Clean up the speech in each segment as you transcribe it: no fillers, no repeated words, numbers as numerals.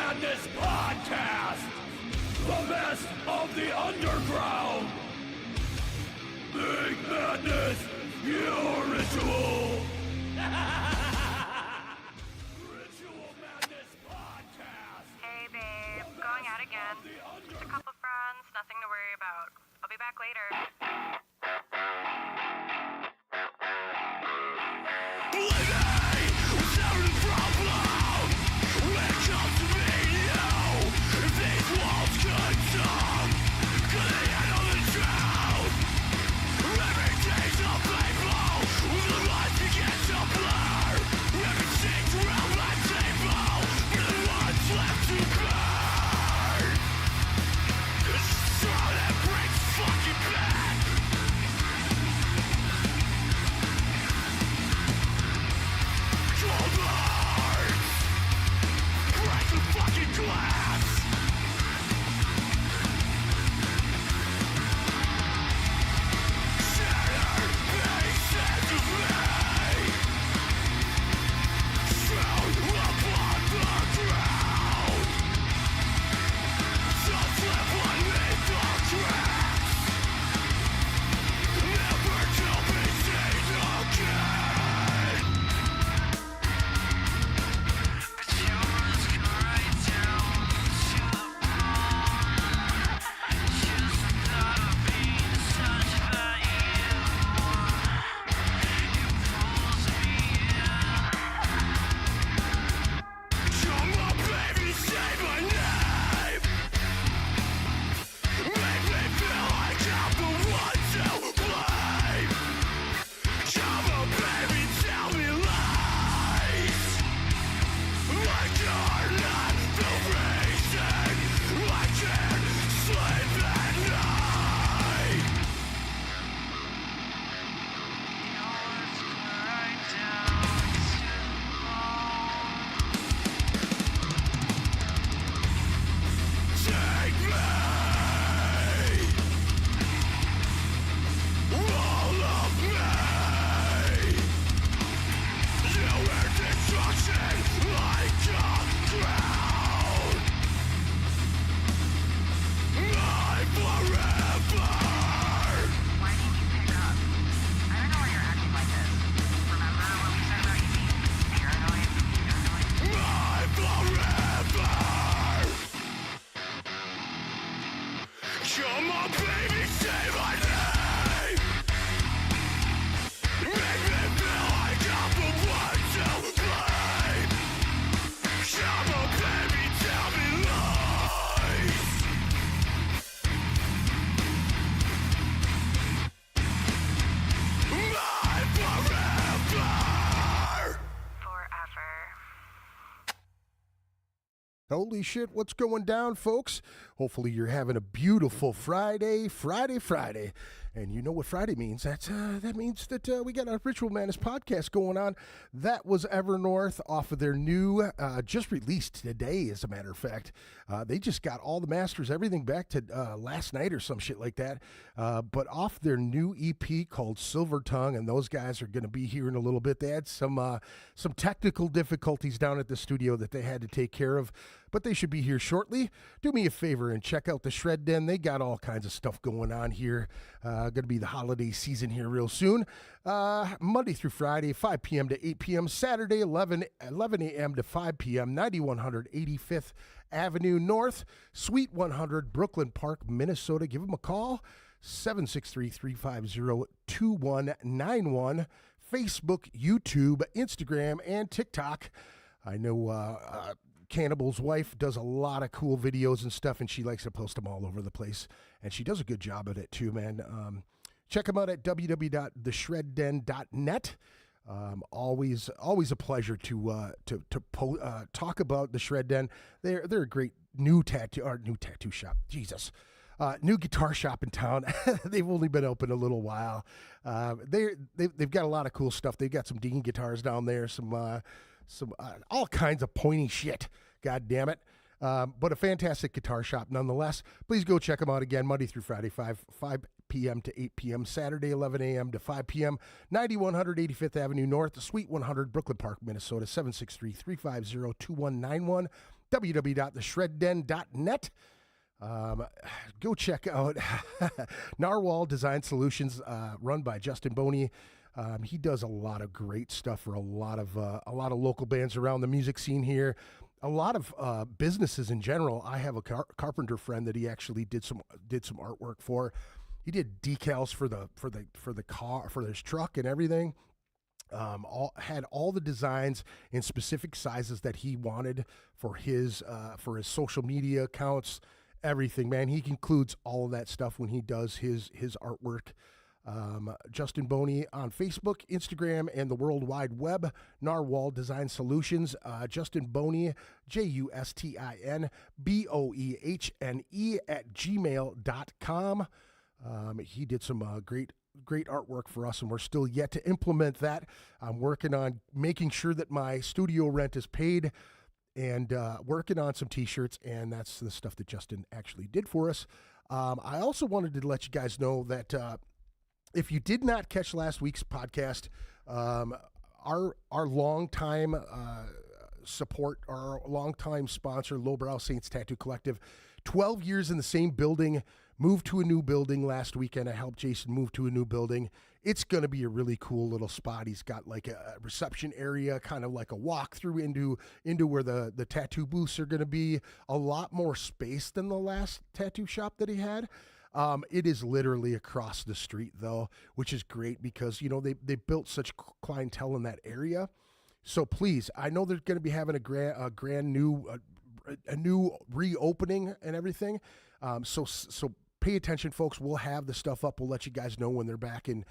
Madness Podcast! The best of the underground! Make madness your ritual! Ritual Madness Podcast! Hey babe, going out again. Just a couple friends, nothing to worry about. I'll be back later. Holy shit, what's going down, folks? Hopefully you're having a beautiful Friday. And you know what Friday means. That means that we got a Ritual Madness podcast going on. That was EverNorth off of their new, just released today, as a matter of fact. They just got all the masters, everything back to last night or some shit like that. But off their new EP called Silver Tongue, and those guys are going to be here in a little bit. They had some technical difficulties down at the studio that they had to take care of, but they should be here shortly. Do me a favor and check out the Shred Den. They got all kinds of stuff going on here. Going to be the holiday season here real soon. Monday through Friday, 5 p.m. to 8 p.m. Saturday, 11 a.m. to 5 p.m. 9100 85th Avenue North, Suite 100, Brooklyn Park, Minnesota. Give them a call, 763-350-2191. Facebook, YouTube, Instagram, and TikTok. I know Cannibal's wife does a lot of cool videos and stuff, and she likes to post them all over the place, and she does a good job at it too, man. Check them out at www.theshredden.net. Always a pleasure to talk about the Shred Den. They're a great new tattoo shop. Jesus. New guitar shop in town. They've only been open a little while. They've got a lot of cool stuff. They've got some Dean guitars down there, some all kinds of pointy shit. God damn it. But a fantastic guitar shop nonetheless. Please go check them out again, Monday through Friday, 5 p.m. to 8 p.m., Saturday, 11 a.m. to 5 p.m., 9100 85th Avenue North, Suite 100, Brooklyn Park, Minnesota, 763-350-2191. www.theshredden.net. Go check out Narwhal Design Solutions, run by Justin Boney. He does a lot of great stuff for a lot of local bands around the music scene here. A lot of businesses in general. I have a carpenter friend that he actually did some artwork for. He did decals for the car, for his truck and everything. Had all the designs in specific sizes that he wanted for his social media accounts. Everything, man. He includes all of that stuff when he does his artwork. Justin Boney on Facebook, Instagram, and the World Wide Web. Narwhal Design Solutions. Justin Boney, JustinBoehne @gmail.com. He did some great artwork for us, and we're still yet to implement that. I'm working on making sure that my studio rent is paid, and working on some t-shirts, and that's the stuff that Justin actually did for us. I also wanted to let you guys know that if you did not catch last week's podcast, our longtime support, our longtime sponsor, Lowbrow Saints Tattoo Collective, 12 years in the same building, moved to a new building last weekend. I helped Jason move to a new building. It's going to be a really cool little spot. He's got like a reception area, kind of like a walkthrough into where the tattoo booths are going to be. A lot more space than the last tattoo shop that he had. It is literally across the street, though, which is great because, you know, they built such clientele in that area. So please, I know they're going to be having a grand new reopening and everything. So pay attention, folks. We'll have the stuff up. We'll let you guys know when they're back in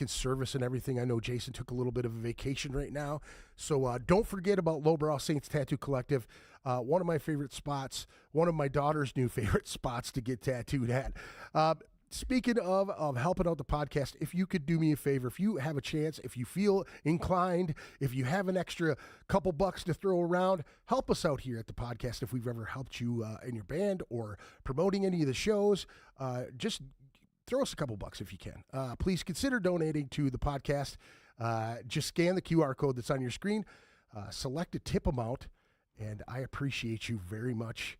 service and everything. I know Jason took a little bit of a vacation right now. So don't forget about Lowbrow Saints Tattoo Collective. One of my favorite spots, one of my daughter's new favorite spots to get tattooed at. Speaking of helping out the podcast, if you could do me a favor, if you have a chance, if you feel inclined, if you have an extra couple bucks to throw around, help us out here at the podcast. If we've ever helped you in your band or promoting any of the shows, just throw us a couple bucks if you can. Please consider donating to the podcast. Just scan the QR code that's on your screen, select a tip amount, and I appreciate you very much.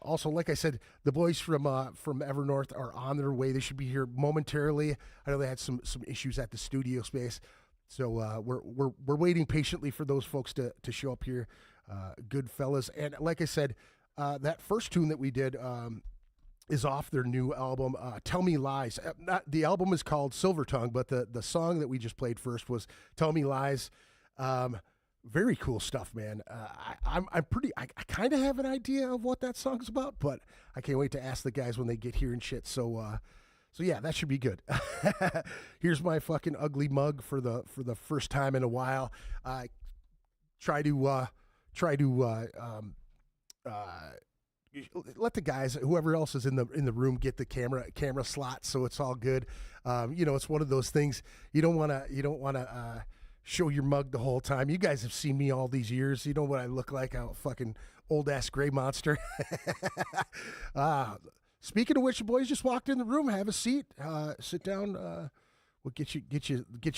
Also, like I said, the boys from Evernorth are on their way. They should be here momentarily. I know they had some issues at the studio space, so we're waiting patiently for those folks to show up here. Good fellas, and like I said, that first tune that we did is off their new album, Tell Me Lies. The album is called Silver Tongue, but the song that we just played first was Tell Me Lies. Very cool stuff, man. I kind of have an idea of what that song's about, but I can't wait to ask the guys when they get here and shit. So yeah, that should be good. Here's my fucking ugly mug for the first time in a while. Try to let the guys, whoever else is in the room, get the camera slot, so it's all good. You know, it's one of those things you don't want to show your mug the whole time. You guys have seen me all these years. You know what I look like. I'm a fucking old-ass gray monster. Speaking of which, the boys just walked in the room. Have a seat. Sit down. We'll get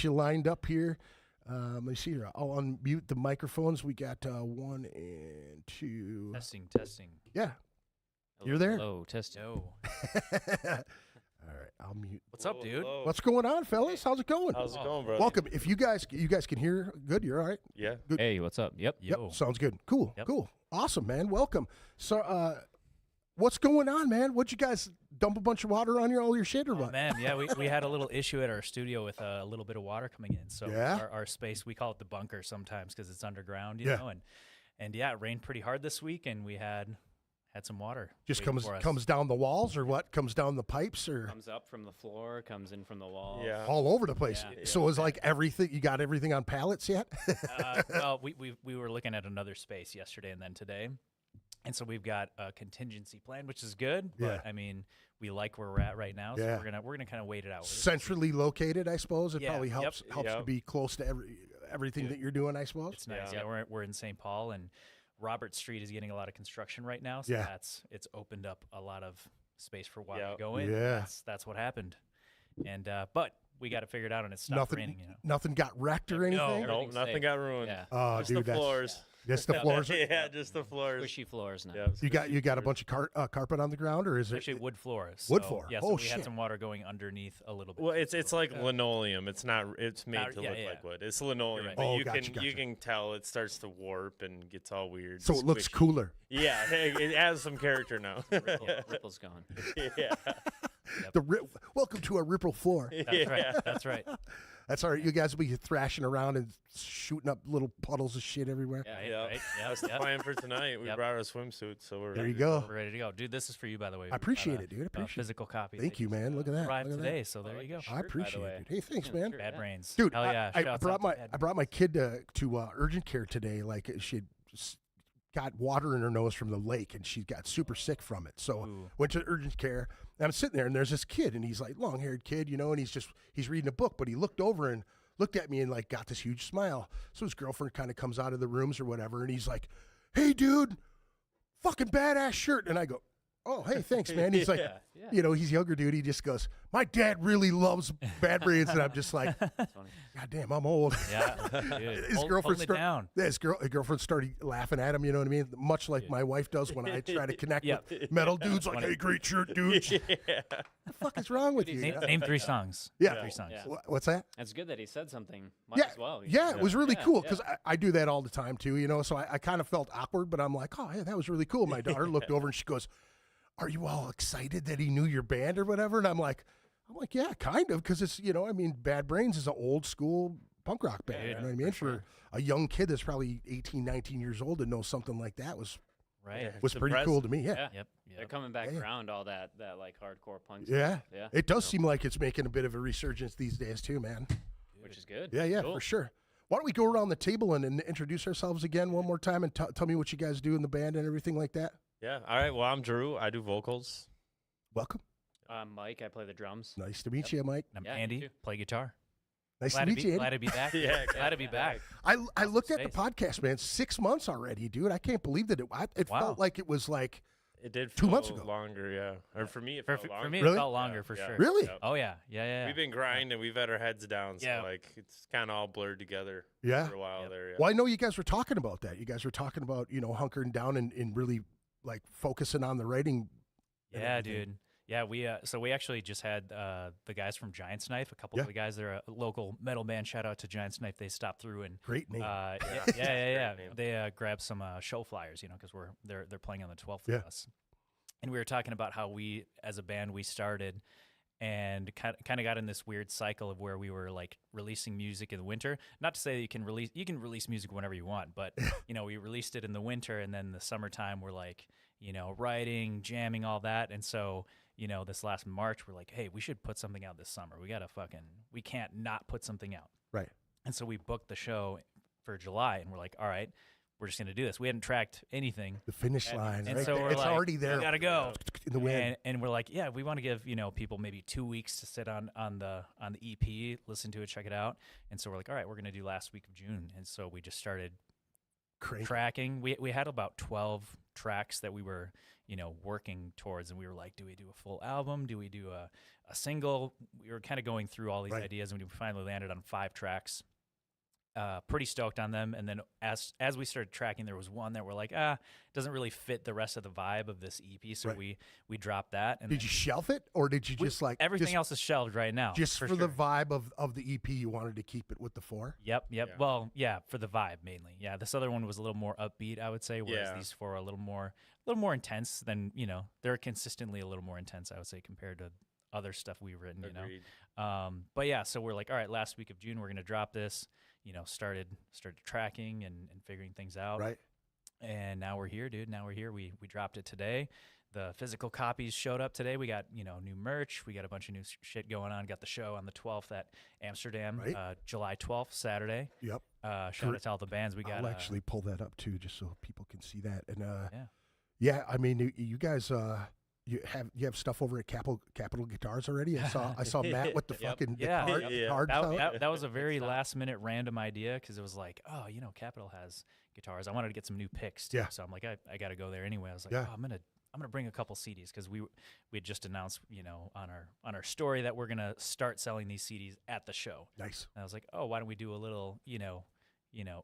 you lined up here. Let me see here. I'll unmute the microphones. We got 1 and 2. Testing. Yeah. Hello, You're there? Hello, testing. No. All right, I'll mute. What's up, dude? What's going on, fellas? How's it going? How's it going, bro? Welcome. If you guys can hear, good. You're all right. Yeah. Good. Hey, what's up? Yep. Yep. Yo. Sounds good. Cool. Yep. Cool. Awesome, man. Welcome. So, what's going on, man? What'd you guys dump a bunch of water on all your shit or what? Oh, man, yeah, we had a little issue at our studio with a little bit of water coming in. So Yeah? our space, we call it the bunker sometimes because it's underground, you Yeah. know. And yeah, it rained pretty hard this week, and we had some water. Just waiting for us. comes down the walls or what? Comes down the pipes or Comes up from the floor, comes in from the walls. Yeah. all over the place. Yeah. So it's like everything. You got everything on pallets yet? Well, we were looking at another space yesterday and then today. And so we've got a contingency plan, which is good. But Yeah. I mean, we like where we're at right now, so Yeah. we're gonna kind of wait it out. Centrally located, I suppose. It Yeah, probably yep, helps to yep. be close to everything that you're doing, I suppose. It's nice. Yeah. Yeah, we're in St. Paul, and Robert Street is getting a lot of construction right now. So Yeah. it's opened up a lot of space for water to Yep. go in. Yeah. That's what happened. And but we got to figure it out, and it stopped raining. You know. Nothing got wrecked or anything. No. Nope, Everything's nothing safe. got ruined. Yeah. Oh, Just dude, the floors. Just the floors. Yeah, just the floors. Squishy floors now. Yeah, You got a bunch of carpet on the ground, or is it Actually, wood floors. Wood so, floor. Yeah, so Oh, we had shit. some water going underneath a little bit. Well, it's like linoleum. It's not. It's made to yeah, look yeah. like wood. It's linoleum, right. but Oh, you gotcha, can you gotcha. can tell it starts to warp and gets all weird. so it looks squishy. cooler? Yeah, it has some character now. Ripple's gone. Yeah, Welcome to a ripple floor. That's right. That's right. That's all right. You guys will be thrashing around and shooting up little puddles of shit everywhere. Right, yeah. right. That's the plan for tonight. We Yep. brought our swimsuits, so we're There ready you to go. We're ready to go. Dude, this is for you, by the way. I appreciate it, dude. I appreciate it. Physical copy. Thank you, man. Look at that. Arrived Look at that. today, so there you go. I appreciate way. it, dude. Hey, thanks, Yeah, man. sure. Bad Yeah. brains. Dude, Hell yeah. I Shouts brought out my to Bad I brought my kid to urgent care today. Like she had got water in her nose from the lake, and she got super sick from it. So Ooh. went to urgent care, and I'm sitting there, and there's this kid, and he's like long-haired kid, you know, and he's reading a book, but he looked over and looked at me and like got this huge smile. So his girlfriend kind of comes out of the rooms or whatever, and he's like, "Hey, dude, fucking badass shirt," and I go, "Oh, hey, thanks, man." He's like, Yeah. you know, he's younger dude. He just goes, "My dad really loves Bad Brains," and I'm just like, That's funny. "God damn, I'm old." Yeah, dude. His Hold- girlfriend holding it down. Yeah, his girlfriend started laughing at him. You know what I mean? Much like my wife does when I try to connect Yeah. with metal dudes. Like, "Hey, great shirt, dude." What the fuck is wrong with you? Name 3 songs. Yeah. 3 songs. Yeah. What's that? It's good that he said something. Might Yeah, as well. yeah, it was really Yeah, cool yeah. because I do that all the time too, you know. So I kind of felt awkward, but I'm like, "Oh, yeah, that was really cool." My daughter looked over and she goes, "Are you all excited that he knew your band or whatever?" And I'm like, "Yeah, kind of," because it's, you know, I mean, Bad Brains is an old school punk rock band. You know what I mean? For a young kid that's probably 18, 19 years old to know something like that was Right. was It's pretty cool to me. Yeah. Yeah. Yep. They're Yep. coming back Yeah. around all that like hardcore punk Yeah. stuff. Yeah. It does seem like it's making a bit of a resurgence these days too, man. Which is good. Yeah, Cool. for sure. Why don't we go around the table and introduce ourselves again one more time and tell me what you guys do in the band and everything like that? Yeah. All right. Well, I'm Drew. I do vocals. Welcome. Mike, I play the drums. Nice to meet you, Mike. I'm Yeah, you Andy. too. Play guitar. Nice Glad to meet be, you, Andy. Glad to be back. Yeah, Glad to be back. I looked at the space. podcast, man. 6 months already, dude. I can't believe that it Wow. felt like it was like It did 2 feel months ago. longer, yeah. Or for me, it For, felt for longer. me, Really? it felt longer Yeah, for yeah. sure. really. Yep. Oh yeah, yeah. We've been grinding. We've had our heads down, so Yeah. like it's kind of all blurred together Yeah. for a while Yep. there. Yeah. Well, I know you guys were talking about that. You guys were talking about, you know, hunkering down and really like focusing on the writing. and Yeah, everything. dude. Yeah, we actually just had the guys from Giant's Knife, a couple Yeah. of the guys. They're a local metal band. Shout out to Giant's Knife. They stopped through and Great name. yeah. Great name. They grabbed some show flyers, you know, because they're playing on the 12th Yeah. with us. And we were talking about how we, as a band, we started and kind of got in this weird cycle of where we were like releasing music in the winter. Not to say that you can release music whenever you want, but you know, we released it in the winter, and then the summertime we're like, you know, writing, jamming, all that. And so, you know, this last March we're like, hey, we should put something out this summer. We can't not put something out. Right. And so we booked the show for July, and we're like, all right, we're just going to do this. We hadn't tracked anything. The finish line. And right so there. we're It's like, already there. We gotta go. In the wind. And we're like, yeah, we want to give, you know, people maybe 2 weeks to sit on the EP, listen to it, check it out. And so we're like, all right, we're gonna do last week of June. And so we just started Crank. tracking. We had about 12 tracks that we were, you know, working towards, and we were like, do we do a full album? Do we do a single? We were kind of going through all these Right. ideas, and we finally landed on 5 tracks. Pretty stoked on them. And then as we started tracking, there was one that we're like, doesn't really fit the rest of the vibe of this EP, so Right. we dropped that. And Did then you shelf it, or did you just like everything just, else is shelved right now? just for sure. the vibe of the EP? You wanted to keep it with the 4. Yep. Yeah. Well, yeah, for the vibe mainly. Yeah, this other one was a little more upbeat, I would say, whereas Yeah. these 4 are a little more intense than, you know, they're consistently a little more intense, I would say, compared to other stuff we've written, you know. Agreed. But yeah, so we're like, all right, last week of June we're gonna drop this. You know, started tracking and figuring things out. Right. And now we're here, dude. Now we're here. We dropped it today. The physical copies showed up today. We got, you know, new merch. We got a bunch of new shit going on. Got the show on the 12th at Amsterdam, Right. July 12th, Saturday. Yep. Shout out to all the bands. We got I'll actually pull that up too, just so people can see that. And yeah. yeah, I mean, you guys, you have stuff over at Capital Guitars already. I saw Matt with the Yep. fucking the Yeah. card, Yeah. cards out. That was a very stuff. last minute random idea because it was like, oh, you know, Capitol has guitars. I wanted to get some new picks too. Yeah. So I'm like, I got to go there anyway. I was like, Yeah. oh, I'm gonna bring a couple CDs because we had just announced, you know, on our story that we're gonna start selling these CDs at the show. Nice. And I was like, oh, why don't we do a little, you know,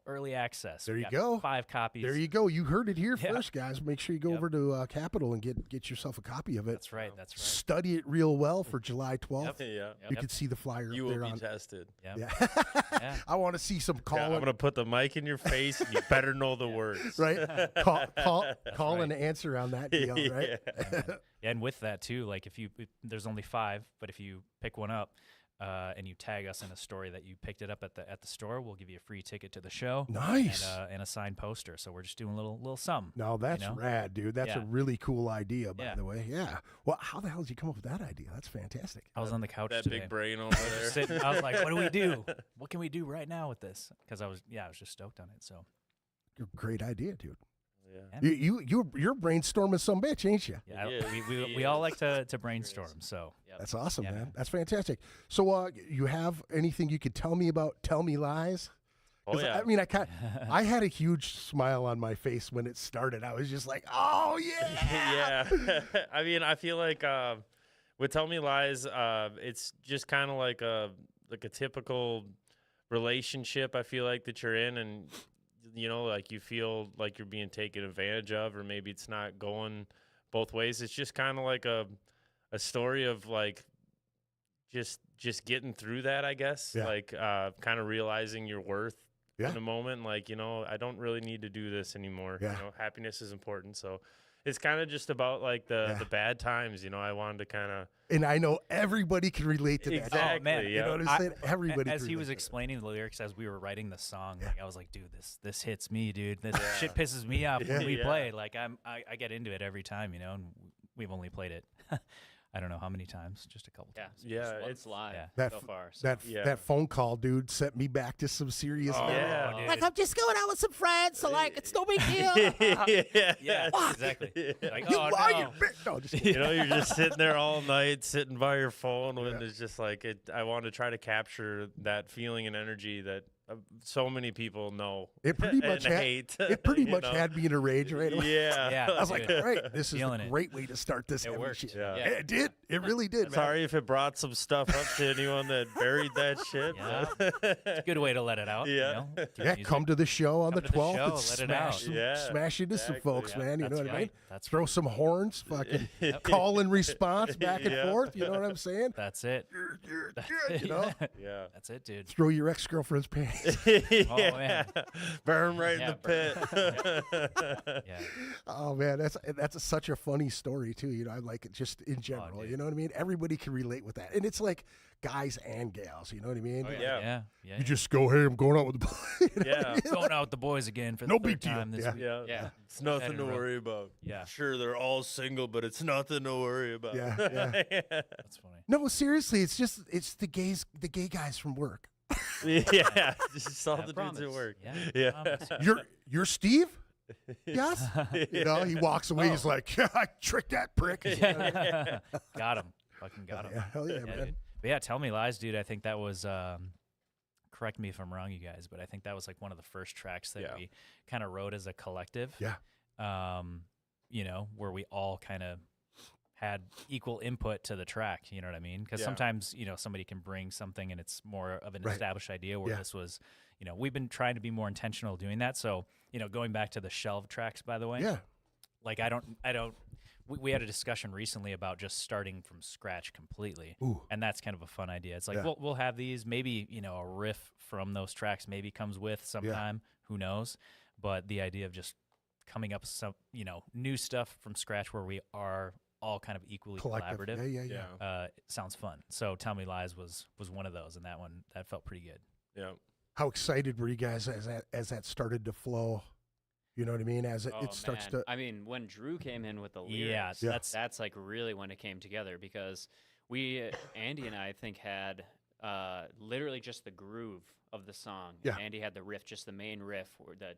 early access. There We you got go. 5 copies. There you go. You heard it here Yeah. first, guys. Make sure you go Yep. over to Capitol and get yourself a copy of it. That's right. That's right. Study it real well for July 12th. Yeah. Yep. You can see the flyer You up will there be on. tested. Yep. Yeah. Yeah. I want to see some Yeah, call I'm gonna put the mic in your face, and you better know the words. right? Call right. and answer on that deal, right? Yeah, and with that too, like if there's only 5, but if you pick one up and you tag us in a story that you picked it up at the store, we'll give you a free ticket to the show. Nice. And a signed poster. So we're just doing a little something. No, that's rad, dude. That's a Yeah. really cool idea, by Yeah. the way. Yeah. Well, how the hell did you come up with that idea? That's fantastic. I was on the couch That today. big brain over there. Sitting, I was like, what do we do? What can we do right now with this? Because I was just stoked on it. So Great idea, dude. Yeah. You're brainstorming some bitch, ain't you? yeah, He we all is. like to brainstorm. So Yep. That's awesome, Yeah, man. man. That's fantastic. So, you have anything you could tell me about Tell Me Lies? Oh 'Cause, yeah. I mean, I had a huge smile on my face when it started. I was just like, oh, yeah. Yeah. I mean, I feel like with Tell Me Lies, it's just kind of like a typical relationship. I feel like that you're in, and like you feel like you're being taken advantage of, or maybe it's not going both ways. It's just kind of like a story of like just getting through that, I guess. Yeah. Like kind of realizing your worth Yeah. in a moment. Like, I don't really need to do this anymore. Yeah. Happiness is important. So it's kind of just about like the bad times. I wanted to kind of. And I know everybody can relate to that. Exactly. Oh, man. You Yeah. know what I'm saying? Everybody as can he was relate to explaining the lyrics as we were writing the song, like I was like, dude, this hits me, dude. This shit pisses me off when we Yeah. play. Like I get into it every time, and we've only played it. I don't know how many times, just a couple Yeah. times. Just Yeah, once it's- live yeah. That so f- far. So. that phone call, dude, sent me back to some serious. Oh, memories. yeah. dude. Like, I'm just going out with some friends, so like it's no big deal. Yeah, exactly. Like, You oh lying no. bitch. No, just kidding. You're just sitting there all night, sitting by your phone, when it's just like I want to try to capture that feeling and energy that so many people know. It pretty much and had hate. it pretty you much know? had me in a rage right away. Yeah. Yeah. I was like, Dude. all right, this is Feeling a it. great way to start this heavy worked. shit. Yeah. It did. It really did, man. Sorry if it brought some stuff up to anyone that buried that shit. Yeah. It's a good way to let it out. Yeah. Keep Yeah, music. come to the show on Come the to the 12th show, and let it out. smash into some exactly. folks, Yeah, man. You know that's what I mean? right. That's Throw some horns, fucking call and response back and Yeah. forth. You know what I'm saying? That's it. You know? Yeah. That's it, dude. Throw your ex-girlfriend's pants. Oh man. Burn right Yeah, in the pit. Yeah. Oh man, that's such a funny story too. I like it just in general. dude. You know what I mean? Everybody can relate with that, and it's like guys and gals. You know what I mean? Oh, Yeah. You just go, hey, I'm going out with the boys. You know what I Yeah. mean? Going out with the boys again for the No third big deal. time this Yeah. week. Yeah. Yeah. It's nothing in to a row. worry about. Yeah. Sure, they're all single, but it's nothing to worry about. Yeah, yeah. That's funny. No, seriously, it's the gay guys from work. Yeah. Just all I the dudes promise. at work. Yeah. Yeah. promise. You're Steve? Yes. You know, he walks away. Oh. He's like, I tricked that prick. Got him. Fucking got him. Yeah, hell yeah, man. Dude. But yeah, Tell Me Lies, dude. I think that was, correct me if I'm wrong, you guys, but I think that was like one of the first tracks that Yeah. we kind of wrote as a collective. Yeah. Where we all kind of had equal input to the track. You know what I mean? Because Yeah. sometimes, somebody can bring something and it's more of an Right. established idea where Yeah. this was, we've been trying to be more intentional doing that. So, going back to the shelved tracks, by the way. Yeah. Like we had a discussion recently about just starting from scratch completely. Ooh. And that's kind of a fun idea. It's like, Yeah. we'll have these, maybe, a riff from those tracks maybe comes with sometime, who knows? But the idea of just coming up with some, new stuff from scratch where we are all kind of equally Collective. collaborative. Yeah. It sounds fun. So Tell Me Lies was one of those, and that felt pretty good. Yeah. How excited were you guys as that started to flow? You know what I mean? As it, Oh, it starts man. to. I mean, when Drew came in with the Yeah, lyrics, Yeah. that's like really when it came together because Andy and I think had literally just the groove of the song. Yeah. And Andy had the riff, just the main riff, or the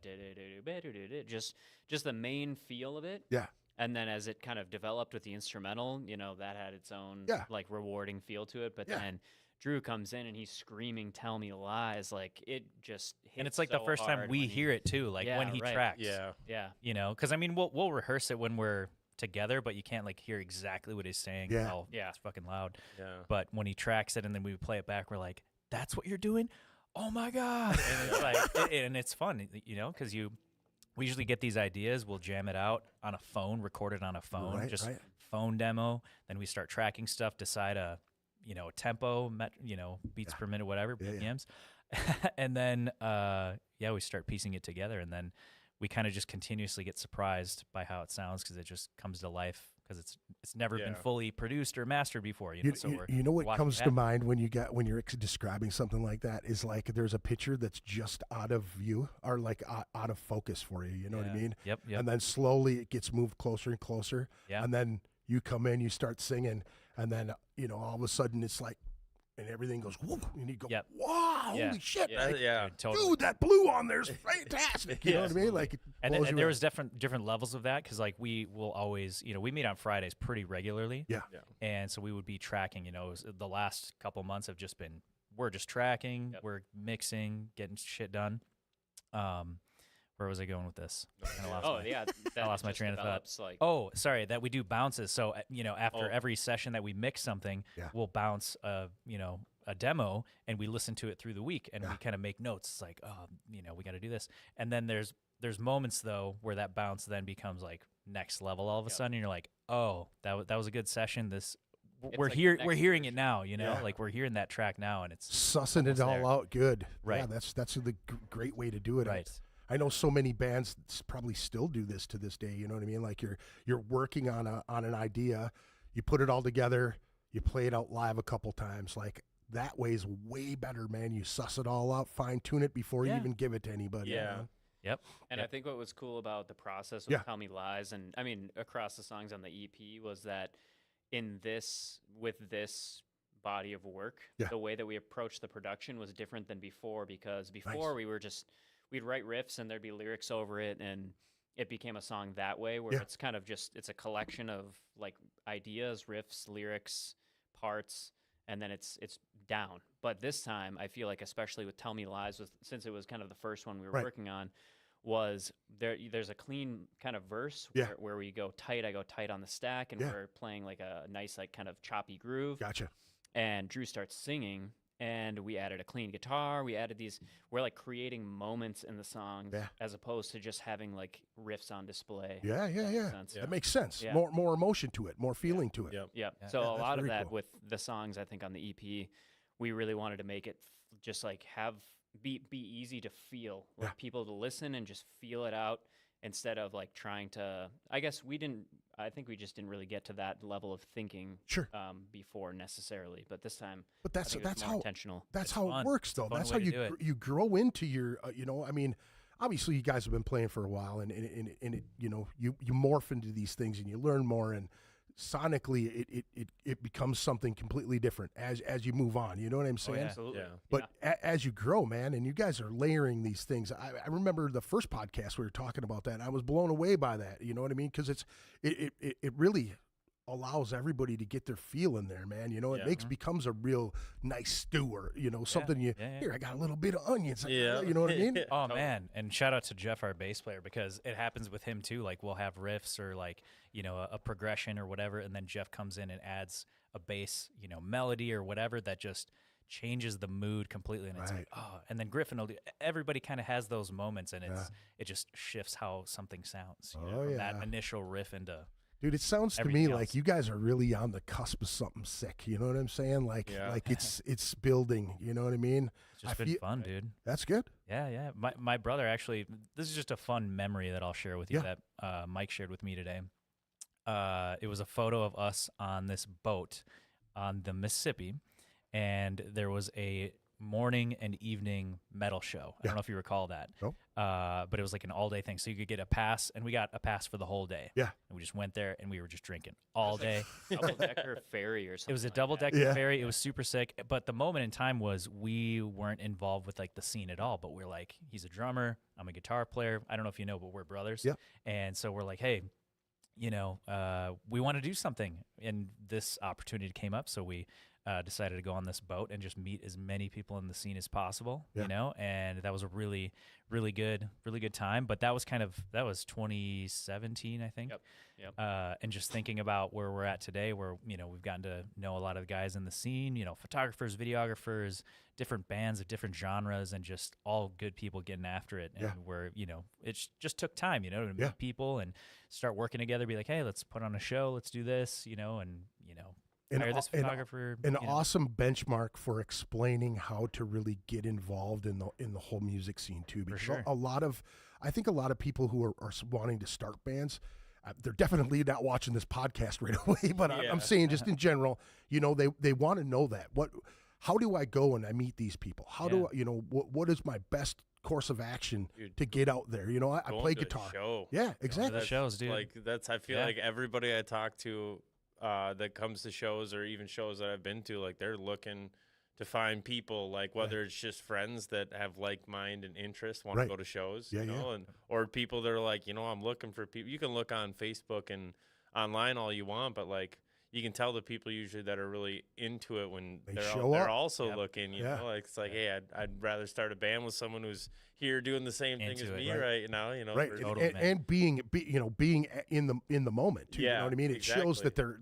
just the main feel of it. Yeah. And then as it kind of developed with the instrumental, that had its own Yeah. like rewarding feel to it. But Yeah. then Drew comes in and he's screaming "Tell Me Lies," like it just hits And it's like so the first time hard we when hear it too, like when Yeah, he right. tracks. Yeah. Yeah. Because I mean, we'll rehearse it when we're together, but you can't like hear exactly what he's saying. Yeah. Oh, Yeah. it's fucking loud. Yeah. But when he tracks it and then we play it back, we're like, "That's what you're doing? oh my God. And it's like, and it's fun, you know, because we usually get these ideas. We'll jam it out on a phone, record it on a phone, Right, just right. phone demo. Then we start tracking stuff, decide a tempo, beats per minute, whatever, Yeah, yeah. BPMs. And then, we start piecing it together. And then we kind of just continuously get surprised by how it sounds because it just comes to life because it's never been fully produced or mastered before. So You know what watching comes that. to mind when you're describing something like that is like there's a picture that's just out of view or like out of focus for you. You know what I Yeah. mean? Yep. And then slowly it gets moved closer and closer. Yeah. And then you come in, you start singing, and then all of a sudden it's like, and everything goes whoop, and you go, Yep. wow, Yeah. holy shit, Yeah. like, Yeah. Totally. dude, that blue on there's fantastic. You know what I mean? Like, it And blows you there away. was different levels of that because like we will always we meet on Fridays pretty regularly. Yeah. And so we would be tracking. The last couple months have just been we're just tracking, we're mixing, getting shit done. Where was I going with this? Kinda lost Oh my- yeah, I lost my just train of thought. develops, Like, Oh, sorry, that we do bounces. So after Oh. every session that we mix something, Yeah. we'll bounce a demo and we listen to it through the week and we kind of make notes. It's like, oh, we got to do this. And then there's moments though where that bounce then becomes like next level all of a sudden. And you're like, oh, that was a good session. We're like here. the We're next hearing it now. Yeah. Like we're hearing that track now, and it's sussing it almost all there. out good. Right. Yeah, that's the great way to do it. right. I know so many bands probably still do this to this day. You know what I mean? Like you're working on an idea, you put it all together, you play it out live a couple times. Like that way's way better, man. You suss it all out, fine tune it before you Yeah. even give it to anybody. Yeah. man. Yep. And Yep. I think what was cool about the process with Yeah. Tell Me Lies, and I mean across the songs on the EP, was that with this body of work, Yeah. the way that we approached the production was different than before, because before we'd write riffs and there'd be lyrics over it, and it became a song that way, where Yeah. it's kind of just it's a collection of like ideas, riffs, lyrics, parts, and then it's down. But this time, I feel like, especially with Tell Me Lies, since it was kind of the first one we were Right. working on, was there's a clean kind of verse Yeah. where we go tight, I go tight on the stack, and Yeah. we're playing like a nice like kind of choppy groove. Gotcha. And Drew starts singing, and we added a clean guitar. We added we're like creating moments in the songs, Yeah. as opposed to just having like riffs on display. Yeah, if yeah, that makes yeah. sense. That makes sense. Yeah. More emotion to it, more feeling to it. Yep. Yeah. Yeah. So Yeah, a that's lot of very that cool. with the songs, I think on the EP, we really wanted to make it just like be easy to feel, like Yeah. people to listen and just feel it out, instead of like trying to. I think we just didn't really get to that level of thinking Sure. before necessarily, but this time But I that's think it was that's more how intentional. that's It's how fun. it works, though. Fun That's way how to do it. you grow into your. I mean, obviously you guys have been playing for a while, and it you morph into these things and you learn more, and sonically it becomes something completely different as you move on. You know what I'm saying? yeah. Absolutely. Yeah. But as you grow, man, and you guys are layering these things. I remember the first podcast we were talking about that. And I was blown away by that. You know what I mean? Because it really allows everybody to get their feel in there, man. You know, it Yeah. becomes a real nice stew, or something. Yeah. Here, I got a little bit of onions. Yeah. You know what I mean? Oh man, and shout out to Jeff, our bass player, because it happens with him too. Like we'll have riffs or like a progression or whatever, and then Jeff comes in and adds a bass melody or whatever that just changes the mood completely. And it's like, Right. oh, and then Griffin will do. Everybody kind of has those moments, and Yeah. it just shifts how something sounds. Oh, from yeah. that initial riff into Dude, it sounds to me Everything like else. you guys are really on the cusp of something sick. You know what I'm saying? Like Yeah. it's building. You know what I mean? it's just I been feel- fun, dude. That's good. Yeah. My brother actually. This is just a fun memory that I'll share with you Yeah. that Mike shared with me today. It was a photo of us on this boat on the Mississippi, and there was a morning and evening metal show. I Yeah. don't know if you recall that. Nope. But it was like an all day thing. So you could get a pass, and we got a pass for the whole day. Yeah. And we just went there and we were just drinking all day. Double decker ferry or something. It was a like double that. decker Yeah. ferry. It was super sick. But the moment in time was we weren't involved with like the scene at all. But we're like, he's a drummer. I'm a guitar player. I don't know if you know, but we're brothers. Yep. And so we're like, hey, we want to do something. And this opportunity came up. So we decided to go on this boat and just meet as many people in the scene as possible, Yeah. you know, and that was a really good time. But that was 2017, I think. Yep. And just thinking about where we're at today, where, you know, we've gotten to know a lot of the guys in the scene, you know, photographers, videographers, different bands of different genres, and just all good people getting after it. And Yeah. where, you know, it just took time, you know, to meet Yeah. people and start working together, be like, hey, let's put on a show, let's do this, you know, and, you know, hire this photographer. An you know. awesome benchmark for explaining how to really get involved in the whole music scene too. Because sure. I think a lot of people who are wanting to start bands, they're definitely not watching this podcast right away. But I'm saying just in general, you know, they want to know that how do I go and I meet these people? How do I, you know, what is my best course of action to get out there? You know, I play guitar. Show. Yeah, exactly. The shows, dude. Like I feel like everybody I talk to that comes to shows or even shows that I've been to, like they're looking to find people, like whether it's just friends that have like mind and interest, want to go to shows, you know, and or people that are like, you know, I'm looking for people. You can look on Facebook and online all you want, but like you can tell the people usually that are really into it when they're also looking, you know, like it's like, hey, I'd rather start a band with someone who's here doing the same thing as me right now, you know, right, and being in the moment too. You know what I mean? It shows that they're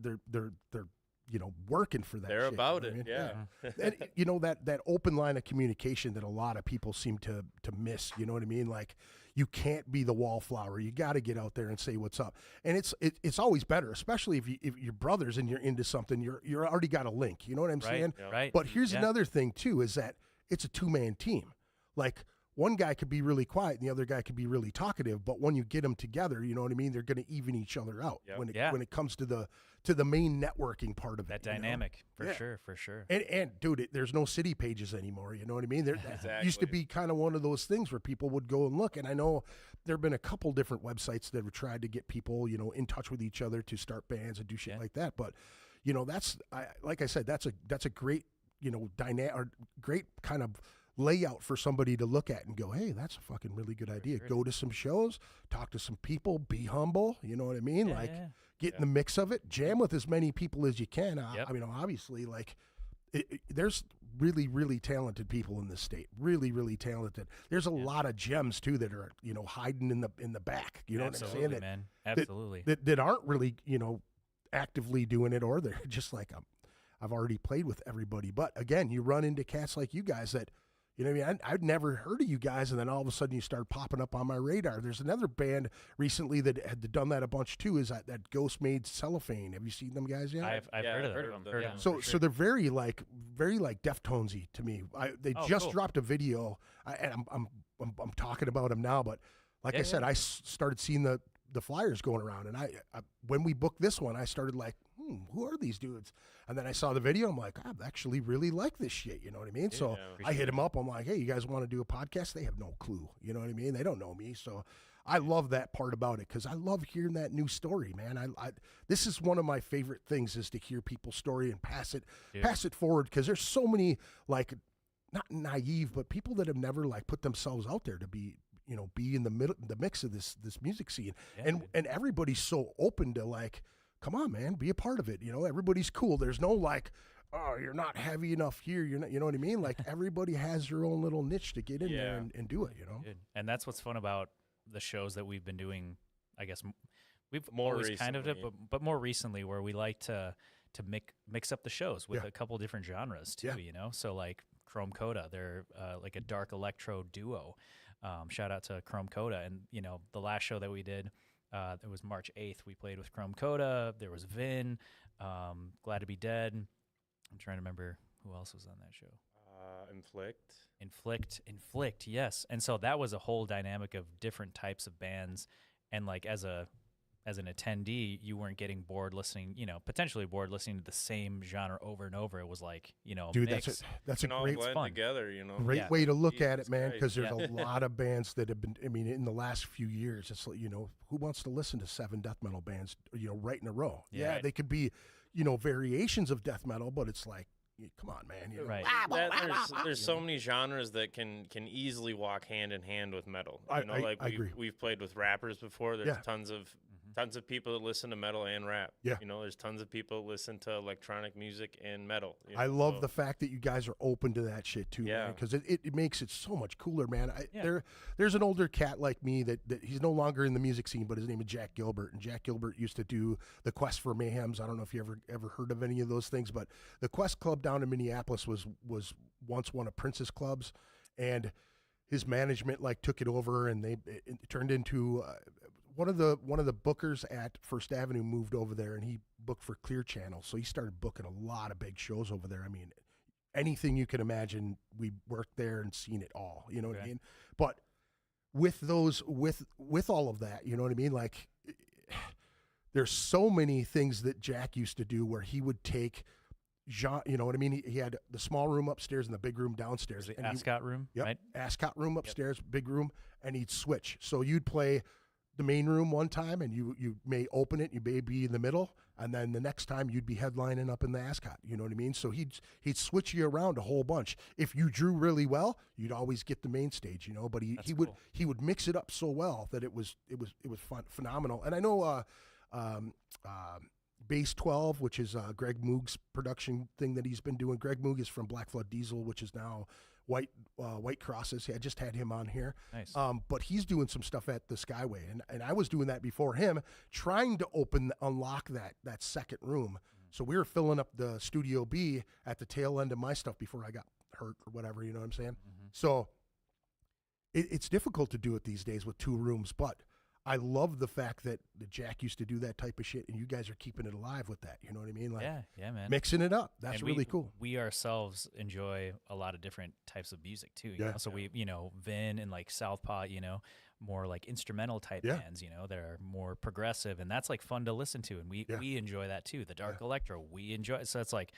you know, working for that. They're shit, about you know it, what I mean? yeah. And you know that open line of communication that a lot of people seem to miss. You know what I mean? Like you can't be the wallflower. You got to get out there and say what's up. And it's always better, especially if you're brothers and you're into something. You're already got a link. You know what I'm saying? Right. But here's another thing too: is that it's a 2-man team. Like one guy could be really quiet and the other guy could be really talkative, but when you get them together, you know what I mean? They're going to even each other out when it comes to the main networking part of it. That dynamic, for sure. And dude, there's no city pages anymore. You know what I mean? There used to be kind of one of those things where people would go and look. And I know there have been a couple different websites that have tried to get people, you know, in touch with each other to start bands and do shit like that. But, you know, like I said, that's a great, you know, great kind of layout for somebody to look at and go, hey, that's a fucking really good idea. Go to some shows, talk to some people, be humble. You know what I mean? Get in the mix of it, jam with as many people as you can. I mean, obviously, like there's really, really talented people in this state. Really, really talented. There's a lot of gems too that are, you know, hiding in the back. You know what I'm saying? Man. Absolutely. That aren't really, you know, actively doing it, or they're just like, I've already played with everybody. But again, you run into cats like you guys that, you know what I mean? I'd never heard of you guys, and then all of a sudden you start popping up on my radar. There's another band recently that had done that a bunch too. Is that Ghost Made Cellophane? Have you seen them guys yet? I've heard of them. Heard of them. So they're very like Deftonesy to me. They just dropped a video, and I'm talking about them now. But like I said, I started seeing the flyers going around, and I when we booked this one, I started like, who are these dudes? And then I saw the video. I'm like, I actually really like this shit. You know what I mean? So I hit him up. I'm like, hey, you guys want to do a podcast? They have no clue. You know what I mean? They don't know me. So I love that part about it because I love hearing that new story, man. This is one of my favorite things is to hear people's story and pass it forward, because there's so many, like, not naive, but people that have never like put themselves out there to be, you know, be in the mix of this music scene. And everybody's so open to like, come on, man, be a part of it. You know, everybody's cool. There's no like, oh, you're not heavy enough here. You're not, you know what I mean? Like everybody has their own little niche to get in there and do it, you know? And that's what's fun about the shows that we've been doing. I guess we've more always recently. kind of, but more recently, where we like to mix up the shows with a couple different genres too, you know? So like Coda, they're like a dark electro duo. Shout out to Coda. And, you know, the last show that we did, it was March 8th. We played with Coda. There was Vin, Glad to Be Dead. I'm trying to remember who else was on that show. Inflict, yes. And so that was a whole dynamic of different types of bands. And like as an attendee, you weren't getting bored listening, you know, potentially bored listening to the same genre over and over. It was like, you know, dude, mix. that's a great blend together, you know. Great way to look at it, man, because there's a lot of bands that have been, I mean, in the last few years, it's like, you know, who wants to listen to 7 death metal bands, you know, right in a row? Yeah, they could be, you know, variations of death metal, but it's like, come on, man. You know? There's so many genres that can easily walk hand in hand with metal. You know, I agree. We've played with rappers before. There's tons of tons of people that listen to metal and rap. Yeah. You know, there's tons of people that listen to electronic music and metal. You I know, love so- the fact that you guys are open to that shit too, Yeah. because it makes it so much cooler, man. Yeah. There's an older cat like me that he's no longer in the music scene, but his name is Jack Gilbert, and Jack Gilbert used to do the Quest for Mayhems. I don't know if you ever heard of any of those things, but the Quest Club down in Minneapolis was once one of Prince's clubs, and his management like took it over, and it turned into one of the bookers at First Avenue moved over there, and he booked for Clear Channel, so he started booking a lot of big shows over there. I mean, anything you can imagine, we worked there and seen it all. You know what I mean? But with all of that, you know what I mean? Like, there's so many things that Jack used to do where he would take. You know what I mean? He had the small room upstairs and the big room downstairs. The and Ascot room, Yep. right? Ascot room upstairs, big room, and he'd switch. So you'd play the main room one time, and you may open it, you may be in the middle, and then the next time you'd be headlining up in the Ascot. You know what I mean? So he'd switch you around a whole bunch. If you drew really well, you'd always get the main stage, you know. But he would mix it up so well that it was phenomenal. And I know Base 12, which is Greg Moog's production thing that he's been doing. Greg Moog is from Black Flood Diesel, which is now White Crosses. I just had him on here. Nice. But he's doing some stuff at the Skyway, and I was doing that before him, trying to unlock that second room. So we were filling up the Studio B at the tail end of my stuff before I got hurt or whatever, you know what I'm saying? So it's difficult to do it these days with two rooms, but I love the fact that Jack used to do that type of shit, and you guys are keeping it alive with that. You know what I mean? Like, yeah, man. mixing it up. That's And really cool. We ourselves enjoy a lot of different types of music too. You Yeah. know? So we, Vin and like Southpaw, more like instrumental type bands, that are more progressive, and that's like fun to listen to, and we enjoy that too. The dark electro, we enjoy. So it's like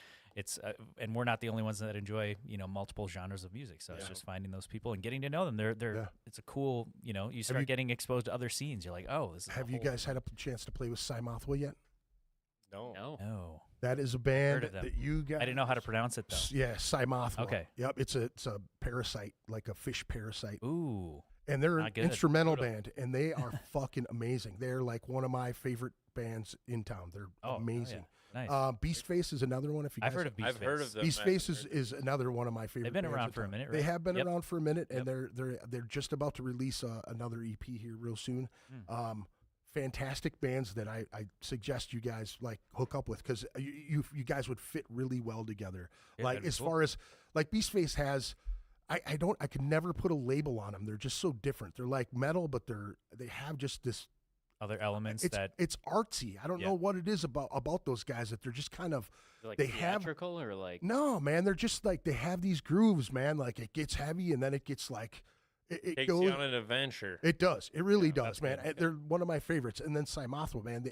and we're not the only ones that enjoy multiple genres of music. So it's just finding those people and getting to know them. They're it's a cool you start getting exposed to other scenes. You're like, oh, this is Have you guys had a chance to play with Cymothwa yet? No. That is a band Heard of them. that you guys. I didn't know how to pronounce it though. Yeah, Cymothwa. Okay. Yep, it's a parasite, like a fish parasite. Ooh. And they're an Not good. instrumental band, and they are fucking amazing. They're like one of my favorite bands in town. They're amazing. Nice. Beast Face is another one. If you guys I've heard of Beast I've Face. heard of them. Beast Face is another one of my favorite. They've been bands around in for a town. minute, They right? have been Yep. around for a minute, and Yep. they're just about to release another EP here real soon. Fantastic bands that I suggest you guys like hook up with, because you guys would fit really well together. Yeah, Like that'd be as cool. far as like Beast Face has. I could never put a label on them. They're just so different. They're like metal, but they have just this. Other elements It's artsy. I don't know what it is about those guys that they're just kind of Like they have theatrical or like no man. They're just like they have these grooves, man. Like it gets heavy and then it gets like it Takes goes. you on an adventure. It does. It really does, that's man. good. They're one of my favorites. And then Cymothwa, man.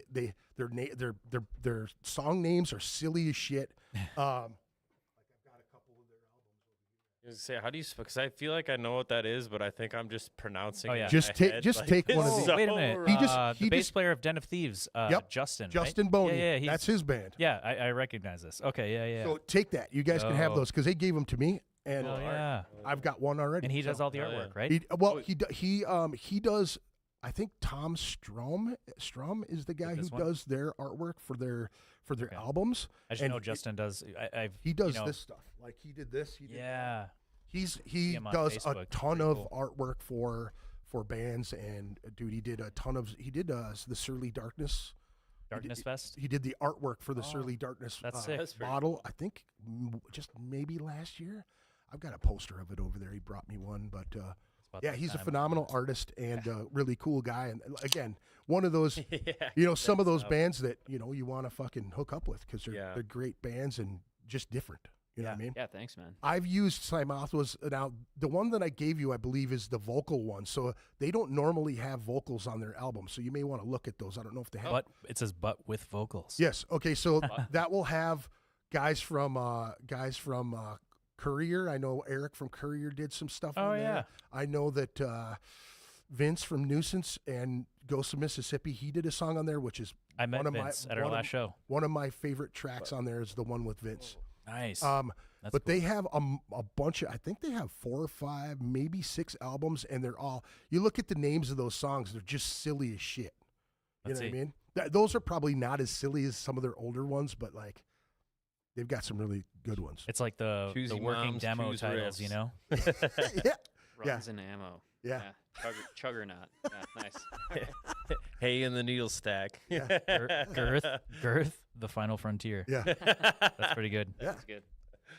Their song names are silly as shit. I was gonna say, how do you? Because I feel like I know what that is, but I think I'm just pronouncing. Oh, it yeah. in Just my take- head, just like, take one of it's these. so Wait a minute. wrong. He The bass just- player of Den of Thieves, Justin. right? Justin Boney. Yeah, yeah, That's his band. Yeah, I recognize this. Okay, yeah. So take that. You guys can have Oh. those because they gave them to me, and Oh, yeah. I've got one already. And he does So- all the Oh, yeah. artwork, right? He does. I think Tom Strum is the guy who this one? does their artwork for their Okay. albums. I just and know Justin does. He does you know, this stuff. Like he did this. He did that. Yeah. He him on does a Facebook. ton Pretty of cool. artwork for bands, and dude, he did a ton of. He did the Surly Darkness. Darkness Fest. He did the artwork for the Surly Darkness that's sick. That's pretty model. I think just maybe last year. I've got a poster of it over there. He brought me one, but About yeah, that he's a time. phenomenal artist and really cool guy. And again, one of those, Yeah, some of those up. bands that you want to fucking hook up with because Yeah. they're great bands and just different. You know what I mean? yeah, thanks, man. I've used Cymothwa's. Now, the one that I gave you, I believe, is the vocal one. So they don't normally have vocals on their album. So you may want to look at those. I don't know if they have. But it says "but" with vocals. Yes. Okay. So that will have guys from Courier. I know Eric from Courier did some stuff Oh, on there. yeah. I know that Vince from Nuisance and Ghost of Mississippi, he did a song on there, which is I met one of Vince my at our one of- last show. One of my favorite tracks on there is the one with Vince. Nice. That's But cool. they have a bunch of, I think they have 4 or 5, maybe 6 albums, and they're all, you look at the names of those songs, they're just silly as shit. You Let's know what I see. mean? Those are probably not as silly as some of their older ones, but like they've got some really good ones. It's like the Choosy working moms, demo choose titles, riffs. you know? Yeah. Runs and ammo. Yeah. Chuggernaut. Yeah, nice. Hay in the needle stack. Girth, the final frontier. Yeah. That's pretty good. That's good.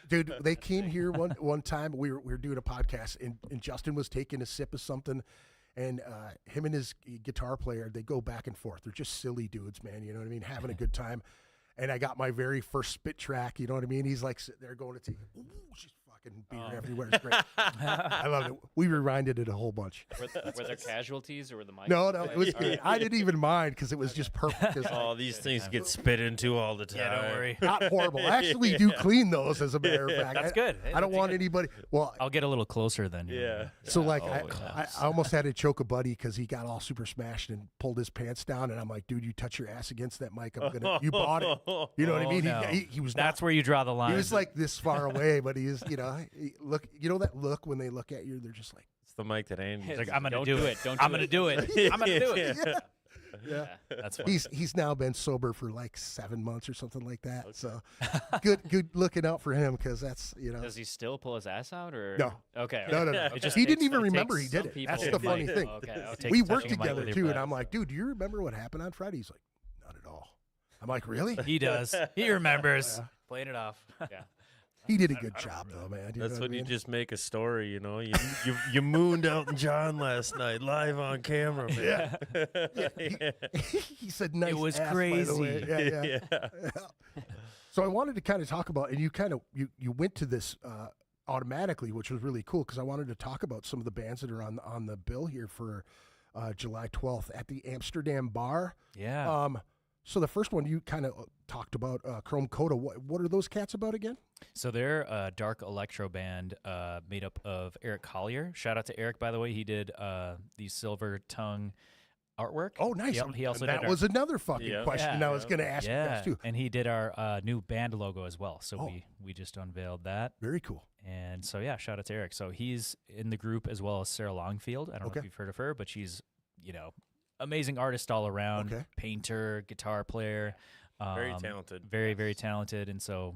Dude, they came here one time. We were doing a podcast, and Justin was taking a sip of something, and him and his guitar player, they go back and forth. They're just silly dudes, man. You know what I mean? Having a good time. And I got my very first spit track. You know what I mean? He's like sitting there going to take, ooh, just fucking beer everywhere. It's great. I love it. We rewinded it a whole bunch. Were there casualties or were the mics? No, it was All good. right. I didn't even mind because it was just perfect. 'Cause Oh, these things get spit into all the time. Yeah, don't worry. not horrible. I actually do clean those, as a matter of fact. That's good. I don't want anybody. Well, I'll get a little closer then. Yeah. so like Oh, I almost had to choke a buddy because he got all super smashed and pulled his pants down, and I'm like, dude, you touch your ass against that mic, you bought it. You know what I Oh, mean? no. He was That's not, where you draw the line. he was like this far away, but he is, look, that look when they look at you, they're just like, It's the mic that aims. He's like, I'm gonna Don't do do it. it. Don't I'm do gonna it. do it. I'm gonna do it. yeah. Yeah. That's funny. He's now been sober for like 7 months or something like that. So good looking out for him because that's Does he still pull his ass out or No. Okay. no. okay. It just He takes- didn't even it remember takes he did some it. people That's to the funny fight. thing. Okay. It Okay. takes We touching worked the mic together with your too, and breath. I'm like, dude, do you remember what happened on Friday? He's like, not at all. I'm like, really? He does. He remembers. Playing it off. Yeah. He did a good job though, man. You That's know when what I you mean? just make a story, you know. You mooned Elton John last night live on camera, man. He said nice. was ass, by the way. crazy. Yeah. So I wanted to kind of talk about, and you went to this automatically, which was really cool because I wanted to talk about some of the bands that are on the bill here for July 12th at the Amsterdam Bar. Yeah. So the first one you kind of talked about, Chrome Coda. What are those cats about again? So they're a dark electro band made up of Eric Collier. Shout out to Eric, by the way. He did the Silver Tongue artwork. Oh, nice. He also that did was another fucking Yeah. question Yeah. I was going to ask you guys too. and he did our new band logo as well. So Oh. we just unveiled that. Very cool. And so, yeah, shout out to Eric. So he's in the group as well as Sarah Longfield. I don't know Okay. if you've heard of her, but she's, amazing artist all around. Okay. Painter, guitar player. Very talented. Very, very talented. And so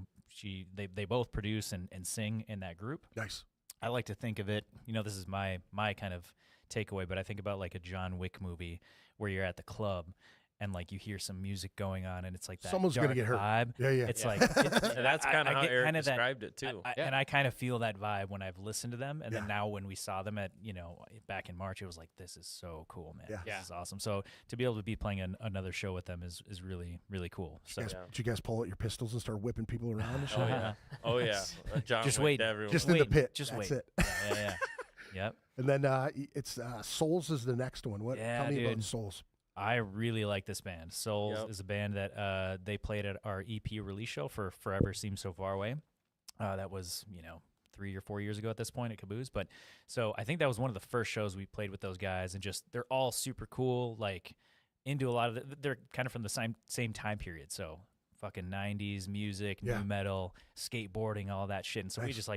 they both produce and sing in that group. Nice. I like to think of it, this is my kind of takeaway, but I think about like a John Wick movie where you're at the club and like you hear some music going on and it's like that Someone's gonna dark get hurt. vibe. Yeah. It's Yeah. like And that's kind of how get Eric kinda that- described it too. And I kind of feel that vibe when I've listened to them, and Yeah. then now when we saw them at back in March, it was like, this is so cool, man. Yeah. This is awesome. So to be able to be playing another show with them is really, really cool. So Did you guys pull out your pistols and start whipping people around and shit? Oh yeah. Oh yeah. John Just Wick wait. to everyone. Just in the pit. Just That's wait. it. Yeah. Yep. And then it's Souls is the next one. What? Yeah, Tell me about dude. Souls. I really like this band. Souls Yep. is a band that they played at our EP release show for Forever Seems So Far Away. That was, 3 or 4 years ago at this point at Caboose. But so I think that was one of the first shows we played with those guys, and just they're all super cool, like into a lot of they're kind of from the same time period. So fucking 90s music, Yeah. new metal, skateboarding, all that shit. And so we Nice. just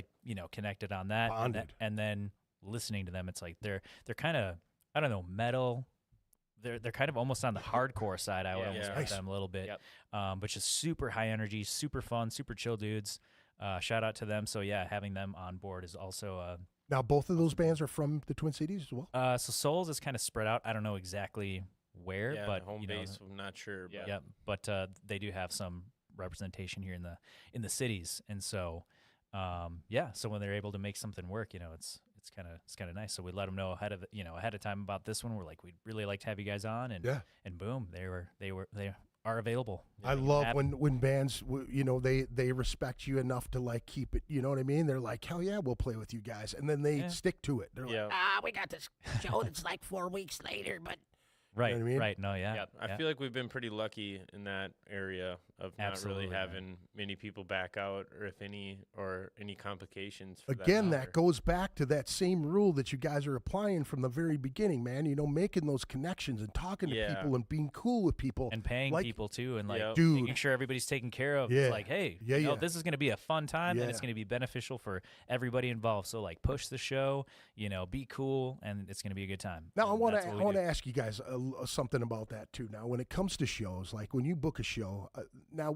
connected on that. Bonded. And then listening to them, it's like they're kind of, I don't know, metal. They're kind of almost on the hardcore side. I would Yeah. almost Yeah. put Nice. them a little bit, Yep. but just super high energy, super fun, super chill dudes. Shout out to them. So yeah, having them on board is also. Now both of those bands are from the Twin Cities as well. So Souls is kind of spread out. I don't know exactly where, Yeah, but home base. I'm not sure. Yeah. But yeah, but they do have some representation here in the cities, and so so when they're able to make something work, it's kind of nice. So we let them know ahead of time about this one. We're like, we'd really like to have you guys on, and Yeah. and boom, they are available. I love Happy. when bands they respect you enough to like keep it. You know what I mean? They're like, hell yeah, we'll play with you guys, and then they Yeah. stick to it. They're like, yeah. We got this show that's like 4 weeks later, but Right, what I mean? right. No, yeah. Yep. I feel like we've been pretty lucky in that area of not Absolutely, really man. having many people back out, or if any, or any complications. For again, matter. that goes back to that same rule that you guys are applying from the very beginning, man. Making those connections and talking to Yeah. people and being cool with people. And paying Like- people too, and like Yep. Dude. making sure everybody's taken care of. Yeah. It's like, hey, Yeah. this is going to be a fun time, and it's Yeah. going to be beneficial for everybody involved. So like, push the show, be cool, and it's going to be a good time. Now I And want that's to what we do. ask you guys a something about that too. Now, when it comes to shows, like when you book a show, now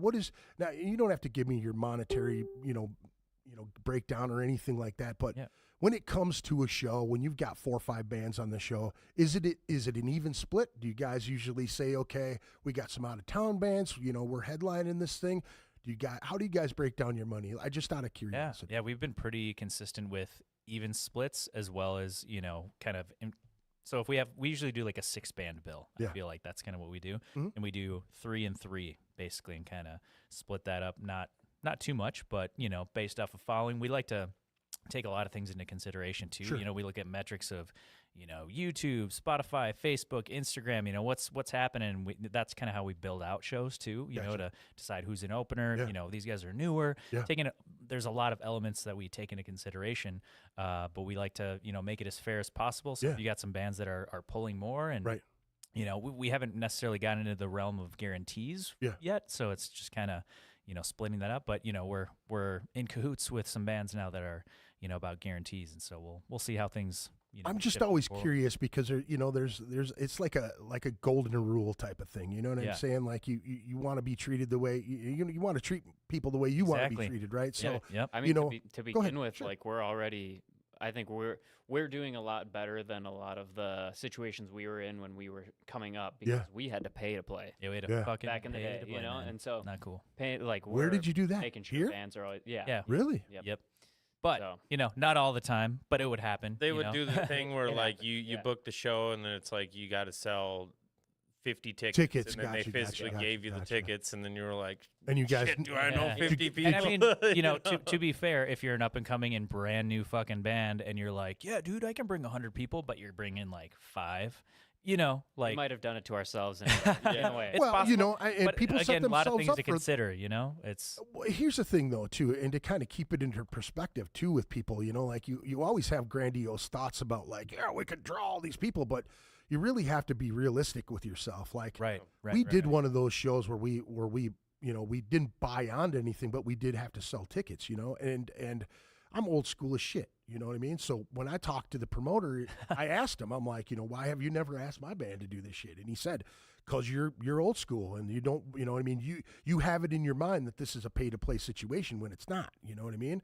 you don't have to give me your monetary, breakdown or anything like that. But when it comes to a show, when you've got 4 or 5 bands on the show, is it an even split? Do you guys usually say, okay, we got some out of town bands, we're headlining this thing? How do you guys break down your money? I just out of curiosity. Yeah, we've been pretty consistent with even splits as well as so if we usually do like a 6-band bill. I feel like that's kind of what we do, and we do 3 and 3 basically, and kind of split that up. Not too much, but based off of following, we like to take a lot of things into consideration too. Sure. We look at metrics of YouTube, Spotify, Facebook, Instagram, what's happening. That's kind of how we build out shows too, to decide who's an opener. These guys are newer. There's a lot of elements that we take into consideration, but we like to, make it as fair as possible. So if you got some bands that are pulling more, and we haven't necessarily gotten into the realm of guarantees yet. So it's just kind of, splitting that up. But, we're in cahoots with some bands now that are, about guarantees. And so we'll see how things, I'm just always curious because there's it's like a golden rule type of thing. You know what I'm saying? Like you want to be treated the way you want to treat people the way you want to be treated, right? So I mean, to begin with, like I think we're doing a lot better than a lot of the situations we were in when we were coming up, because we had to pay to play. Yeah, we had to fucking back in the pay day, to play, man. and so not cool. Where did you do that? Making sure Here? bands are always Really? Yep. But not all the time, but it would happen. They would do the thing where like you book the show, and then it's like you got to sell 50 tickets, and then they physically gave you the tickets, and then you were like, and you guys, shit, do I know 50 people? And I mean, to be fair, if you're an up and coming and brand new fucking band, and you're like, yeah, dude, I can bring 100 people, but you're bringing like 5. we might have done it to ourselves in a way. It's well, possible. And but people set again, a lot of themselves things up to for consider. It's Well, here's the thing, though, too, and to kind of keep it into perspective, too, with people, like you always have grandiose thoughts about, like, we could draw all these people, but you really have to be realistic with yourself. Like, we did one of those shows where we we didn't buy onto anything, but we did have to sell tickets, and I'm old school as shit. You know what I mean? So when I talked to the promoter, I asked him, I'm like, why have you never asked my band to do this shit? And he said, because you're old school and you don't, you know what I mean? You have it in your mind that this is a pay to play situation when it's not. You know what I mean?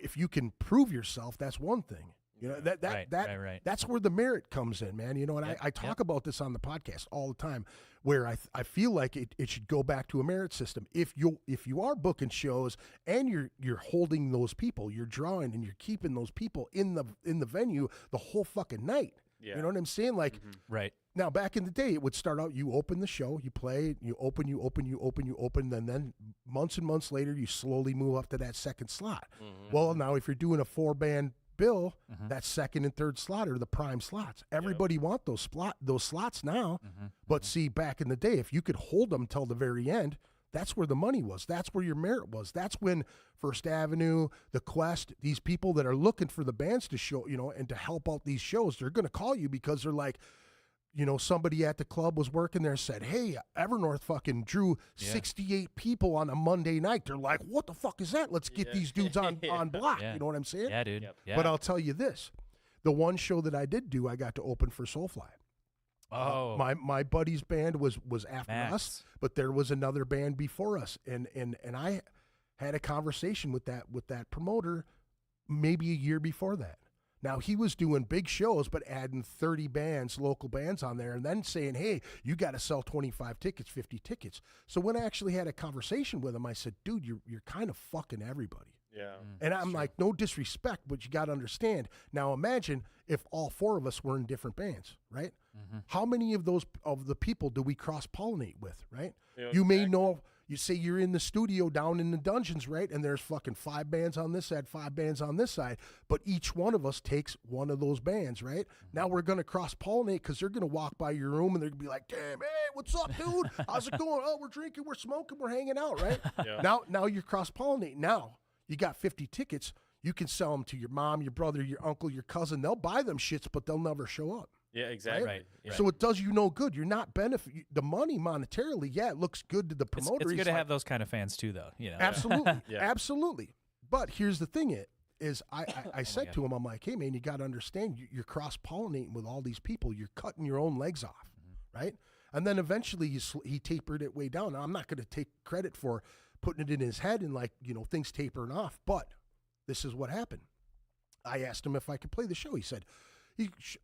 If you can prove yourself, that's one thing. That's where the merit comes in, man. And I talk about this on the podcast all the time, where I feel like it should go back to a merit system. If you are booking shows and you're holding those people, you're drawing and you're keeping those people in the venue the whole fucking night. Yeah. You know what I'm saying? Like, now back in the day, it would start out, you open the show, you play, you open, and then months and months later, you slowly move up to that second slot. Mm-hmm. Well, now if you're doing a 4-band bill, that second and third slot are the prime slots. Everybody want those slots now. But see, back in the day, if you could hold them till the very end, that's where the money was. That's where your merit was. That's when First Avenue, The Quest, these people that are looking for the bands to show, and to help out these shows, they're going to call you because they're like, somebody at the club was working there, said, hey, Evernorth fucking drew 68 people on a Monday night. They're like, what the fuck is that? Let's get these dudes on block. You know what I'm saying? Yeah, dude. Yep. But I'll tell you this. The one show that I did do, I got to open for Soulfly. Oh. My buddy's band was after Max. us, but there was another band before us. And I had a conversation with that promoter maybe a year before that. Now, he was doing big shows, but adding 30 bands, local bands on there, and then saying, hey, you got to sell 25 tickets, 50 tickets. So when I actually had a conversation with him, I said, dude, you're kind of fucking everybody. Yeah. And I'm like, no disrespect, but you got to understand. Now, imagine if all 4 of us were in different bands, right? How many of the people do we cross-pollinate with, right? Yeah, you may know... You say you're in the studio down in the dungeons, right? And there's fucking 5 bands on this side, 5 bands on this side. But each one of us takes one of those bands, right? Now we're going to cross-pollinate because they're going to walk by your room and they're going to be like, damn, hey, what's up, dude? How's it going? Oh, we're drinking, we're smoking, we're hanging out, right? Now you're cross-pollinating. Now you got 50 tickets. You can sell them to your mom, your brother, your uncle, your cousin. They'll buy them shits, but they'll never show up. Yeah, exactly. Right? So it does you no good. You're not the money monetarily. Yeah, it looks good to the promoter. It's good to have those kind of fans too, though. Absolutely, absolutely. But here's the thing: I said to him, I'm like, hey man, you got to understand, you're cross pollinating with all these people. You're cutting your own legs off, right? And then eventually he tapered it way down. Now, I'm not going to take credit for putting it in his head and like, things tapering off, but this is what happened. I asked him if I could play the show. He said,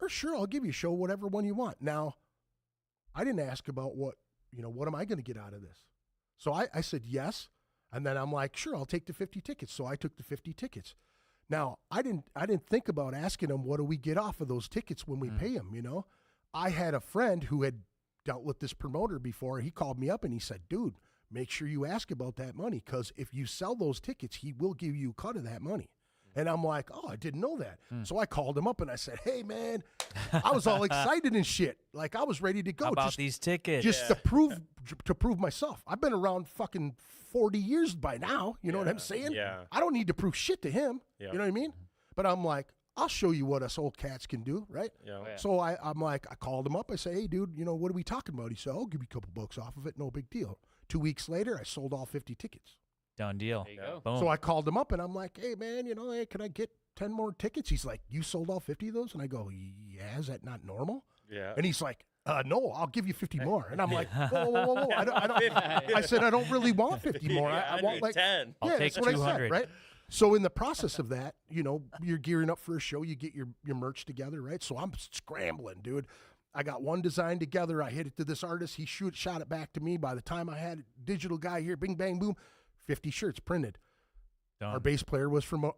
sure, I'll give you a show, whatever one you want. Now, I didn't ask about what am I going to get out of this? So I said yes. And then I'm like, sure, I'll take the 50 tickets. So I took the 50 tickets. Now, I didn't think about asking him, what do we get off of those tickets when we pay him, I had a friend who had dealt with this promoter before. He called me up and he said, dude, make sure you ask about that money, because if you sell those tickets, he will give you a cut of that money. And I'm like, oh, I didn't know that. So I called him up and I said, hey, man, I was all excited and shit. Like I was ready to go. How about these tickets? Just to prove myself. I've been around fucking 40 years by now. You know what I'm saying? Yeah. I don't need to prove shit to him. Yeah. You know what I mean? But I'm like, I'll show you what us old cats can do, right? Yeah. yeah. So I'm like, I called him up. I say, hey, dude, what are we talking about? He said, I'll give you a couple bucks off of it. No big deal. 2 weeks later, I sold all 50 tickets. Done deal. There you go. Boom. So I called him up and I'm like, hey, man, hey, can I get 10 more tickets? He's like, you sold all 50 of those? And I go, yeah, is that not normal? Yeah. And he's like, no, I'll give you 50 more. And I'm like, whoa. I don't. I said, I don't really want 50 more. I want like 10. I'll yeah, take that's what I 200. said, right? So in the process of that, you're gearing up for a show. You get your merch together, right? So I'm scrambling, dude. I got one design together. I hit it to this artist. He shot it back to me. By the time I had a digital guy here, bing, bang, boom, 50 shirts printed. Done. Our bass player was from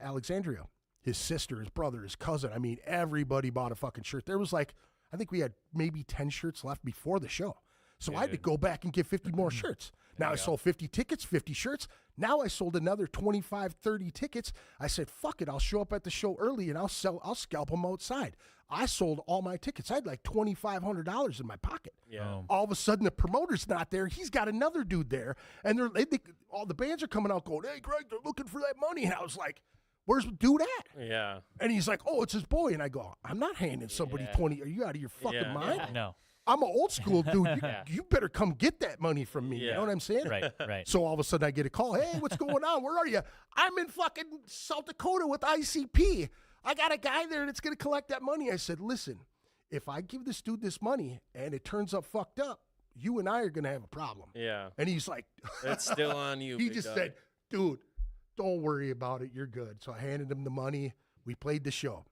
Alexandria. His sister, his brother, his cousin. I mean, everybody bought a fucking shirt. There was like, I think we had maybe 10 shirts left before the show. So I had to go back and get 50 more shirts. Now I sold 50 tickets, 50 shirts. Now I sold another 25, 30 tickets. I said, fuck it, I'll show up at the show early and I'll scalp them outside. I sold all my tickets. I had like $2,500 in my pocket. Yeah. All of a sudden, the promoter's not there. He's got another dude there. And all the bands are coming out going, hey, Greg, they're looking for that money. And I was like, where's the dude at? Yeah. And he's like, oh, it's his boy. And I go, I'm not handing somebody 20. Are you out of your fucking mind? No. I'm an old school dude. You better come get that money from me. You Yeah. know what I'm saying? Right. So all of a sudden I get a call. Hey, what's going on? Where are you? I'm in fucking South Dakota with ICP. I got a guy there that's going to collect that money. I said, listen, if I give this dude this money and it turns up fucked up, you and I are going to have a problem. Yeah. And he's like, It's still on you. he big just dog. said, dude, don't worry about it. You're good. So I handed him the money. We played the show.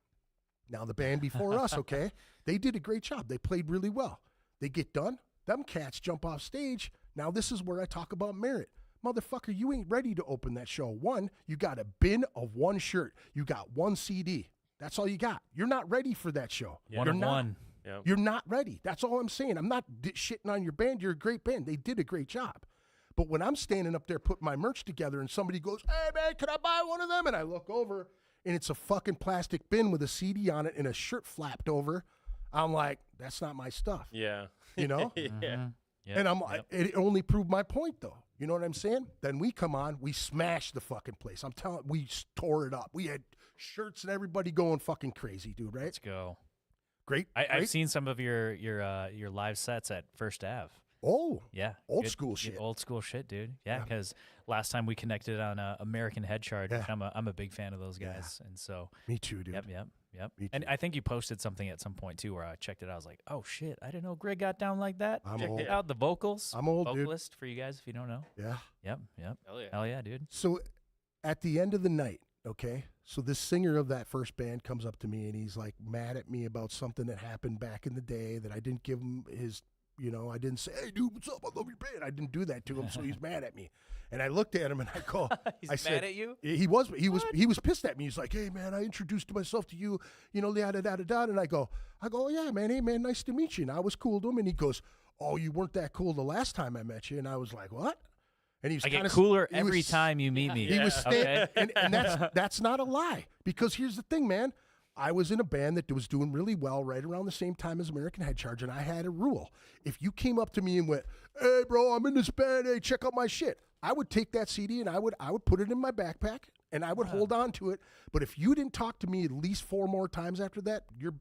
Now the band before us, okay, they did a great job. They played really well. They get done. Them cats jump off stage. Now this is where I talk about merit. Motherfucker, you ain't ready to open that show. One, you got a bin of one shirt. You got one CD. That's all you got. You're not ready for that show. One You're of not. one. Yep. You're not ready. That's all I'm saying. I'm not shitting on your band. You're a great band. They did a great job. But when I'm standing up there putting my merch together and somebody goes, hey, man, can I buy one of them? And I look over and it's a fucking plastic bin with a CD on it and a shirt flapped over. I'm like, that's not my stuff. Yeah. You know? Yeah. Yep. And I'm like, it only proved my point, though. You know what I'm saying? Then we come on, we smashed the fucking place. I'm telling, we tore it up. We had shirts and everybody going fucking crazy, dude. Right? Let's go. Great. I've great. seen some of your live sets at First Ave. Oh, Yeah, Old good- school good shit. Old school shit, dude. Yeah, Yeah. because last time we connected on American Head Charge, Yeah. which I'm a big fan of those guys, and so me too, dude. yep. Me And too. I think you posted something at some point too, where I checked it. I was like, oh shit, I didn't know Greg got down like that. I'm Check old. it out, the vocals. I'm old, dude. vocalist for you guys if you don't know. Yeah. Yep. Hell yeah. Hell yeah, dude. So at the end of the night, okay, so this singer of that first band comes up to me and he's like mad at me about something that happened back in the day that I didn't give him his, I didn't say, hey, dude, what's up? I love your band. I didn't do that to him, so he's mad at me. And I looked at him and I go, He's I mad said, at you? He was pissed at me. He's like, hey, man, I introduced myself to you, da-da-da-da-da. And I go, yeah, man, hey, man, nice to meet you. And I was cool to him. And he goes, oh, you weren't that cool the last time I met you. And I was like, what? And he was I kinda get cooler he every was- time you meet me. He was okay. and that's not a lie, because here's the thing, man. I was in a band that was doing really well right around the same time as American Head Charge, and I had a rule. If you came up to me and went, hey, bro, I'm in this band, hey, check out my shit, I would take that CD and I would put it in my backpack, and I would hold on to it. But if you didn't talk to me at least 4 more times after that, your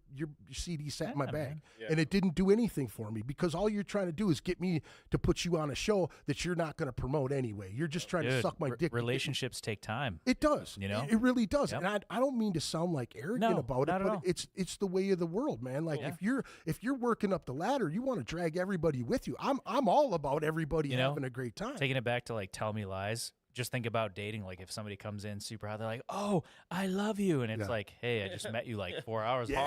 CD sat in my bag, and it didn't do anything for me because all you're trying to do is get me to put you on a show that you're not going to promote anyway. You're just trying to suck my dick. Relationships take time. It does. You know? It really does. Yep. And I don't mean to sound like arrogant about it, not at but all. it's the way of the world, man. Like if you're working up the ladder, you want to drag everybody with you. I'm all about everybody having a great time. Taking it back to like Tell Me Lies. Just think about dating. Like if somebody comes in super hot, they're like, "Oh, I love you," and it's like, "Hey, I just met you like 4 hours ago."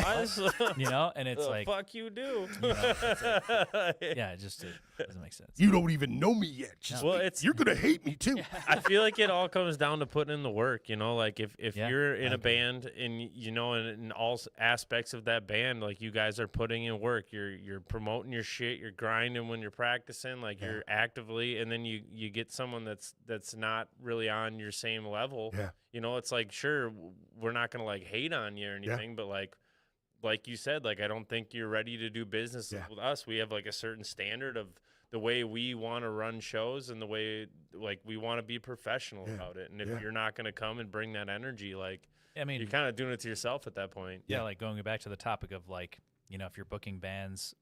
You know, and it's like, fuck you do. you know, it's like, yeah, it doesn't make sense. You don't even know me yet. Just Well, you're gonna hate me too. I feel like it all comes down to putting in the work, you know, like if Yeah, you're in a band and you know in all aspects of that band, like you guys are putting in work, you're promoting your shit, you're grinding when you're practicing, like you're actively, and then you get someone that's not really on your same level. Yeah. You know, it's like, sure, we're not gonna like hate on you or anything, but like you said, like I don't think you're ready to do business with us. We have like a certain standard of the way we want to run shows and the way like we want to be professional about it. And if you're not going to come and bring that energy, like I mean, you're kind of doing it to yourself at that point. yeah, like going back to the topic of like, you know, if you're booking bands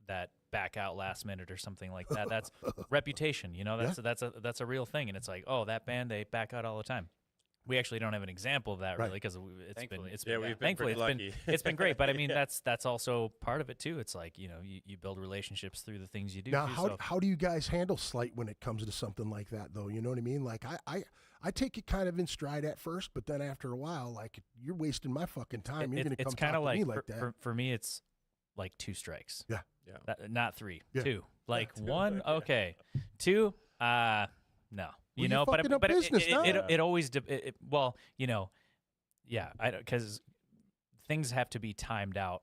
that back out last minute or something like that, that's reputation. You know, that's a real thing. And it's like, oh, that band, they back out all the time. We actually don't have an example of that really because it's been we've been thankfully pretty lucky. it's been great. But I mean, that's also part of it too. It's like, you know, you build relationships through the things you do. Now, too, how do you guys handle slight when it comes to something like that, though? You know what I mean? Like I take it kind of in stride at first, but then after a while, like you're wasting my fucking time. You're going to come talk to me like that. For me, it's like 2 strikes. Yeah. Not 3, Yeah. 2. Like 1, okay. 2, no. You know, fucking up but business, it always well, you know, yeah, because things have to be timed out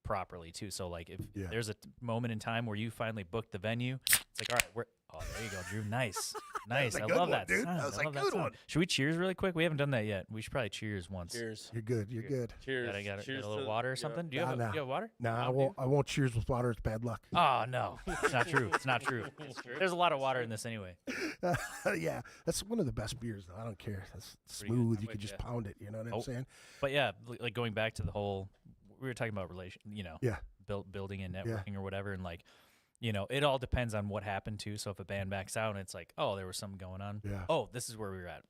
properly too. So like if there's a moment in time where you finally book the venue, it's like, all right, there you go, Drew. Nice. I love that dude. sound. That was I a love good that sound. one. Should we cheers really quick? We haven't done that yet. We should probably cheers once. Cheers. You're good. You're good. Cheers. Got Cheers a little to- water or something? Do you have water? Nah, I won't cheers with water. It's bad luck. Oh no, it's not true. It's not true. There's a lot of water in this anyway. Yeah, that's one of the best beers, though. I don't care. That's smooth. You could just pound it. You know what I'm saying? But yeah, like going back to the whole, we were talking about building and networking or whatever, and like, you know, it all depends on what happened too. So if a band backs out and it's like, oh, there was something going on. Yeah. Oh, this is where we were at.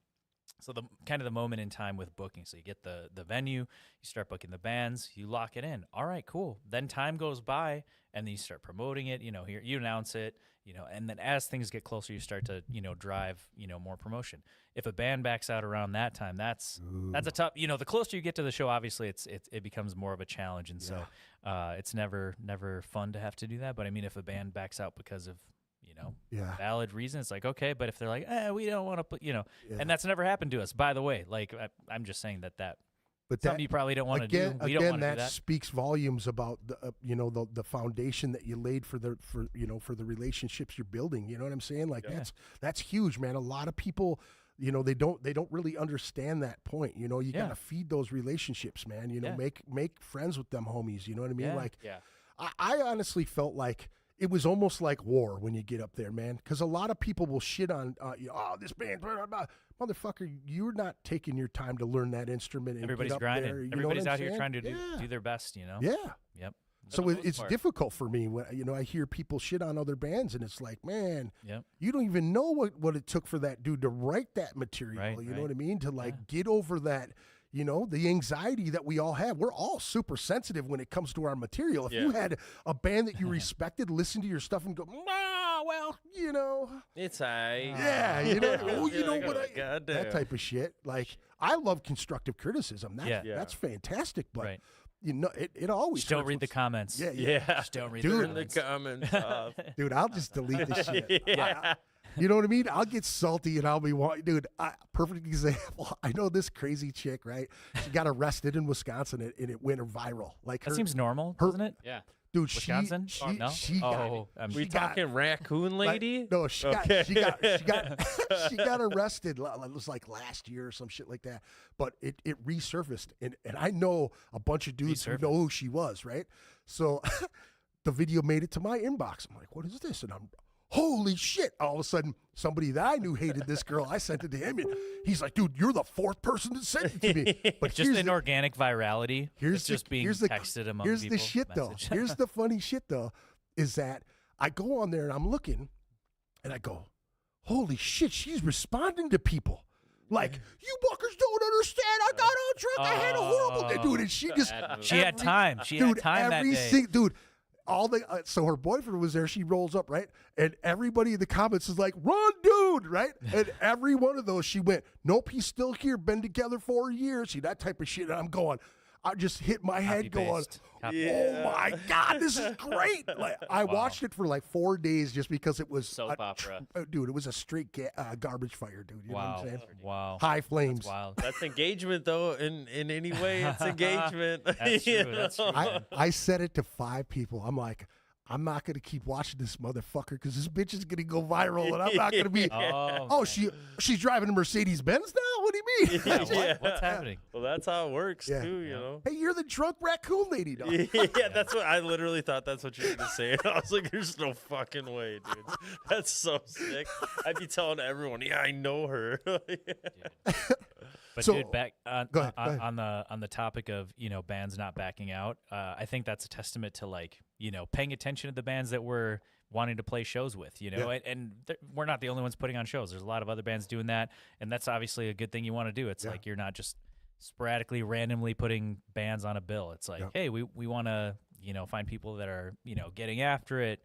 So the kind of the moment in time with booking. So you get the venue, you start booking the bands, you lock it in. All right, cool. Then time goes by and then you start promoting it, you know, here you announce it, you know, and then as things get closer, you start to, you know, drive, you know, more promotion. If a band backs out around that time, that's a tough, you know, the closer you get to the show, obviously it becomes more of a challenge. And so it's never fun to have to do that. But I mean, if a band backs out because of, you know, valid reason, it's like, okay, but if they're like, we don't want to put, you know, and that's never happened to us, by the way. Like, I'm just saying that but something you probably don't want to do. We don't want to do that. Speaks volumes about the you know the foundation that you laid for the relationships you're building. You know what I'm saying? Like that's huge, man. A lot of people, you know, they don't really understand that point. You know, you gotta feed those relationships, man. You know, make friends with them homies. You know what I mean? Like, I honestly felt like it was almost like war when you get up there, man. Because a lot of people will shit on, this band, blah, blah, blah. Motherfucker, you're not taking your time to learn that instrument. And Everybody's get up grinding. there, Everybody's out here trying to do their best, you know? Yeah. Yep. So it's difficult for me when, you know, I hear people shit on other bands and it's like, man, you don't even know what it took for that dude to write that material. You know what I mean? To like get over that, you know, the anxiety that we all have. We're all super sensitive when it comes to our material. If you had a band that you respected, listen to your stuff and go, well, you know. It's you know, you know what that type of shit. Like, I love constructive criticism. That's fantastic, but you know, it always just don't read the comments. Just don't read the comments. Dude, I'll just delete the shit. You know what I mean? I'll get salty and I'll be dude. Perfect example. I know this crazy chick, right? She got arrested in Wisconsin and it went viral. Like that seems normal, doesn't it? Yeah. Dude, Wisconsin? she talking raccoon lady? No, she got arrested. It was like last year or some shit like that. But it resurfaced, and I know a bunch of dudes who know who she was, right? So the video made it to my inbox. I'm like, what is this? And holy shit. All of a sudden, somebody that I knew hated this girl. I sent it to him, and he's like, dude, you're the fourth person that sent it to me. But Just an organic virality. here's It's the- just being here's the- texted among Here's people. the shit, though. message. Here's the funny shit, though, is that I go on there and I'm looking, and I go, holy shit, she's responding to people. Like, you fuckers don't understand. I got all drunk. I had a horrible day. Dude, and she just... Bad move. She had time. She had time that day. Dude, all the so her boyfriend was there. She rolls up, right, and everybody in the comments is like, "Run, dude!" Right, and every one of those she went, "Nope, he's still here. Been together 4 years." See that type of shit. And I'm going, I just hit my head going, Copy. "Oh my god, this is great!" Like I watched it for like 4 days just because it was Soap opera. dude. It was a straight garbage fire, dude. You know what Wow. I'm saying? Wow. High flames. That's wild. That's engagement, though. In any way, it's engagement. That's You true. That's know? true. I said it to 5 people. I'm like, I'm not going to keep watching this motherfucker because this bitch is going to go viral and I'm not going to be. Oh, She's driving a Mercedes Benz now? What do you mean? yeah, what's happening? Well, that's how it works Yeah. too. You know. Hey, you're the drunk raccoon lady, dog. Yeah, that's what I literally thought. That's what you were gonna say. I was like, "There's no fucking way, dude. That's so sick." I'd be telling everyone, "Yeah, I know her." But So- dude, back on, Go ahead. on the topic of bands not backing out, I think that's a testament to like paying attention to the bands that we're wanting to play shows with, and we're not the only ones putting on shows. There's a lot of other bands doing that, and that's obviously a good thing you want to do. It's like you're not just sporadically, randomly putting bands on a bill. It's like, hey, we want to find people that are getting after it,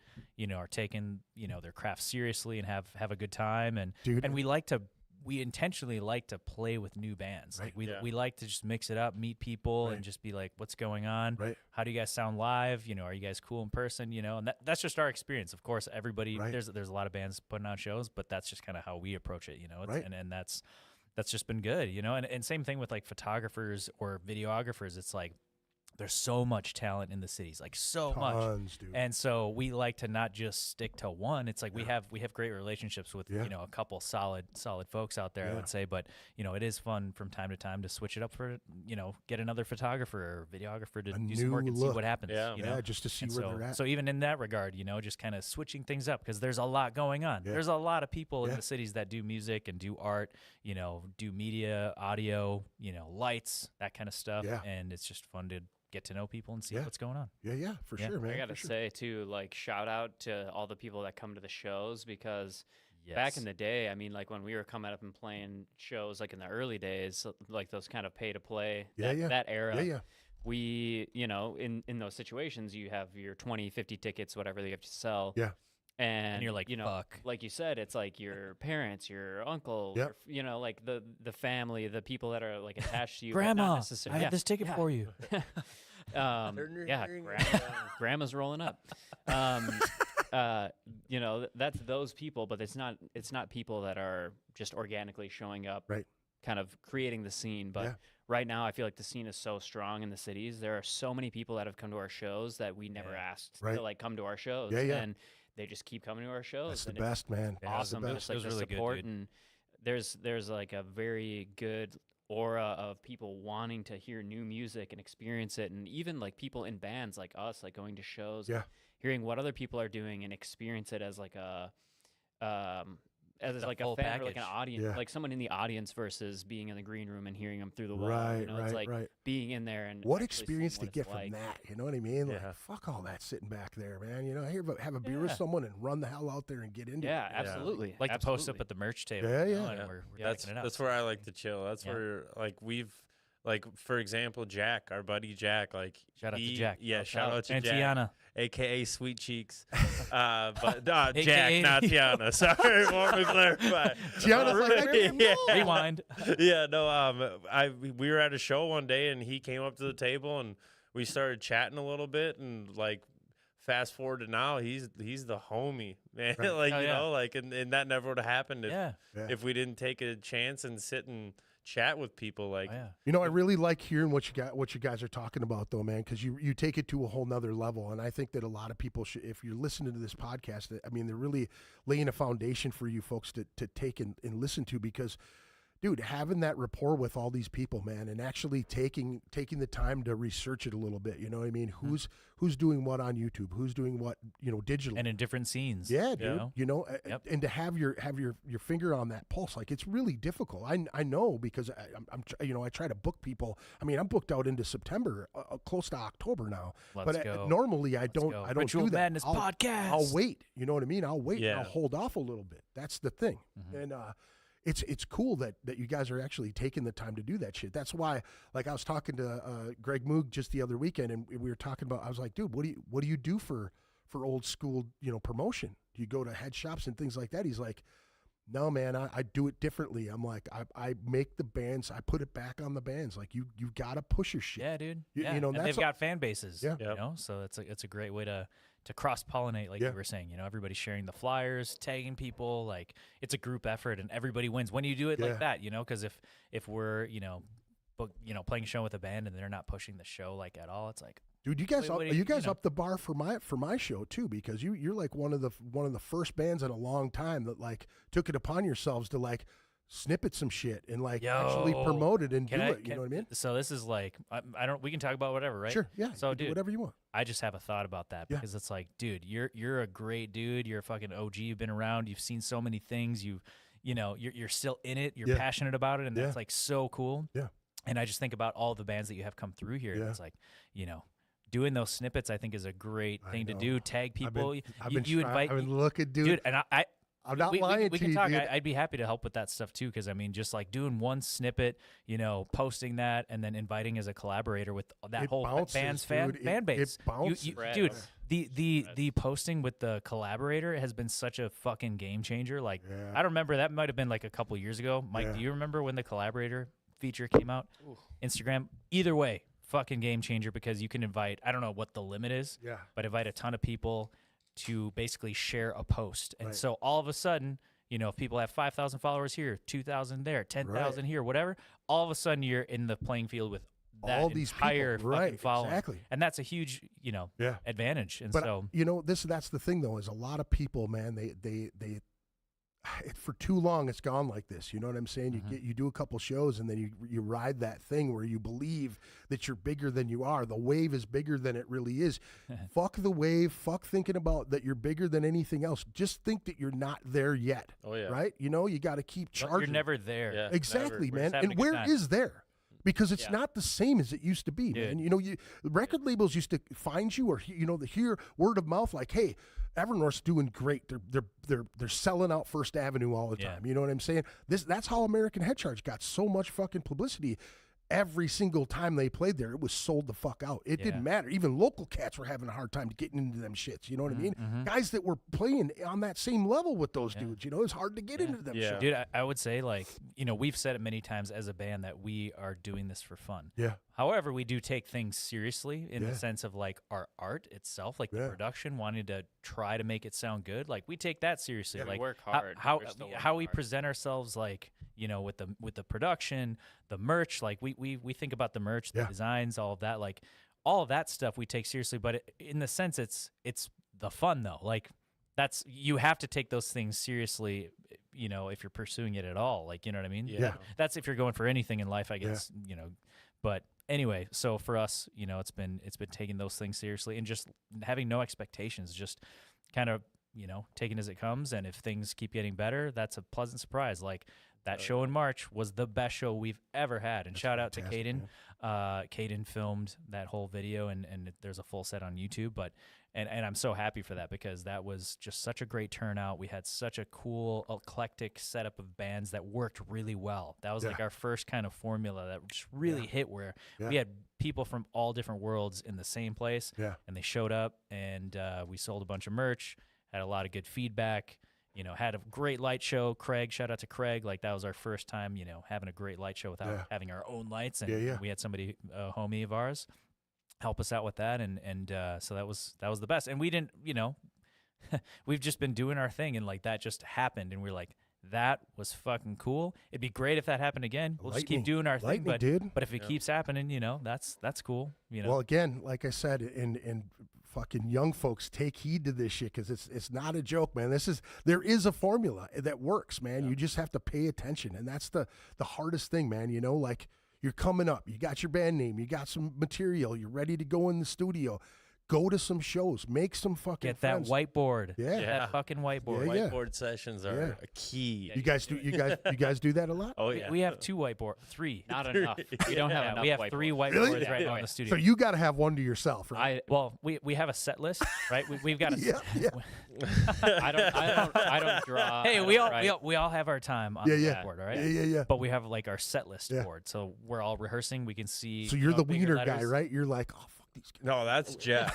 are taking their craft seriously and have a good time, and Dude. and we intentionally like to play with new bands. Like we like to just mix it up, meet people, and just be like, what's going on? Right. How do you guys sound live? Are you guys cool in person? And that's just our experience. Of course, everybody there's a lot of bands putting on shows, but that's just kind of how we approach it. Right. And that's just been good. And same thing with like photographers or videographers. It's like there's so much talent in the cities, like so much. Tons, dude. And so we like to not just stick to one. It's like we have great relationships with a couple solid folks out there, I would say. But it is fun from time to time to switch it up for get another photographer or videographer to do some work and see look. what happens. Yeah. Just to see And where so, they're at. so even in that regard, just kind of switching things up because there's a lot going on. Yeah. There's a lot of people in the cities that do music and do art, do media, audio, lights, that kind of stuff. Yeah. And it's just fun to get to know people and see what's going on. Yeah, for sure, man. I gotta for sure. say too, like shout out to all the people that come to the shows because Yes. back in the day, I mean, like when we were coming up and playing shows, like in the early days, like those kind of pay to play, that era. Yeah. We, in those situations, you have your 20, 50 tickets, whatever you have to sell. Yeah. And you're like, fuck. like you said, it's like your parents, your uncle, Yep. like the family, the people that are like attached to you. but Grandma, not necessarily. I have this ticket for you. Grandma's rolling up. That's those people, but it's not people that are just organically showing up, Right. kind of creating the scene. But right now, I feel like the scene is so strong in the cities. There are so many people that have come to our shows that we never asked Right. to like come to our shows. Yeah. And they just keep coming to our shows. That's the and best, man. It's That's the awesome. best. Just like It was the really good, support dude. and there's like a very good aura of people wanting to hear new music and experience it, and even like people in bands like us, like going to shows, and hearing what other people are doing and experience it as like a as The like a full fan or like an package. audience, like someone in the audience versus being in the green room and hearing them through the wall. Right, It's like right. being in there and What actually seeing experience to what get it's from like. that? You know what I mean? Yeah. Like, fuck all that sitting back there, man. Have a beer with someone and run the hell out there and get into Yeah, it. absolutely. Like to post up absolutely. at the merch table. Yeah, you yeah. know, and Yeah. we're That's checking it out. that's where I like to chill. That's Yeah. where like for example, Jack, our buddy Jack, like Shout out to he- Jack. Yeah, shout out to and Jack, Tiana. aka Sweet Cheeks. But AKA Jack, not Tiana. Sorry, want to clarify. Tiana's like, I didn't know. Rewind. Yeah, no. We were at a show one day and he came up to the table and we started chatting a little bit and like. Fast forward to now, he's the homie, man. Right. Like Oh, yeah. like, and that never would have happened if Yeah. if we didn't take a chance and sit and chat with people. Like, Oh, yeah. I really like hearing what you guys are talking about, though, man, because you take it to a whole nother level. And I think that a lot of people should, if you're listening to this podcast, I mean, they're really laying a foundation for you folks to take and listen to, because dude, having that rapport with all these people, man, and actually taking the time to research it a little bit. You know what I mean? Who's doing what on YouTube? Who's doing what, digitally? And in different scenes. Yeah, dude. Yep. And to have your finger on that pulse, like it's really difficult. I know because I try to book people. I mean, I'm booked out into September, close to October now. Let's but go. Normally I don't Ritual do that. Madness podcast. I'll wait. You know what I mean? I'll wait. Yeah. And I'll hold off a little bit. That's the thing. And it's cool that you guys are actually taking the time to do that shit. That's why, like, I was talking to Greg Moog just the other weekend, and we were talking about. I was like, dude, what do you do for old school, promotion? Do you go to head shops and things like that? He's like, no, man, I do it differently. I'm like, I make the bands, I put it back on the bands. Like you got to push your shit. Yeah, dude. And they've got fan bases. Yeah. So it's a great way to cross pollinate, like you were saying. Everybody's sharing the flyers, tagging people. Like it's a group effort, and everybody wins when you do it like that. Because if we're playing a show with a band and they're not pushing the show like at all, it's like, dude, you guys up the bar for my show too, because you're like one of the first bands in a long time that like took it upon yourselves to like snippet some shit and like actually promote it and do it. You know what I mean? So this is like, we can talk about whatever, right? Sure, yeah. So do dude, whatever you want. I just have a thought about that because it's like, dude, you're a great dude. You're a fucking OG. You've been around. You've seen so many things. You're still in it. You're passionate about it, and that's like so cool. Yeah. And I just think about all the bands that you have come through here. And it's like, doing those snippets, I think, is a great thing to do. Tag people. I've been looking, dude. And I'm not lying we to can you, talk. dude. I'd be happy to help with that stuff too, because I mean, just like doing one snippet, posting that, and then inviting as a collaborator with that whole bounces, fan base. It bounces. Dude, the posting with the collaborator has been such a fucking game changer. Like, I don't remember, that might have been like a couple years ago. Mike, do you remember when the collaborator feature came out? Instagram. Either way, fucking game changer, because you can invite, I don't know what the limit is, but invite a ton of people to basically share a post. And so all of a sudden, if people have 5,000 followers here, 2,000 there, 10,000 here, whatever, all of a sudden you're in the playing field with that all these entire people. fucking following. Exactly. And that's a huge, advantage. And but so, that's the thing though, is a lot of people, man, they for too long it's gone like this. You know what I'm saying? You do a couple shows and then you ride that thing where you believe that you're bigger than you are. The wave is bigger than it really is. Fuck the wave. Fuck thinking about that you're bigger than anything else. Just think that you're not there yet. Oh yeah. Right? You got to keep charging. you're never there. Yeah, exactly, never. man. And where is there? Because it's not the same as it used to be, Dude. man. Record labels used to find you, or hear word of mouth, like, "Hey, Evernorth's doing great. They're selling out First Avenue all the time." You know what I'm saying? That's how American Head Charge got so much fucking publicity. Every single time they played there, it was sold the fuck out. It didn't matter. Even local cats were having a hard time getting into them shits. You know what I mean? Guys that were playing on that same level with those dudes, it's hard to get into them shits. Dude, I would say, like, we've said it many times as a band that we are doing this for fun. Yeah. However, we do take things seriously in the sense of like our art itself, like the production, wanting to try to make it sound good. Like we take that seriously. Like we work hard. How we present ourselves, like, with the production, the merch. Like we think about the merch, the designs, all of that. Like all of that stuff we take seriously. But in the sense, it's the fun though. Like you have to take those things seriously, if you're pursuing it at all. Like, you know what I mean? Yeah. That's if you're going for anything in life, I guess. But anyway, so for us, it's been taking those things seriously and just having no expectations, just kind of, taking as it comes. And if things keep getting better, that's a pleasant surprise. Like that show in March was the best show we've ever had. And shout out to Caden. Caden filmed that whole video, and there's a full set on YouTube. But and I'm so happy for that, because that was just such a great turnout. We had such a cool, eclectic setup of bands that worked really well. That was like our first kind of formula that just really hit, where we had people from all different worlds in the same place, and they showed up, and we sold a bunch of merch, had a lot of good feedback, had a great light show. Craig, shout out to Craig. Like that was our first time, having a great light show without having our own lights. And we had somebody, a homie of ours, help us out with that. And so that was the best. And we didn't, we've just been doing our thing, and like that just happened. And we're like, that was fucking cool. It'd be great if that happened again. We'll just keep doing our thing. But if it keeps happening, that's cool. Well, again, like I said, and fucking young folks, take heed to this shit, because it's not a joke, man. There is a formula that works, man. You just have to pay attention, and that's the hardest thing, man. You know, like, you're coming up, you got your band name, you got some material, you're ready to go in the studio. Go to some shows, make some fucking Get friends. that whiteboard. Yeah. That fucking whiteboard. Yeah. Whiteboard sessions are a key. You guys do that a lot? Oh We- yeah. We have 2 whiteboard, 3. Not enough. We don't have enough. We have whiteboards. 3 whiteboards Really? right now Yeah. in the studio. So you got to have one to yourself, right? Well, we have a set list, right? We've got a Yeah. I don't draw. Hey, I we don't all, write. we all we all have our time on Yeah, the yeah. whiteboard, all right? Yeah. But we have like our set list Yeah. board, so we're all rehearsing. We can see. So you're the bigger wiener guy, letters. right? You're like, oh, fuck these guys. No, that's Jeff.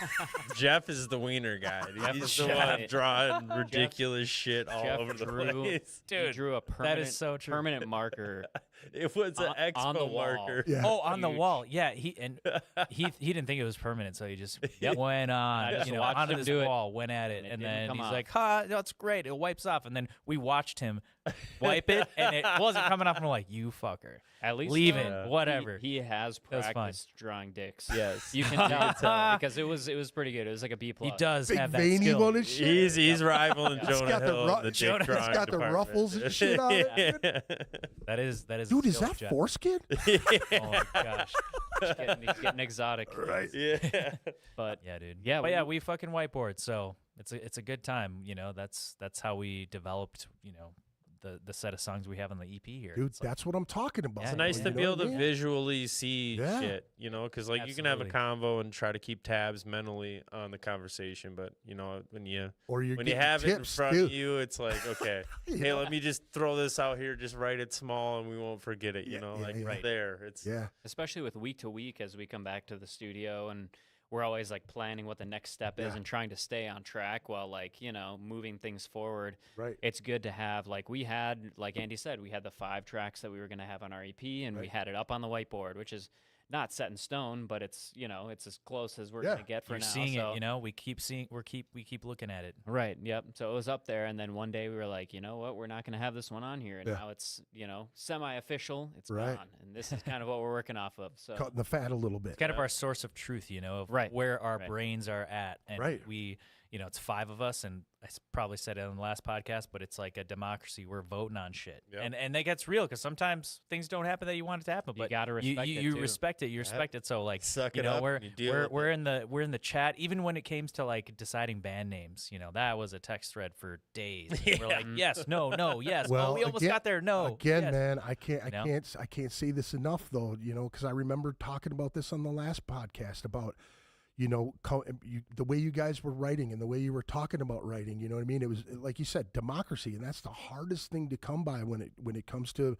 Jeff is the wiener guy. He's the Jeff. one drawing ridiculous shit all Jeff over the drew- place. He Dude, drew a permanent, so true. permanent marker. It was an On- on the expo wall. marker. Yeah. Oh, on the Huge. wall, yeah. He didn't think it was permanent, so he just went on, I just you know, watched onto him this do it, wall, went at it, and it and didn't then come he's off. like, "Ha, that's great, it wipes off." And then we watched him wipe it, and it wasn't coming off. And we're like, "You fucker, At least leave though, it, whatever." He has was fun. practiced drawing dicks. Yes. You can tell because it was pretty good. It was like a B+. He does Big have that veiny skill. one and shit. He's rivaling He's Jonah got the Hill. ru- in the dick Jonah- he's drawing got the department. ruffles and shit on it. That is. Dude, a is skill, that Jeff. foreskin? Oh my gosh. He's getting exotic. Right. Yeah. But Yeah, dude. Yeah, but yeah, we fucking whiteboard. So it's a good time. You know, that's how we developed. You know, the set of songs we have on the EP here. Dude, It's like- that's what I'm talking about. Yeah, It's nice You to know be able what I to mean? visually see Yeah. shit, you know, because like you can have a Absolutely. convo and try to keep tabs mentally on the conversation, but you know when you Or you're when you getting have it in tips, front too. of you, it's like okay, hey, let me just throw this out here, just write it small, and we won't forget it. You Yeah, know, yeah, like yeah. right there, it's Yeah. especially with week to week as we come back to the studio and we're always like planning what the next step is Yeah. and trying to stay on track while like, you know, moving things forward. Right. It's good to have, like we had, like Andy said, we had the 5 tracks that we were going to have on our EP and we Right. had it up on the whiteboard, which is not set in stone, but it's, you know, it's as close as we're Yeah. going to get for You're now. seeing so- it. You know, we keep seeing. We keep looking at it. Right. Yep. So it was up there, and then one day we were like, you know what, we're not going to have this one on here, and Yeah. now it's, you know, semi-official. It's Right. gone, and this is kind of what we're working off of. So Cutting the fat a little bit. It's kind of our source of truth, you know, of Right. where our Right. brains are at. And Right. we, you know, it's 5 of us, and I probably said it on the last podcast, but it's like a democracy. We're voting on shit. Yep. And that gets real because sometimes things don't happen that you want it to happen. You But gotta respect it, you too. respect it. You respect it. So like, Suck you it know, up we're and you deal we're with we're it. in the chat. Even when it came to like deciding band names, you know, that was a text thread for days. And We're like, yes, no, yes. Well, oh, we almost again- got there. No, Again, yes. man, I know? can't say this enough though, you know, because I remember talking about this on the last podcast about, you know, the way you guys were writing and the way you were talking about writing. You know what I mean? It was like you said, democracy, and that's the hardest thing to come by when it comes to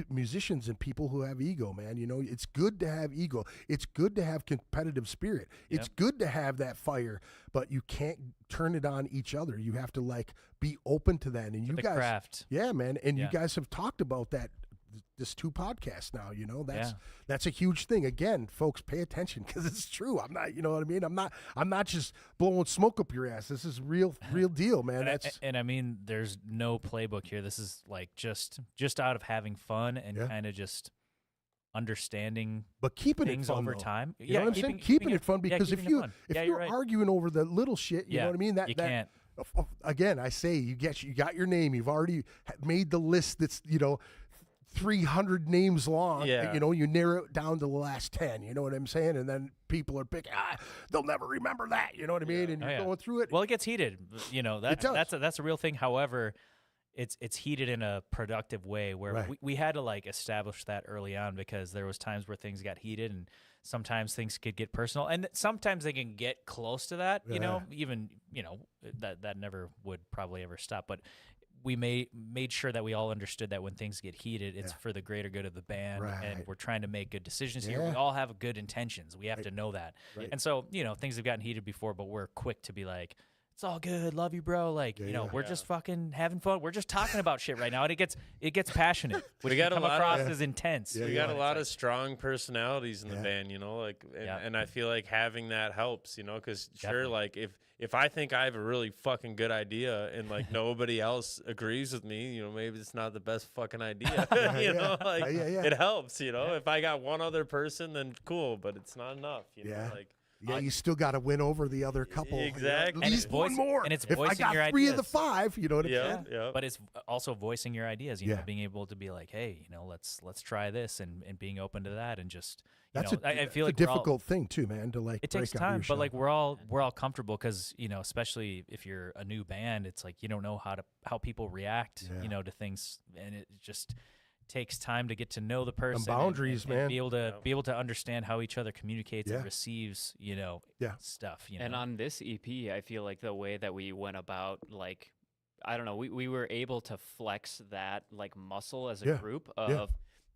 musicians and people who have ego. Man, you know, it's good to have ego. It's good to have competitive spirit. It's good to have that fire, but you can't turn it on each other. You have to like be open to that. And you the guys, craft. yeah, man, and you Yeah. guys have talked about that. This 2 podcasts now, you know, Yeah. that's a huge thing. Again, folks, pay attention because it's true. I'm not, you know what I mean. I'm not just blowing smoke up your ass. This is real deal, man. And I mean, there's no playbook here. This is like just out of having fun and Yeah. kind of just understanding but keeping it things fun over though. time. You know what I'm saying? Keeping it fun because if keeping it fun. Yeah, you're right. arguing over the little shit, you know what I mean. you can't. Again, I say you got your name. You've already made the list. That's 300 names long. Yeah. You know, you narrow it down to the last 10. You know what I'm saying? And then people are picking. They'll never remember that. You know what I mean? And Oh, you're yeah. going through it. Well, it gets heated. You know, does. that's a real thing. However, it's heated in a productive way where Right. we had to like establish that early on because there was times where things got heated and sometimes things could get personal and sometimes they can get close to that, you know, even, you know, that never would probably ever stop. But we made sure that we all understood that when things get heated, it's for the greater good of the band, Right. and we're trying to make good decisions here. Yeah. We all have good intentions. We have to know that. Right. And so, you know, things have gotten heated before, but we're quick to be like, it's all good, love you, bro. Like, you know, yeah. we're just fucking having fun. We're just talking about shit right now, and it gets passionate. Which We got can a come lot across of- as intense. Yeah, We yeah. got a lot of strong personalities in the Yeah. band, you know, like, Yeah. and I feel like having that helps, you know, because sure, Definitely. like if I think I have a really fucking good idea and like nobody else agrees with me, you know, maybe it's not the best fucking idea, you know, like Yeah. it helps, you know. If I got one other person, then cool, but it's not enough, you Yeah. know, like Yeah, you still got to win over the other couple. Exactly. At least one more. And it's if I voicing got your 3 of the ideas. 5, you know what I'm saying? Yeah. But it's also voicing your ideas, you know, Yeah. being able to be like, hey, you know, let's try this and being open to that and just, That's I feel a like we're all- difficult thing too, man. To like it break takes out of your time, but shell. like we're all comfortable because, you know, especially if you're a new band, it's like you don't know how people react, Yeah. you know, to things, and it just takes time to get to know the person boundaries, and man. be able to understand how each other communicates Yeah. and receives, you know, Yeah. stuff. You know? And on this EP, I feel like the way that we went about, like, I don't know, we were able to flex that like muscle as a Yeah. group Yeah. of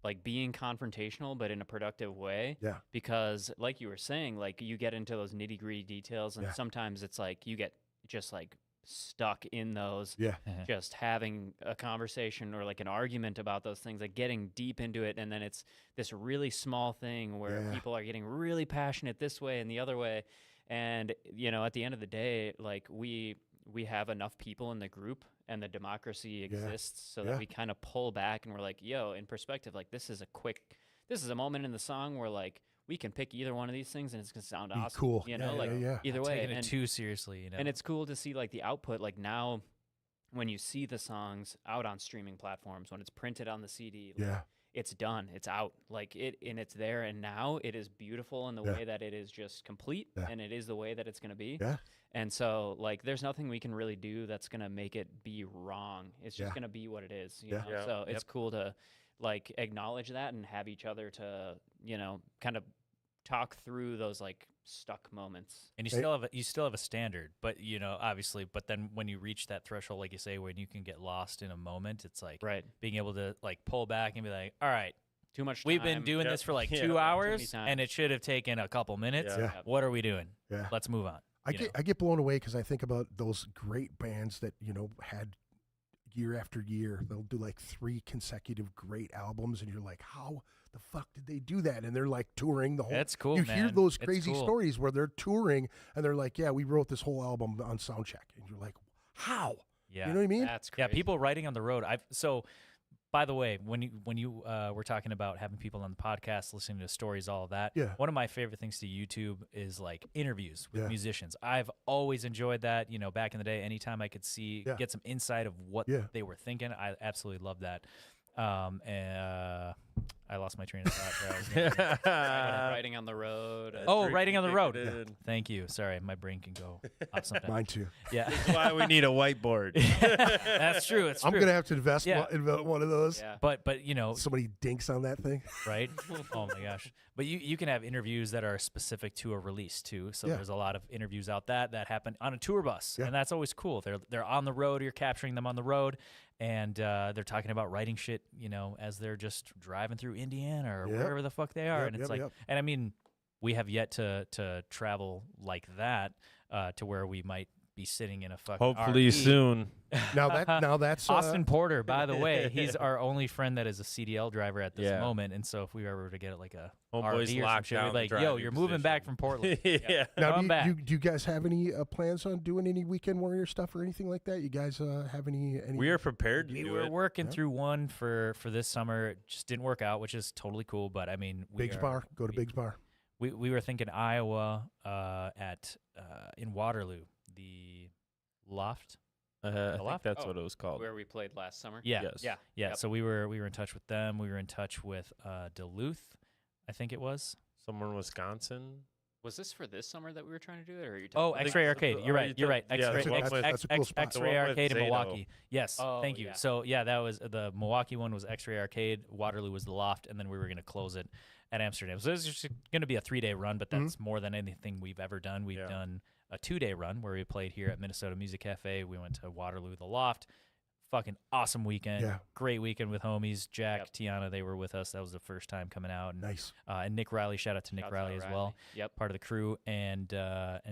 like being confrontational, but in a productive way. Yeah. Because like you were saying, like you get into those nitty gritty details, and Yeah. sometimes it's like you get just like stuck in those. Yeah. Just having a conversation or like an argument about those things, like getting deep into it, and then it's this really small thing where Yeah. people are getting really passionate this way and the other way, and you know, at the end of the day, like we have enough people in the group and the democracy exists so Yeah. that we kind of pull back and we're like, yo, in perspective, like this is a moment in the song where like we can pick either one of these things and it's gonna sound Be awesome. cool. You Yeah, know, yeah, like yeah. either Not way. taking it And too seriously, you know. and it's cool to see like the output, like now when you see the songs out on streaming platforms, when it's printed on the CD, like, Yeah. it's done, it's out, like it, and it's there, and now it is beautiful in the Yeah. way that it is just complete, Yeah. and it is the way that it's going to be. Yeah. And so like there's nothing we can really do that's going to make it be wrong. It's just Yeah. going to be what it is, you Yeah. know? Yeah. So it's Yep. cool to like acknowledge that and have each other to, you know, kind of talk through those like stuck moments. And Hey. you still have a standard, but you know, obviously, but then when you reach that threshold, like you say, when you can get lost in a moment, it's like Right. being able to like pull back and be like, all right, Too much time. we've been doing Yep. this for like Yeah. 2 Too many hours, and times. it should have taken a couple minutes. Yeah. Yeah. What are we doing? Yeah. Let's move on. I you get know? I get blown away because I think about those great bands that, you know, had year after year. They'll do like 3 consecutive great albums, and you're like, how the fuck did they do that? And they're like touring the whole. That's cool, You hear man. those It's crazy cool. stories where they're touring and they're like, yeah, we wrote this whole album on soundcheck, and you're like, how? Yeah. You know what I mean? That's crazy. Yeah, people writing on the road. By the way, when you were talking about having people on the podcast, listening to stories, all of that, Yeah. one of my favorite things to YouTube is like interviews with Yeah. musicians. I've always enjoyed that. You know, back in the day, anytime I could Yeah. get some insight of what Yeah. they were thinking, I absolutely love that. And I lost my train of thought. Where I was gonna say. Riding on the road. Oh, writing on the road. Predicted. Thank you. Sorry, my brain can go off sometimes. Mine too. Yeah, That's why we need a whiteboard. that's true. It's I'm true. gonna have to invest Yeah. in one of those. Yeah. But you know, Somebody dinks on that thing. right? Oh my gosh! But you can have interviews that are specific to a release too. So Yeah. there's a lot of interviews out that happen on a tour bus, Yeah. and that's always cool. They're on the road. You're capturing them on the road, and they're talking about writing shit, you know, as they're just driving through Indiana or Yep. wherever the fuck they are. Yep, And it's yep, like, yep. and I mean, we have yet to travel like that to where we might be sitting in a fucking Hopefully RV. soon. Now that's Austin Porter, by the way, he's our only friend that is a CDL driver at this Yeah. moment, and so if we were ever to get like a Homeboy's RV or some locked shit, we'd down be like, the "Yo, driving you're moving back position. from Portland." Yeah. Now, Come back. do you guys have any plans on doing any Weekend Warrior stuff or anything like that? You guys have any? We are prepared to We do were it. working Yeah. through one for this summer. It just didn't work out, which is totally cool. But I mean, Biggs Bar? Go to Biggs Bar. We were thinking Iowa in Waterloo, the Loft. I think Loft? that's Oh, what it was called. Where we played last summer. Yeah, Yes. Yeah. yeah. Yep. So we were in touch with them. We were in touch with Duluth, I think it was. Somewhere in Wisconsin. Was this for this summer that we were trying to do it, or are you? Oh, talking X-Ray so- Arcade. oh, You're right. you You're took- right. yeah, X-Ray, the one with- that's a cool spot. The X-Ray one with Arcade in Zato. Milwaukee. Yes, Oh, thank you. yeah. So yeah, that was the Milwaukee one was X-Ray Arcade. Waterloo was the Loft, and then we were going to close it at Amsterdam. So this is just going to be a 3-day run, but that's more than anything we've ever done. We've Yeah. done a 2-day run where we played here at Minnesota Music Cafe. We went to Waterloo, the Loft. Fucking awesome weekend. Yeah. Great weekend with homies. Jack, Yep. Tiana, they were with us. That was the first time coming out. And, Nice. and Nick Riley, shout out to Nick Shouts Riley out as well, Yep. part of the crew. And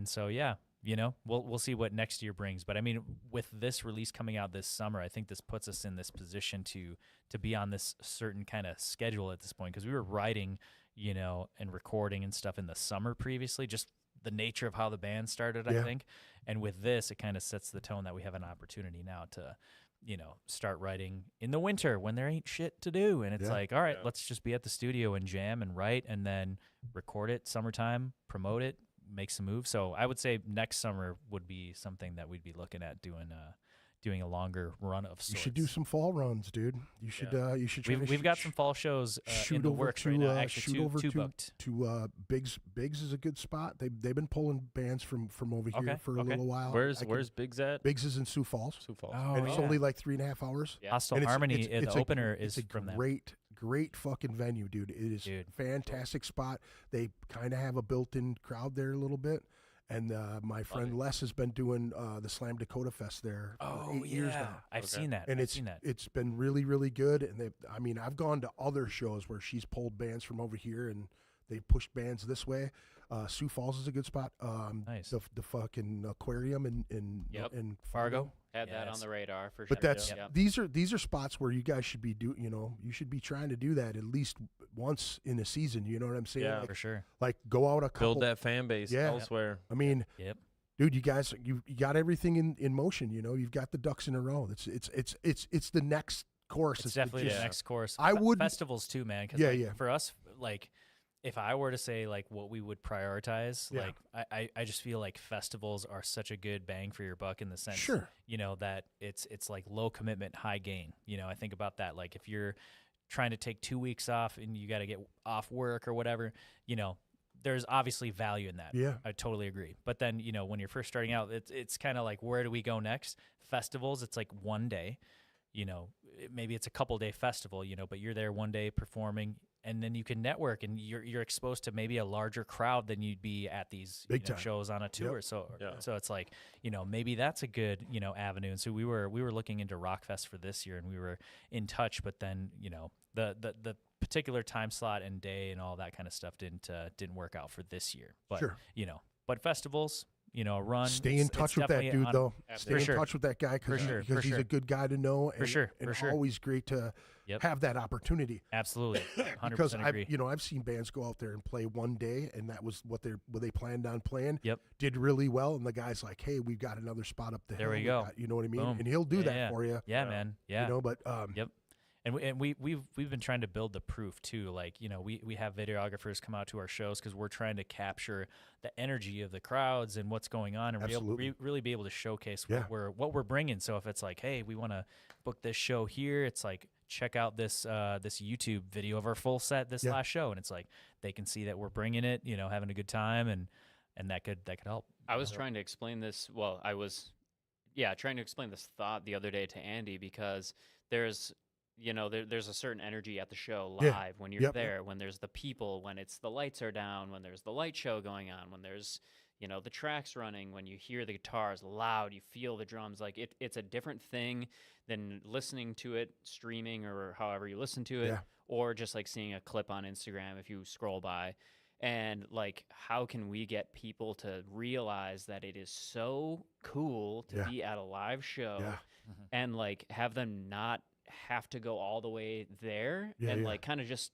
so yeah, you know, we'll see what next year brings. But I mean, with this release coming out this summer, I think this puts us in this position to be on this certain kind of schedule at this point, because we were writing, you know, and recording and stuff in the summer previously, just the nature of how the band started, Yeah. I think. And with this, it kind of sets the tone that we have an opportunity now to, you know, start writing in the winter when there ain't shit to do. And it's Yeah. like, all right, Yeah. let's just be at the studio and jam and write and then record it summertime, promote it, make some moves. So I would say next summer would be something that we'd be looking at doing a longer run of sorts. You should do some fall runs, dude. You should you should try We've got some fall shows in the works right now. Actually, two booked. To Biggs. Biggs is a good spot. They've been pulling bands from over here for a little while. Where's Biggs at? Biggs is in Sioux Falls. Sioux Falls. Oh, and it's only like 3.5 hours. Yeah. Hostile And Harmony, it's the opener is from them. Great fucking venue, dude. It is fantastic spot. They kind of have a built-in crowd there a little bit. And my friend Les has been doing the Slam Dakota Fest there for 8 years now. I've seen that. And seen that. It's been really, really good. And I've gone to other shows where she's pulled bands from over here and they pushed bands this way. Sioux Falls is a good spot. Nice. The fucking aquarium in Fargo. Had that on the radar for sure. But that's Yep. these are spots where you guys should be you should be trying to do that at least once in a season. You know what I'm saying? Yeah, like, for sure. Like go out a couple. Build that fan base elsewhere. I mean, Yep. dude, you guys, you got everything in motion. You know, you've got the ducks in a row. It's the next course. It's definitely the next course. I would festivals too, man. 'Cause for us, like, if I were to say like what we would prioritize, like I just feel like festivals are such a good bang for your buck in the sense, you know, that it's like low commitment, high gain. You know, I think about that. Like if you're trying to take 2 weeks off and you got to get off work or whatever, you know, there's obviously value in that. Yeah. I totally agree. But then, you know, when you're first starting out, it's kind of like, where do we go next? Festivals, it's like one day, you know, maybe it's a couple day festival, you know, but you're there one day performing, and then you can network and you're exposed to maybe a larger crowd than you'd be at these shows on a tour. Yep. So it's like, you know, maybe that's a good, you know, avenue. And so we were looking into Rockfest for this year, and we were in touch, but then, you know, the particular time slot and day and all that kind of stuff didn't work out for this year. But you know, but festivals, you know, run. Stay in touch with that dude, though. Stay in touch with that guy because he's a good guy to know. And always great to have that opportunity. Absolutely, 100% because agree. I've seen bands go out there and play one day, and that was what they planned on playing. Yep. Did really well, and the guy's like, "Hey, we've got another spot up the hill." There we go. You know what I mean? Boom. And he'll do that for you. Yeah, man. Yeah. You know, but yep. And we've been trying to build the proof too. Like, you know, we have videographers come out to our shows because we're trying to capture the energy of the crowds and what's going on, and really be able to showcase what we're bringing. So if it's like, hey, we want to book this show here, it's like, check out this YouTube video of our full set this last show, and it's like they can see that we're bringing it, you know, having a good time, and that could help. I was trying to explain this. Well, I was trying to explain this thought the other day to Andy, because there's a certain energy at the show live when you're there, when there's the people, when the lights are down, when there's the light show going on, when there's, you know, the tracks running, when you hear the guitars loud, you feel the drums. Like it's a different thing than listening to it, streaming or however you listen to it, or just like seeing a clip on Instagram if you scroll by. And like, how can we get people to realize that it is so cool to be at a live show and like have them not have to go all the way there and like kind of just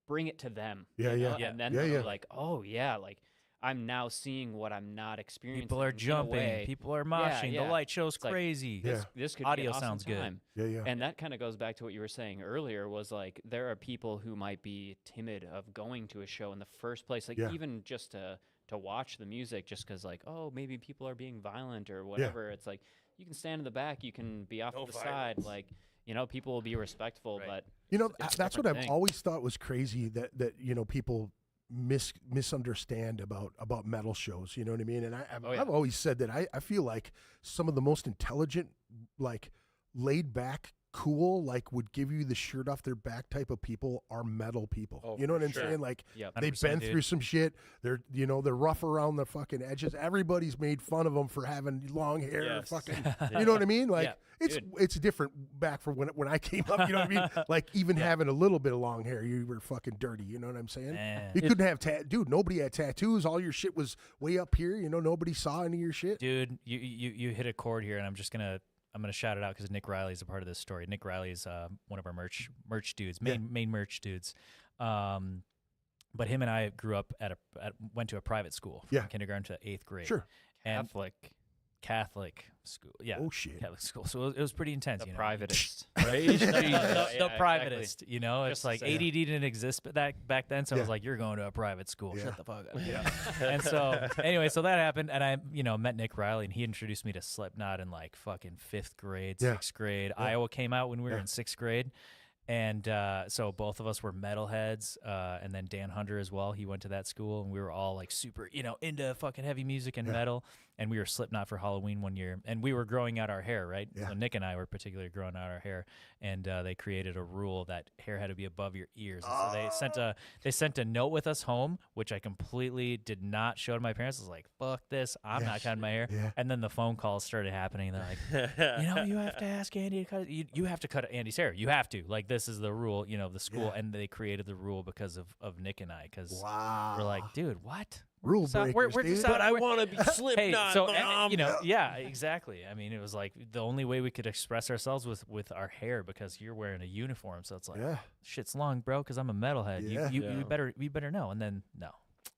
bring it to them. And then they're like, oh yeah, like I'm now seeing what I'm not experiencing. People are jumping, people are moshing, the light show's it's crazy. Like, this could audio be an awesome sounds time. good. And that kind of goes back to what you were saying earlier, was like there are people who might be timid of going to a show in the first place, like even just to watch the music, just because like, oh, maybe people are being violent or whatever. It's like, you can stand in the back, you can be off to the side, like, you know, people will be respectful, but you know, that's what I've always thought was crazy, that you know, people misunderstand about metal shows. You know what I mean? And I've always said that I feel like some of the most intelligent, like laid back, cool, like would give you the shirt off their back type of people are metal people. You know what I'm saying? Like they've been through some shit. They're rough around the fucking edges. Everybody's made fun of them for having long hair. Fucking, you know what I mean? Like it's different back from when I came up. You know what I mean? Like even having a little bit of long hair, you were fucking dirty. You know what I'm saying? You couldn't have dude. Nobody had tattoos. All your shit was way up here. You know, nobody saw any of your shit. Dude, you hit a chord here, and I'm gonna shout it out because Nick Riley is a part of this story. Nick Riley is one of our merch dudes, main merch dudes. But him and I grew up went to a private school from kindergarten to 8th grade. Sure. Catholic. Catholic school. Yeah. Oh shit. Catholic school. So it was pretty intense. The you know? privatist. The Yeah, privatist, you know, Just it's to like say. ADD didn't exist back then, so I was Yeah. like, you're going to a private school. Yeah. Shut the fuck up. You know? And so anyway, so that happened, and I, met Nick Riley, and he introduced me to Slipknot in like fucking 5th grade, Yeah. 6th grade. Iowa came out when we were in 6th grade. And so both of us were metalheads, and then Dan Hunter as well. He went to that school, and we were all like super, into fucking heavy music and metal. And we were Slipknot for Halloween one year, and we were growing out our hair, right? Yeah. So Nick and I were particularly growing out our hair, and they created a rule that hair had to be above your ears. And so they sent a note with us home, which I completely did not show to my parents. I was like, "Fuck this, I'm not cutting my hair." Yeah. And then the phone calls started happening. They're like, you have to ask Andy to cut it. You have to cut Andy's hair. You have to. Like, this is the rule, of the school. Yeah. And they created the rule because of Nick and I, because Wow. we're like, dude, what? Rule So breakers, we're dude. just But I we're- want to be Slipknot, so Mom. yeah, exactly. I mean, it was like the only way we could express ourselves with our hair, because you're wearing a uniform. So it's like, Yeah. shit's long, bro, because I'm a metalhead. Yeah. You better know. And then no,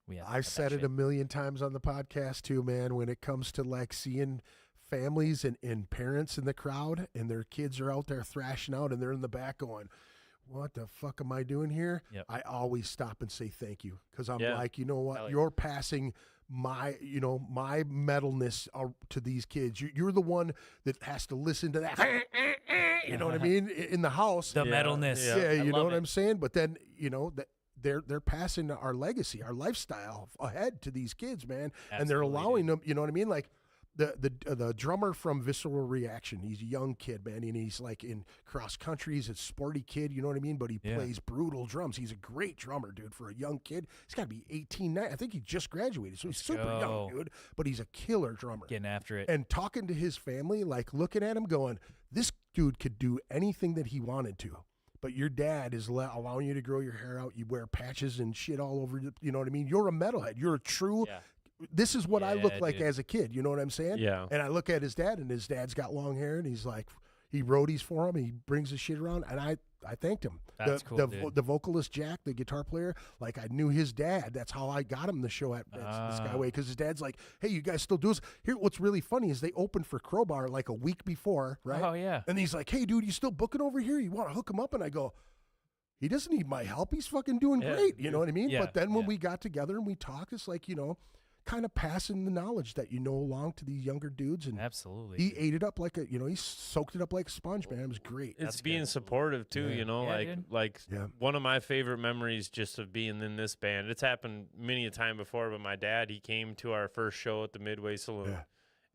we have to I've cut that said it shit. a million times on the podcast too, man, when it comes to like seeing families and parents in the crowd and their kids are out there thrashing out and they're in the back going, what the fuck am I doing here? Yep. I always stop and say thank you, because I'm Yeah. like, you know what? Hell yeah. You're passing my metalness to these kids. You're the one that has to listen to that. You know what I mean? In the house. The metalness. Yeah. Yeah, I you know love what it. I'm saying? But then, that they're passing our legacy, our lifestyle ahead to these kids, man. And they're Absolutely, allowing them, you know what I mean? Like the drummer from Visceral Reaction, he's a young kid, man, and he's like in cross country. He's a sporty kid, you know what I mean? But he plays brutal drums. He's a great drummer, dude, for a young kid. He's got to be 18, 19. I think he just graduated, so he's super young, go. dude. But he's a killer drummer. Getting after it. And talking to his family, like looking at him going, this dude could do anything that he wanted to. But your dad is allowing you to grow your hair out. You wear patches and shit all over, you know what I mean? You're a metalhead. You're a true, this is what I look Yeah, like dude. as a kid. You know what I'm saying? Yeah. And I look at his dad, and his dad's got long hair, and he's like, he roadies for him, and he brings his shit around, and I thanked him. That's cool, dude. The vocalist, Jack, the guitar player, like I knew his dad. That's how I got him the show at Skyway, because his dad's like, hey, you guys still do this? Here, what's really funny is they opened for Crowbar like a week before, right? Oh, yeah. And he's like, hey, dude, you still booking over here? You want to hook him up? And I go, he doesn't need my help. He's fucking doing great. You know what I mean? Yeah, But then when yeah. we got together and we talked, it's like, kind of passing the knowledge that along to these younger dudes. And Absolutely. he ate it up like he soaked it up like a sponge, man. It was great. It's being supportive too, Yeah. Yeah, like dude. Yeah. one of my favorite memories just of being in this band. It's happened many a time before, but my dad, he came to our first show at the Midway Saloon. Yeah.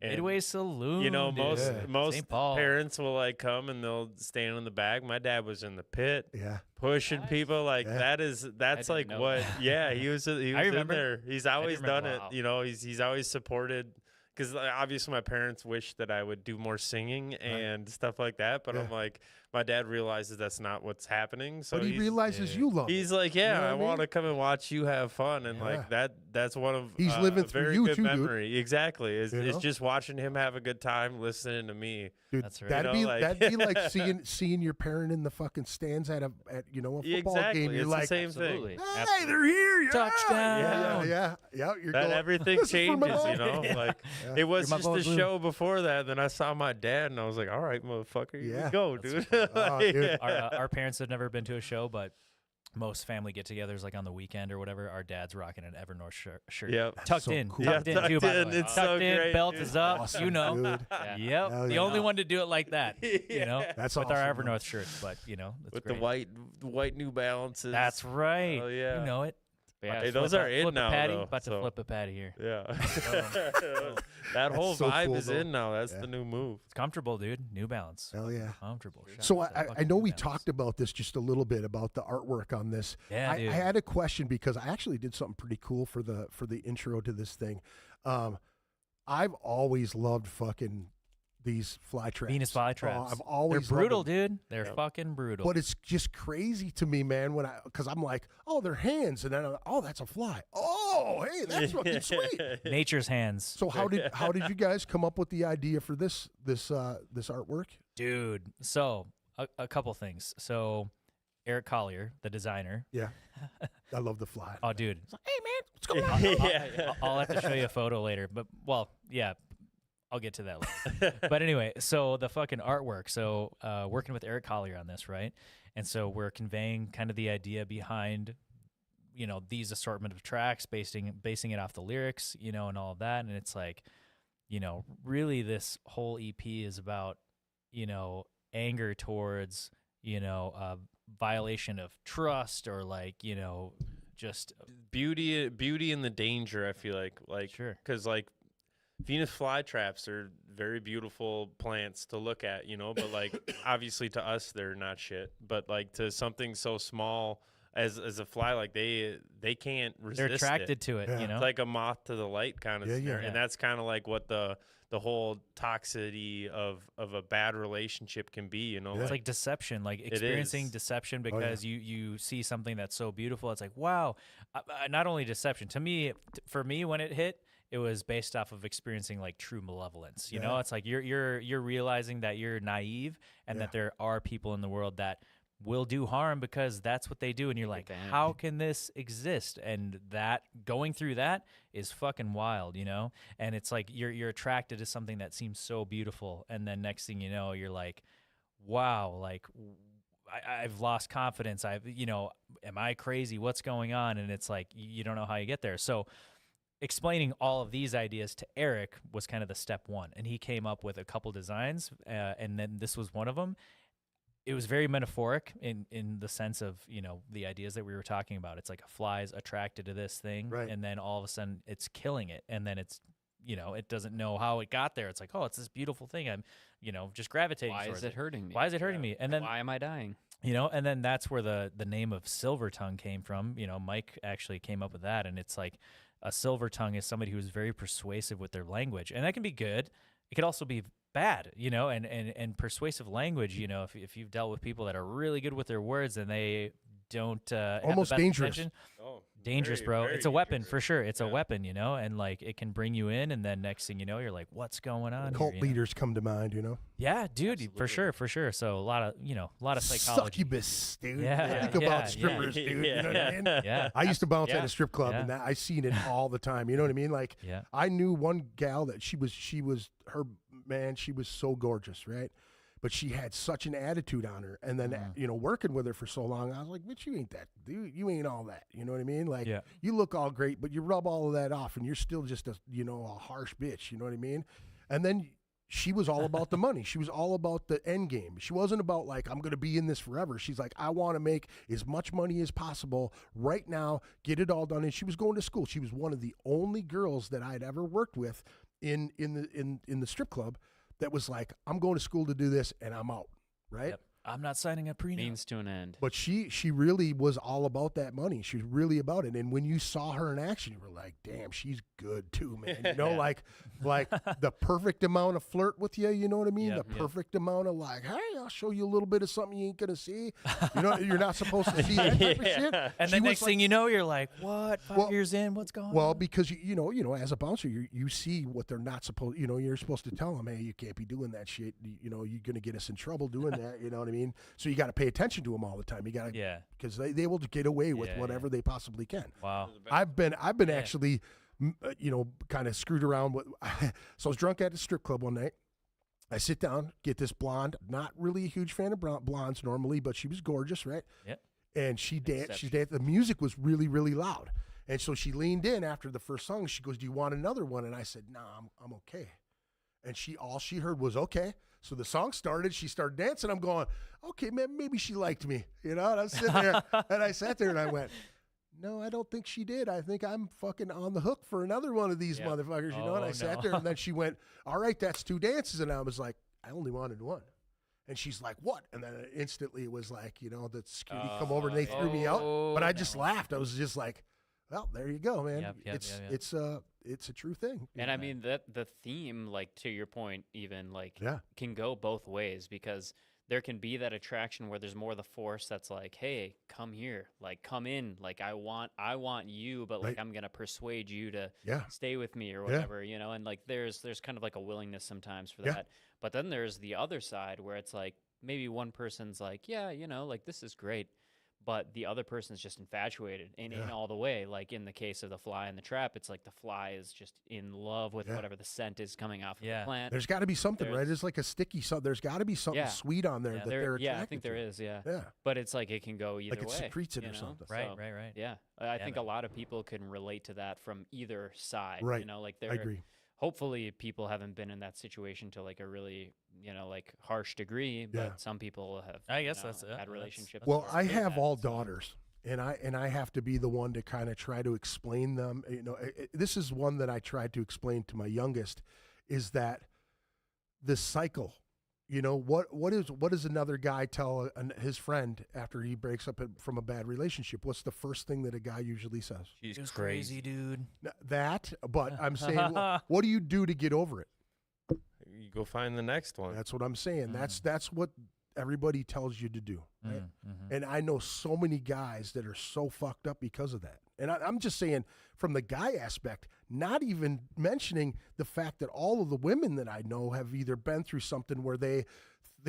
And, Midway Saloon. dude. most St. Paul. parents will like come and they'll stand in the back. My dad was in the pit Yeah. pushing people like Yeah. that's didn't like know what that. yeah, he was in remember. there. He's always remember. done it. Wow. He's always supported, because obviously my parents wish that I would do more singing and stuff like that, but I'm Yeah. like, my dad realizes that's not what's happening. So But he realizes you love he's it. like, You know yeah, what I I mean? want to come and watch you have fun, and Yeah. like that's one of He's living a through very you good too, dude. memory. Exactly, is You know? just watching him have a good time listening to me. Dude, That's right. that'd, You know, be, like- that'd be like seeing your parent in the fucking stands at a football Exactly, game. You're it's like, the same Absolutely. thing. hey, they're here. Yeah. Touchdown. Yeah. You're That going, everything "This is for my changes, boy." you know. Yeah. Like it was You're my just the boy, Blue. show before that. Then I saw my dad, and I was like, "All right, motherfucker, here Yeah. we go, dude." Oh, dude. Our parents had never been to a show, but most family get-togethers, like on the weekend or whatever, our dad's rocking an Evernorth shirt. Yep. Tucked so in. cool. Tucked Yeah, in, too, tucked by the in. way. It's Tucked so in, great, belt dude. is up. Awesome, You know. dude. Yep. Hell The yeah. only one to do it like that. You know? That's with our awesome, Evernorth shirts, but, that's With great. the white New Balances. That's right. Oh, yeah. You know it. Yeah, Hey, it's those Flip are a- in flip now, a patty. though, About to so- flip a patty here. Yeah. That whole so vibe cool, is though. in now. That's Yeah. the new move. It's comfortable, dude. New Balance. Hell yeah. Comfortable. Shout So out to I fucking know New we Balance. talked about this just a little bit about the artwork on this. Yeah, I dude. had a question because I actually did something pretty cool for the intro to this thing. I've always loved fucking these fly traps. Venus flytraps. I've always They're brutal, loved them. dude. They're fucking brutal. But it's just crazy to me, man. Because I'm like, oh, they're hands, and then that's a fly. Oh, hey, that's fucking sweet. Nature's hands. So how did you guys come up with the idea for this artwork? Dude, so a couple things. So Eric Collier, the designer. Yeah, I love the fly. Oh, dude. Hey, man, what's going on? Yeah. I'll have to show you a photo later. But, well, yeah. I'll get to that later. But anyway, so the fucking artwork. So working with Eric Collier on this, right? And so we're conveying kind of the idea behind, you know, these assortment of tracks, basing it off the lyrics, you know, and all of that. And it's like, you know, really this whole EP is about, you know, anger towards, you know, violation of trust, or like, you know, just beauty and the danger. I feel like sure, because like Venus flytraps are very beautiful plants to look at, you know, but like obviously to us they're not shit. But like to something so small as a fly, like they can't resist. they're attracted to it, you know. It's like a moth to the light kind of scenario. yeah. And that's kind of like what the whole toxicity of a bad relationship can be, you know. It's like deception, like experiencing deception because you see something that's so beautiful. It's like, wow. Not only deception. To me, for me, when it hit, it was based off of experiencing like true malevolence. You know, it's like you're realizing that you're naive and that there are people in the world that will do harm because that's what they do, and you're like, how can this exist? And that going through that is fucking wild, you know. And it's like you're attracted to something that seems so beautiful, and then next thing you know, you're like, wow, like I've lost confidence. You know, am I crazy? What's going on? And it's like you don't know how you get there. So explaining all of these ideas to Eric was kind of the step one, and he came up with a couple designs, and then this was one of them. It was very metaphoric in the sense of, you know, the ideas that we were talking about. It's like a fly's attracted to this thing, and then all of a sudden it's killing it, and then it's, you know, it doesn't know how it got there. It's like, oh, it's this beautiful thing. I'm, you know, just gravitating Why towards is it hurting me? Why is it hurting me? And then why am I dying? You know, and then that's where the name of Silver Tongue came from. You know, Mike actually came up with that, and it's like a silver tongue is somebody who's very persuasive with their language, and that can be good. It could also be bad, you know, and persuasive language, you know, if you've dealt with people that are really good with their words and they don't almost have the best dangerous. intention. Dangerous, very, bro. very It's a weapon dangerous. for sure. It's a weapon, you know, and like it can bring you in, and then next thing you know, you're like, what's going on? Cult here, you know? leaders come to mind, you know. Yeah, dude, for sure. So a lot of psychology. Succubus, dude. Yeah, Think yeah, about strippers, dude. You know what I mean? Yeah. I used to bounce Yeah. at a strip club, Yeah. and I seen it all the time. You know what I mean? Like, Yeah. I knew one gal that she was her man. She was so gorgeous, right? But she had such an attitude on her, and then you know, working with her for so long, I was like, "Bitch, you ain't that, dude. You ain't all that." You know what I mean? Like, you look all great, but you rub all of that off, and you're still just a harsh bitch. You know what I mean? And then she was all about the money. She was all about the end game. She wasn't about like, I'm going to be in this forever. She's like, I want to make as much money as possible right now, get it all done. And she was going to school. She was one of the only girls that I'd ever worked with in the strip club that was like, I'm going to school to do this and I'm out, right? Yep. I'm not signing a prenup. Means to an end. But she really was all about that money. She was really about it. And when you saw her in action, you were like, damn, she's good too, man. You know, like the perfect amount of flirt with you, you know what I mean? Yep, the perfect amount of like, hey, I'll show you a little bit of something you ain't going to see. You know, you're not supposed to see that type of shit. And She the was next like- thing you know, you're like, what? 5 years in, what's going on? Well, because you know, as a bouncer, you see what they're not supposed. You know, you're supposed to tell them, hey, you can't be doing that shit. You know, you're gonna get us in trouble doing that. You know what I mean? So you got to pay attention to them all the time. You got to, because they will get away with whatever they possibly can. Wow. I've been actually, you know, kind of screwed around with. So I was drunk at the strip club one night. I sit down, get this blonde. Not really a huge fan of blondes normally, but she was gorgeous, right? Yep. And she danced. She danced. The music was really, really loud. And so she leaned in after the first song. She goes, "Do you want another one?" And I said, "Nah, I'm okay." And all she heard was okay. So the song started. She started dancing. I'm going, okay, man, maybe she liked me, you know. And I'm sitting there, and I sat there, and I went, no, I don't think she did. I think I'm fucking on the hook for another one of these motherfuckers, you know. And I sat there, and then she went, all right, that's 2 dances, and I was like, I only wanted 1. And she's like, what? And then instantly it was like, you know, the security come over and they threw me out. But I just laughed. I was just like, well, there you go, man. It's a true thing. And I mean that the theme, like to your point, even like can go both ways, because there can be that attraction where there's more the force that's like, hey, come here, like come in, like I want you, but like I'm gonna persuade you to stay with me or whatever, you know. And like there's kind of like a willingness sometimes for that. But then there's the other side where it's like maybe one person's like, yeah, you know, like this is great, but the other person is just infatuated and in all the way. Like in the case of the fly in the trap, it's like the fly is just in love with whatever the scent is coming off of the plant. There's got to be something, right? It's like a sticky something. There's got to be something sweet on there that they're attracted I think there is, Yeah. But it's like it can go either like way. Like it secretes it or something. Right. Yeah. I think a lot of people can relate to that from either side. Right. You know, like I agree. Hopefully people haven't been in that situation to like a really, like harsh degree, but some people have, I guess that's had relationships. Well, I have all daughters. And I have to be the one to kind of try to explain them. You know, this is one that I tried to explain to my youngest, is that this cycle. You know, what does another guy tell his friend after he breaks up from a bad relationship? What's the first thing that a guy usually says? She's crazy, dude. That, but I'm saying, what do you do to get over it? You go find the next one. That's what I'm saying. That's what everybody tells you to do. Right? And I know so many guys that are so fucked up because of that. And I'm just saying, from the guy aspect, not even mentioning the fact that all of the women that I know have either been through something where they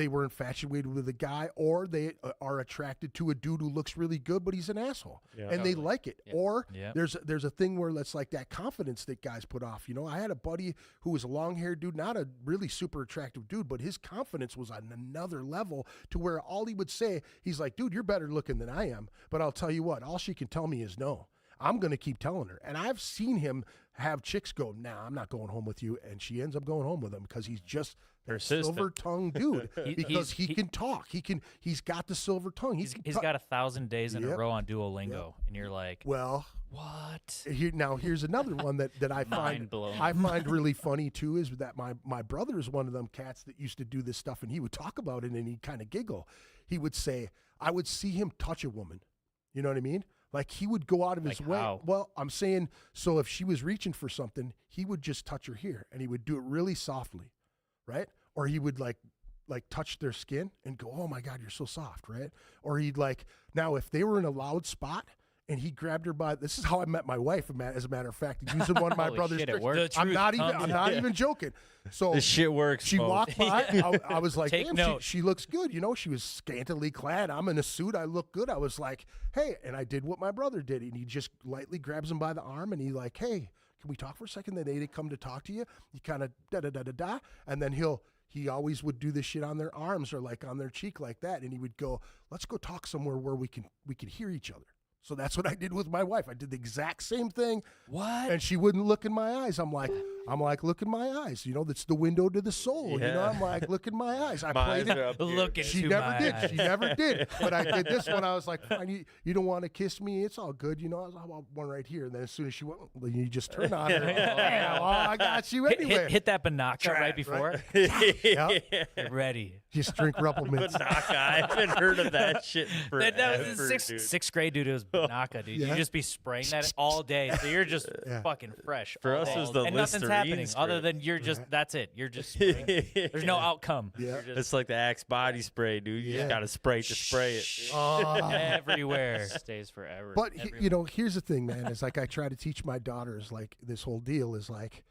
were infatuated with a guy, or they are attracted to a dude who looks really good, but he's an asshole, and they like it. Yeah. Or there's a thing where it's like that confidence that guys put off. You know, I had a buddy who was a long-haired dude, not a really super attractive dude, but his confidence was on another level to where all he would say, he's like, dude, you're better looking than I am, but I'll tell you what, all she can tell me is no. I'm going to keep telling her. And I've seen him have chicks go, nah, I'm not going home with you. And she ends up going home with him because he's just a silver-tongued dude. Because he can talk. He's got the silver tongue. He's got 1,000 days in a row on Duolingo. And you're like, well, what? Here's another one that I find really funny, too, is that my brother is one of them cats that used to do this stuff, and he would talk about it, and he'd kind of giggle. He would say, I would see him touch a woman. You know what I mean? Like, he would go out of his way. How? Well, I'm saying, so if she was reaching for something, he would just touch her here, and he would do it really softly, right? Or he would like touch their skin and go, oh my God, you're so soft, right? Or he'd now if they were in a loud spot and he grabbed her by, this is how I met my wife, as a matter of fact, using one of my brother's tricks. I'm not even joking. So this shit works. She walked by. I was like, Take damn, note. she looks good. You know, she was scantily clad. I'm in a suit. I look good. I was like, hey, and I did what my brother did. And he just lightly grabs him by the arm and he like, hey, can we talk for a second? Then they come to talk to you. You kind of da-da-da-da-da. And then he always would do this shit on their arms or like on their cheek like that. And he would go, let's go talk somewhere where we can hear each other. So that's what I did with my wife. I did the exact same thing. What? And she wouldn't look in my eyes. I'm like, look in my eyes. You know, that's the window to the soul. You know, I'm like, look in my eyes. I played it. Look She into never my did. eyes. She never did. But I did this one. I was like, fine, you don't want to kiss me? It's all good. You know, I was like, well, one right here. And then as soon as she went, well, you just turn on her. Well, I got you anyway. Hit that Banaka right before. Yep. Get ready. Just drink Ruppelmans. Banaka. I haven't heard of that shit forever. That was in sixth grade, dude. It was Banaka, dude. Yeah. You just be spraying that all day, so you're just fucking fresh. For all us, day. it was the and nothing's Listerine happening spray. other than you're just that's it. You're just spraying. There's no outcome. Yeah. It's like the Axe body spray, dude. You just gotta spray to spray it. Everywhere. Stays forever. But you know, here's the thing, man. It's like I try to teach my daughters like this whole deal is like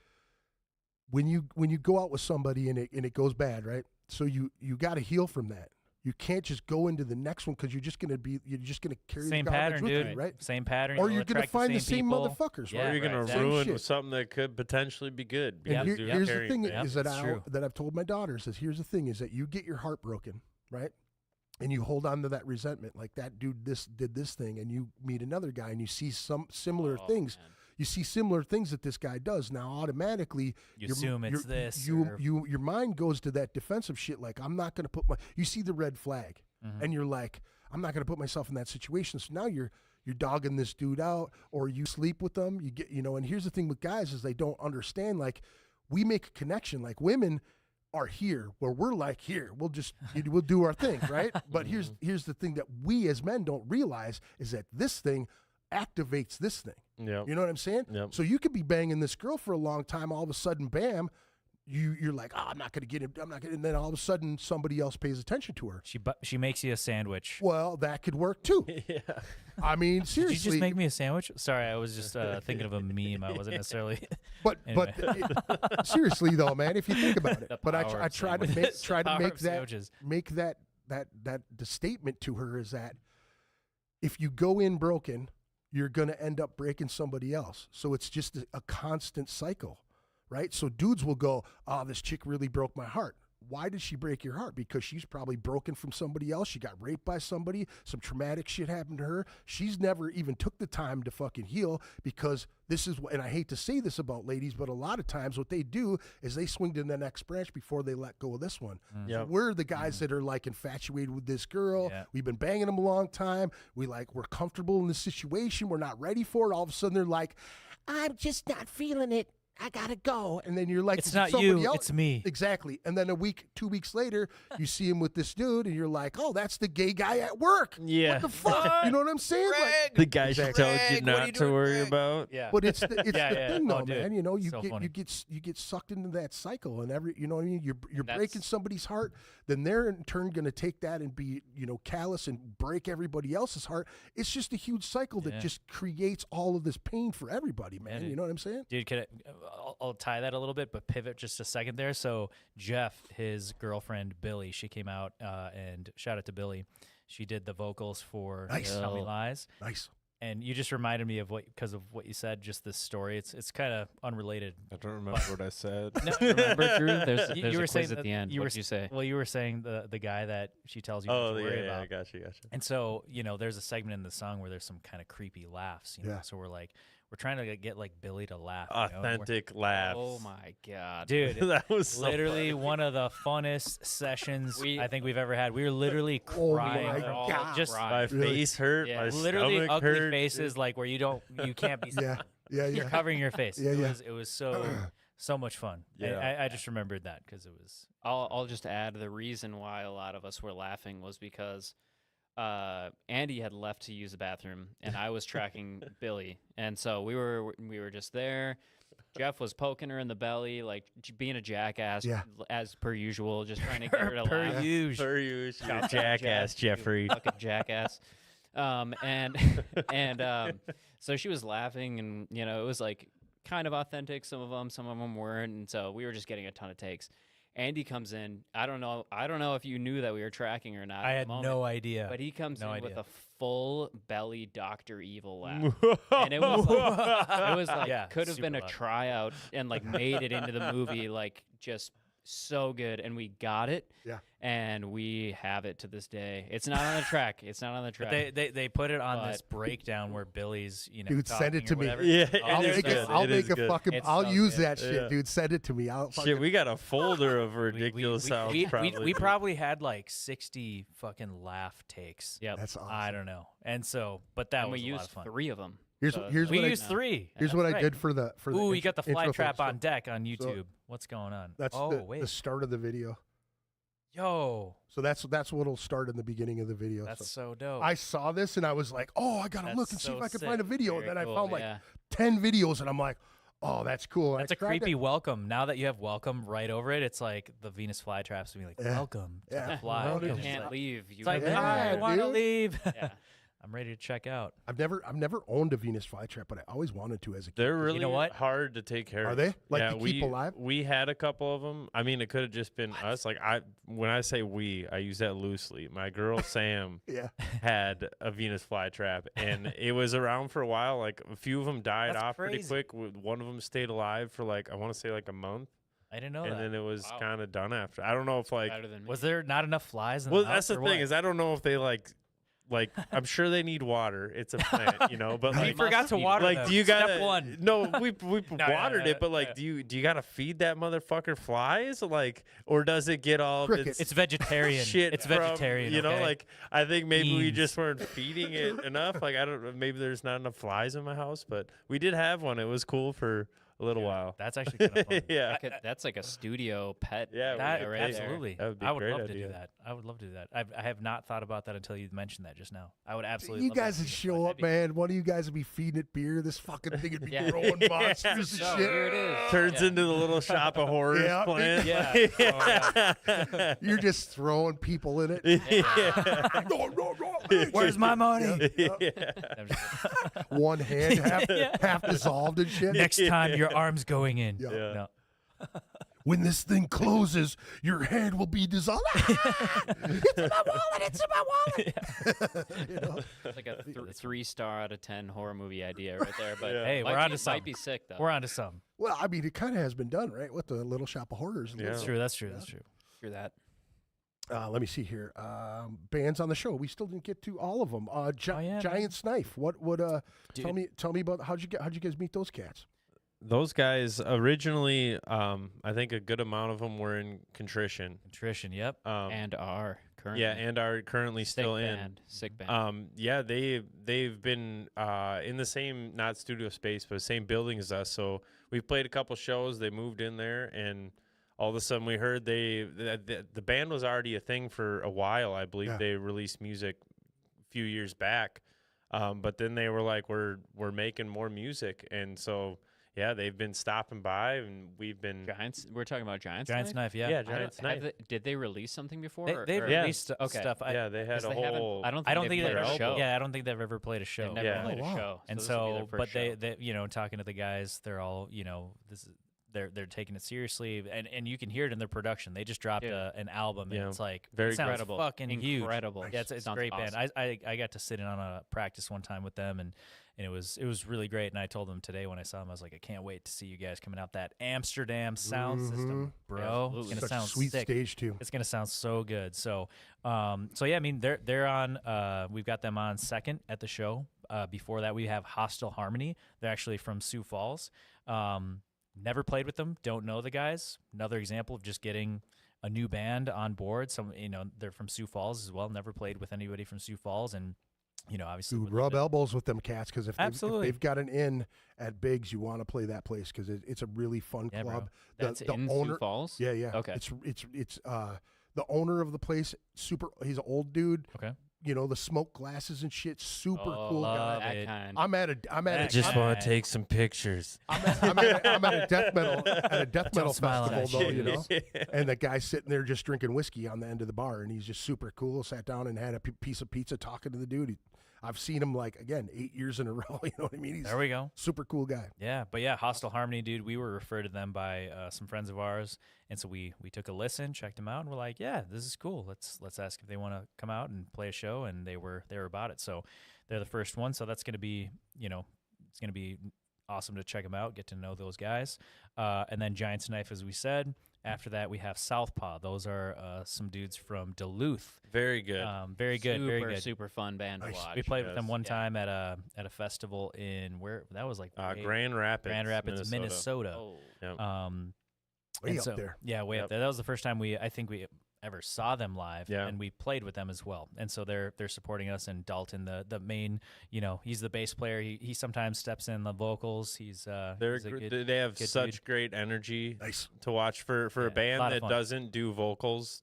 when you go out with somebody and it goes bad, right? So you got to heal from that. You can't just go into the next one because you're just gonna carry Same the garbage pattern, with dude. you, right? Same pattern. Or You'll you're gonna attract find the same people. motherfuckers, Yeah, right? Or you're gonna right, ruin shit. something that could potentially be good. And because you're here's the carrying thing it. is that true. I've told my daughters is here's the thing is that you get your heart broken, right? And you hold on to that resentment, like that dude did this thing, and you meet another guy and you see some similar things. Man. You see similar things that this guy does. Now automatically You assume it's this. your mind goes to that defensive shit. Like I'm not going to you see the red flag, and you're like, I'm not going to put myself in that situation. So now you're dogging this dude out, or you sleep with them. You get, and here's the thing with guys is they don't understand. Like we make a connection. Like women are here where we're like here. We'll do our thing, right? But here's the thing that we as men don't realize is that this thing activates this thing. Yep. You know what I'm saying? Yep. So you could be banging this girl for a long time. All of a sudden, bam, you're like, I'm not going to get him. I'm not going. And then all of a sudden, somebody else pays attention to her. She makes you a sandwich. Well, that could work too. Yeah. I mean, seriously. Did you just make me a sandwich? Sorry, I was just thinking of a meme. I wasn't necessarily. But Anyway. Seriously though, man, if you think about it. The But power I of try to sandwiches. make Power of sandwiches. that the statement to her is that if you go in broken, you're going to end up breaking somebody else. So it's just a constant cycle, right? So dudes will go, oh, this chick really broke my heart. Why did she break your heart? Because she's probably broken from somebody else. She got raped by somebody. Some traumatic shit happened to her. She's never even took the time to fucking heal, because this is, and I hate to say this about ladies, but a lot of times what they do is they swing to the next branch before they let go of this one. So we're the guys that are like infatuated with this girl. Yeah. We've been banging them a long time. We're comfortable in this situation. We're not ready for it. All of a sudden they're like, I'm just not feeling it. I gotta go. and then you're like, It's "Is it not somebody you, else?" it's me. Exactly. And then 2 weeks later, you see him with this dude, and you're like, oh, that's the gay guy at work. Yeah. What the fuck? You know what I'm saying? Like, The guy she Exactly. told you Greg, what are not you to doing, worry Greg? about. Yeah. but it's the Yeah, thing, Oh, though, dude. man. You know, you So get funny. you get sucked into that cycle, and you know what I mean. You're that's- breaking somebody's heart, then they're in turn going to take that and be, callous and break everybody else's heart. It's just a huge cycle that Yeah. just creates all of this pain for everybody, man. dude. You know what I'm saying? Dude, I'll tie that a little bit, but pivot just a second there. So Jeff, his girlfriend Billy, she came out and shout out to Billy. She did the vocals for Nice. Tell Me Lies, Nice. and you just reminded me of because of what you said. Just this story. It's kind of unrelated. I don't remember what I said. No, Remember, Drew? There's You- a you were quiz saying at that the end. you What were did you say? Well, you were saying the guy that she tells you not Oh, to worry yeah, about. I gotcha. And so, there's a segment in the song where there's some kind of creepy laughs. Yeah. So we're trying to get like Billy to laugh. you know, and we're- Authentic laughs. Oh my god, dude. That was so Literally funny. one of the funnest sessions We- I think we've ever had. We were literally Oh crying. my We're all God. Just My crying. Really? face hurt. Yeah. My literally stomach ugly hurt. faces, like where you can't be. Yeah. Yeah. You're Yeah. covering your face. Yeah, it yeah. was so much fun. Yeah. I just remembered that because it was. I'll just add the reason why a lot of us were laughing was because Andy had left to use the bathroom and I was tracking Billy, and so we were just there. Jeff was poking her in the belly, like being a jackass, Yeah. as per usual, just trying to get her to laugh. For you, Shout out to jackass, Jeff, you Jeffrey. fucking jackass. And so she was laughing, and it was like kind of authentic. Some of them weren't, and so we were just getting a ton of takes. Andy comes in. I don't know if you knew that we were tracking or not. I at the had moment, no idea. but he comes No in with idea. a full belly Dr. Evil laugh. And it was like Yeah, could have been super a loud. tryout and like made it into the movie, like just so good, and we got it. Yeah. And we have it to this day. It's not on the track. It's not on the track. But they put it on this But- breakdown where Billy's Dude, send it talking to or me. whatever. Yeah, I'll it is make good. it. I'll It is make a good. fucking. It's I'll so use good. that shit, Yeah. dude. Send it to me. I'll Shit, fucking. we got a folder of We- ridiculous sounds. we probably had like 60 fucking laugh takes. Yep. That's awesome. I don't know. And so, but that and was we a lot used of fun. 3 of them. Here's So- here's We what used I, 3. here's That's what I right. did for the Ooh, you intro- got the fly intro trap thing. on deck on YouTube. What's going on? That's oh, wait. the start of the video. Yo, So that's what'll start in the beginning of the video. that's So so dope. I saw this and I was like, oh, I gotta That's look and see so if I can sick. find a video. Very and then cool, I found like yeah. 10 videos and I'm like, oh, that's cool. And That's I a tried creepy to- welcome. Now that you have welcome right over it, it's like the Venus flytraps to be like, Yeah. welcome to Yeah. the fly. Welcome. You It's can't like- leave. You It's like, Yeah, I want to dude. leave. Yeah. I'm ready to check out. I've never owned a Venus flytrap, but I always wanted to as a kid. They're really what? hard to take care Are of. they? Like yeah, to keep alive? We had a couple of them. I mean, it could have just been us. Like when I say we, I use that loosely. My girl Sam Yeah. had a Venus flytrap, and it was around for a while. Like a few of them died That's off pretty crazy. quick. One of them stayed alive for like I want to say like a month, I didn't know and that. then it was Wow. kind of done after. I don't know if like. Better than me. Was there not enough flies in Well, the that's house the or thing what? is I don't know if they like I'm sure they need water. It's a plant, but You like forgot to be- water like them. do you Step got one. No, we No, watered no, it, but like no. do you got to feed that motherfucker flies like or does it get all of Crickets. It's vegetarian. shit It's from, vegetarian. you know, okay? like I think maybe we Beans. just weren't feeding it enough. Like I don't maybe there's not enough flies in my house, but we did have one. It was cool for a little while. That's actually kind of fun. Yeah. That's like a studio pet. Yeah, That, right there. absolutely. That would be I would great love to idea. do that. I would love to do that. I have not thought about that until you mentioned that just now. I would absolutely. You love that guys would Venus show flytrap. up, man. One of you guys would be feeding it beer. This fucking thing would be Yeah. growing Yeah. monsters and So shit. here it is. Turns Yeah. into the little shop of horrors Yeah. plant. Yeah. You're just throwing people in it. Yeah. No, no, no. Where's my money? Yeah. I'm just kidding. One hand half dissolved and shit. Next time, your arm's going in. Yeah. Yeah. No. When this thing closes, your head will be dissolved. It's in my wallet. It's in my wallet. You know? It's like a 3-star out of 10 horror movie idea right there. But Hey, we're onto something. Might be sick though. We're onto something. Well, I mean, it kind of has been done, right? With the Little Shop of Horrors. And That's true. That's true. Through that. Let me see here. Bands on the show. We still didn't get to all of them. Giant Knife. What would tell me about how'd you guys meet those cats? Those guys originally, I think a good amount of them were in Contrition. Contrition, yep. And are currently. Yeah, and are currently still in. Sick band. Yeah, they've been in the same, not studio space, but same building as us. So we've played a couple shows. They moved in there, and all of a sudden we heard the band was already a thing for a while. I believe they released music a few years back, but then they were like, we're making more music, and so. Yeah, they've been stopping by, and we've been Giants. We're talking about Giants. Giants Knife, yeah. Yeah, Giants Knife. Did they release something before? They released stuff. Yeah, they had a whole. I don't think they've they've played a show. Yeah, I don't think they've ever played a show. They've never played a show. And this will be their first show. they, you know, talking to the guys, they're all, you know, they're taking it seriously, and you can hear it in their production. They just dropped an album, and it's like very it sounds incredible, fucking incredible. Huge. Yeah, it's a great band. I got to sit in on a practice one time with them, and it was really great. And I told them today when I saw them, I was like, I can't wait to see you guys coming out that Amsterdam sound system, bro. Yeah, it's gonna Such sound a sweet sick. stage too. It's gonna sound so good. So yeah, I mean they're on. We've got them on second at the show. Before that, we have Hostile Harmony. They're actually from Sioux Falls. Never played with them. Don't know the guys. Another example of just getting a new band on board. Some, you know, they're from Sioux Falls as well. Never played with anybody from Sioux Falls, and you know, obviously, Dude, rub elbows with them cats because if they've got an in at Biggs, you want to play that place because it's a really fun club. That's in Sioux Falls. Yeah. Okay. It's the owner of the place. He's an old dude. Okay. You know, the smoke glasses and shit. Super cool love guy. it. I'm at I just want to take some pictures. I'm at a death metal smile at festival that though, you know. shit. And the guy's sitting there just drinking whiskey on the end of the bar, and he's just super cool. Sat down and had a piece of pizza, talking to the dude. I've seen him like again 8 years in a row. You know what I mean? He's There we go. super cool guy. Yeah, but yeah, Hostile Harmony, dude. We were referred to them by some friends of ours, and so we took a listen, checked them out, and we're like, yeah, this is cool. Let's ask if they want to come out and play a show, and they were about it. So they're the first one. So that's gonna be, you know, it's gonna be awesome to check them out, get to know those guys, and then Giants Knife, as we said. After that, we have Southpaw. Those are some dudes from Duluth. Very good. Very good. Very good. Super fun band to watch. We played with them one time at a festival in where that was like Grand Rapids, Minnesota. Oh. Yep. Way up there. Yeah, way up there. That was the first time I think we ever saw them live, Yeah. and we played with them as well. And so they're supporting us. And Dalton, the main, you know, he's the bass player. He sometimes steps in the vocals. They have such dude. great energy Nice. to watch for a a band lot of that fun. doesn't do vocals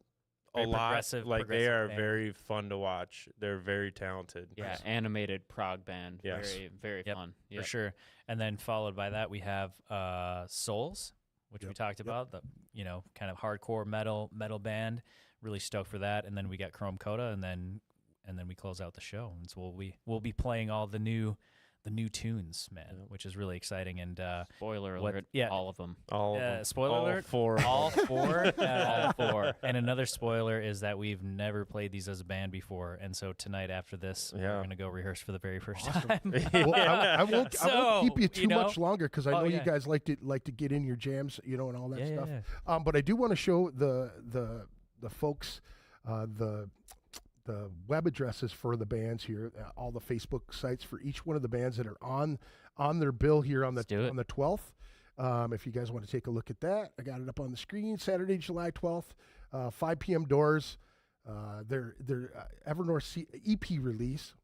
a Very lot. progressive They are band. very fun to watch. They're very talented. Yeah, animated prog band. Yes. Very, very Yep, fun. for sure. And then followed by that, we have Souls, which we talked about, the, you know, kind of hardcore metal band. Really stoked for that. And then we got Coda, and then we close out the show. And so we'll be playing all the new tunes, man, which is really exciting. And Spoiler alert, all of them. Spoiler alert, four. all four. All four. And another spoiler is that we've never played these as a band before, and so tonight after this, we're gonna go reherse for the very first time. Well, I won't keep you too know? much longer because I know you guys like to get in your jams, you know, and all that stuff. Yeah. But I do want to show the folks the web addresses for the bands here, all the Facebook sites for each one of the bands that are on their bill here on the 12th. If you guys want to take a look at that, I got it up on the screen. Saturday, July 12th, 5 p.m. doors. Their Evernorth EP release,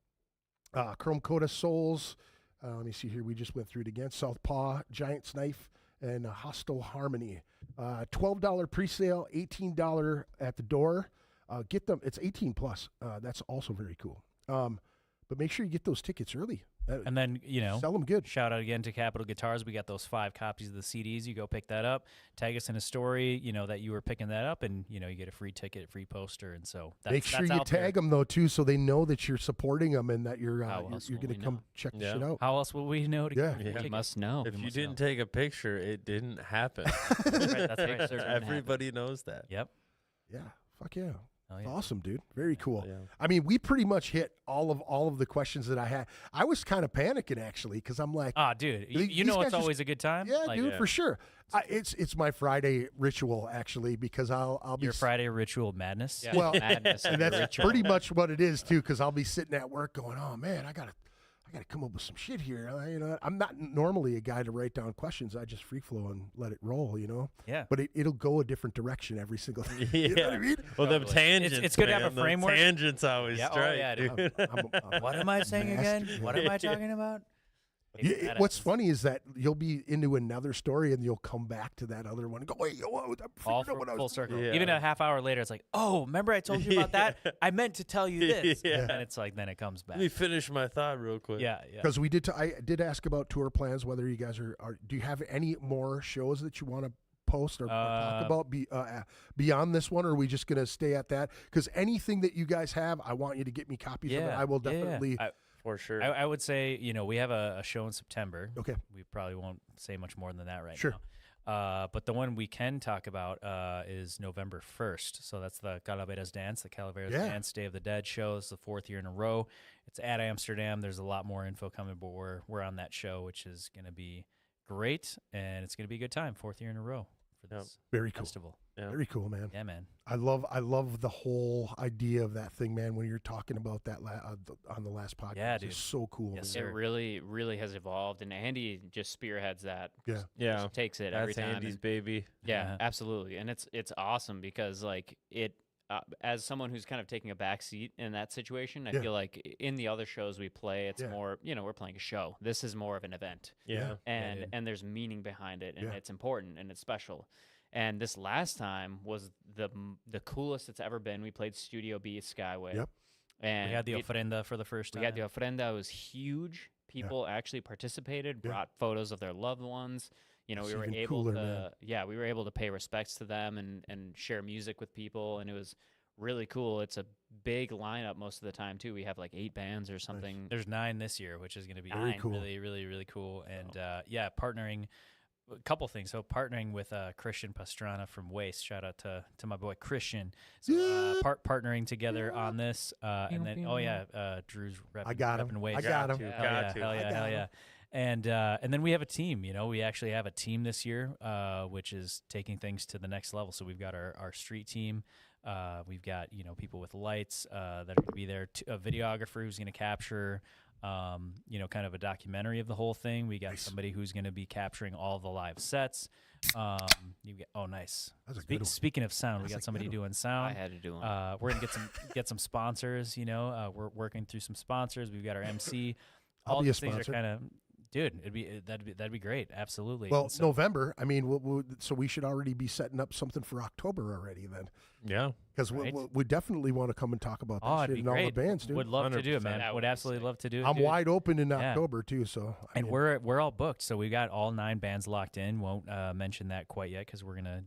Coda Souls. Let me see here. We just went through it again. Southpaw, Giant Knife, and Hostile Harmony. $12 pre-sale, $18 at the door. Get them. It's 18 plus. That's also very cool. But make sure you get those tickets early. And then, sell them good. shout out again to Capital Guitars. We got those 5 copies of the CDs. You go pick that up. Tag us in a story, that you were picking that up, and, you get a free ticket, free poster. And so Make sure you out there. tag them, though, too, so they know that you're supporting them and that you're How else you're will going to we come know? check the Yeah. shit out. How else will we know? To Yeah. get a You ticket? must know. If We you must didn't know. take a picture, it didn't happen. That's right. Pictures didn't happen. Everybody knows that. Yep. Yeah, fuck yeah. Oh, It's yeah. awesome, dude. Very cool. Yeah. I mean, we pretty much hit all of the questions that I had. I was kind of panicking, actually, because I'm like, Ah, dude, you These know guys it's just- always a good time. yeah, Like, dude, for sure. It's my Friday ritual, actually, because I'll be Your Friday ritual madness. Yeah. well, Madness and of your that's ritual. pretty much what it is too, because I'll be sitting at work going, "Oh man, I gotta come up with some shit here." I'm not normally a guy to write down questions. I just free flow and let it roll, Yeah. But it'll go a different direction every single time. Yeah. You know what I mean? Well, them Totally. tangents. It's good to have a man, them framework. Tangents always Yeah, oh, strike. yeah, dude. dude. I'm What am I saying again? master. What am I talking about? What's funny is that you'll be into another story and you'll come back to that other one and go, "Wait, All I forgot what I full was circle. Yeah. Even a half hour later, it's like, oh, remember I told you about that? I meant to tell you this. Yeah. And it's like, then it comes back. Let me finish my thought real quick. Yeah, yeah. Because I did ask about tour plans, whether you guys are do you have any more shows that you want to post or talk about beyond this one, or are we just going to stay at that? Because anything that you guys have, I want you to get me copies of it. I will definitely. For sure. I would say, we have a show in September. Okay. We probably won't say much more than that right Sure. now. But the one we can talk about is November 1st. So that's the Calaveras Dance, the Calaveras Yeah. Dance Day of the Dead show. It's the 4th year in a row. It's at Amsterdam. There's a lot more info coming, but we're on that show, which is going to be great, and it's going to be a good time. 4th year in a row for this Very cool. festival. Yeah. Very cool, man. Yeah, man. I love the whole idea of that thing, man. When you're talking about that on the last podcast, Yeah, dude. it's so cool. Yes, man. sir. It really, really has evolved, and Andy just spearheads that. Yeah. Yeah. Just takes it every That's time. Andy's and- baby. Yeah, Yeah. absolutely, and it's awesome because like it. As someone who's kind of taking a back seat in that situation, I Yeah. feel like in the other shows we play, it's Yeah. more, we're playing a show. This is more of an event, Yeah. and dude. and there's meaning behind it, and Yeah. it's important and it's special. And this last time was the coolest it's ever been. We played Studio B Skyway. Yep. And We had the ofrenda for the first time. we had the ofrenda. It was huge. People actually participated, Yeah. brought photos of their loved ones. That's We were even able cooler, to, man. we were able to pay respects to them and share music with people, and it was really cool. It's a big lineup most of the time too. We have like 8 bands or something. There's 9 this year, which is going to be Very cool. really, really, really cool. And partnering, a couple things. So partnering with Christian Pastrana from Waste. Shout out to my boy Christian. So partnering together on this, and then Drew's repping, I got him. repping Waste. I got him. too. Got Hell yeah, to. hell I yeah, got hell him. yeah. And then we have a team. We actually have a team this year, which is taking things to the next level. So we've got our street team. We've got people with lights that are going to be there. A videographer who's going to capture, kind of a documentary of the whole thing. We got somebody who's going to be capturing all the live sets. Nice. That's a good one. Speaking of sound, we That's got a somebody good doing I sound. had to do them. We're gonna get some sponsors. We're working through some sponsors. We've got our MC. I'll All be a these things are sponsor. kind of, dude. That'd be great. Absolutely. Well, And so- November. I mean, so we should already be setting up something for October already then, Yeah. because Right. we definitely want to come and talk about that Oh, shit it'd be and all great. the bands, dude. Would love to do it, 100%. man. That Would would be absolutely sick. love to do it. I'm dude. wide open in Yeah. October too, so I And mean, we're all booked, so we got all 9 bands locked in. Won't mention that quite yet because we're gonna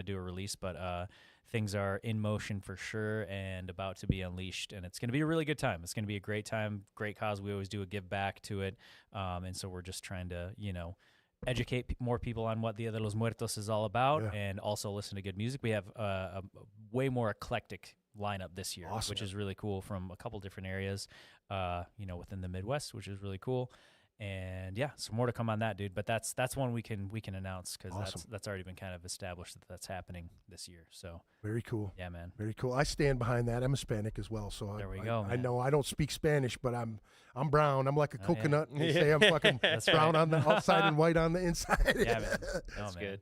do a release, but things are in motion for sure and about to be unleashed, and it's gonna be a really good time. It's gonna be a great time, great cause. We always do a give back to it, and so we're just trying to educate more people on what Dia de los Muertos is all about, Yeah. and also listen to good music. We have a way more eclectic lineup this year, Awesome. which is really cool from a couple different areas, within the Midwest, which is really cool. And yeah, so more to come on that, dude. But that's one we can announce because Awesome. that's already been kind of established that's happening this year. So very cool. yeah, man. Very cool. I stand behind that. I'm Hispanic as well, so There we I go, I man. know I don't speak Spanish, but I'm brown. I'm like a Oh, yeah. coconut. They say I'm fucking That's brown right. on the outside and white on the inside. Yeah, man. That's man. good.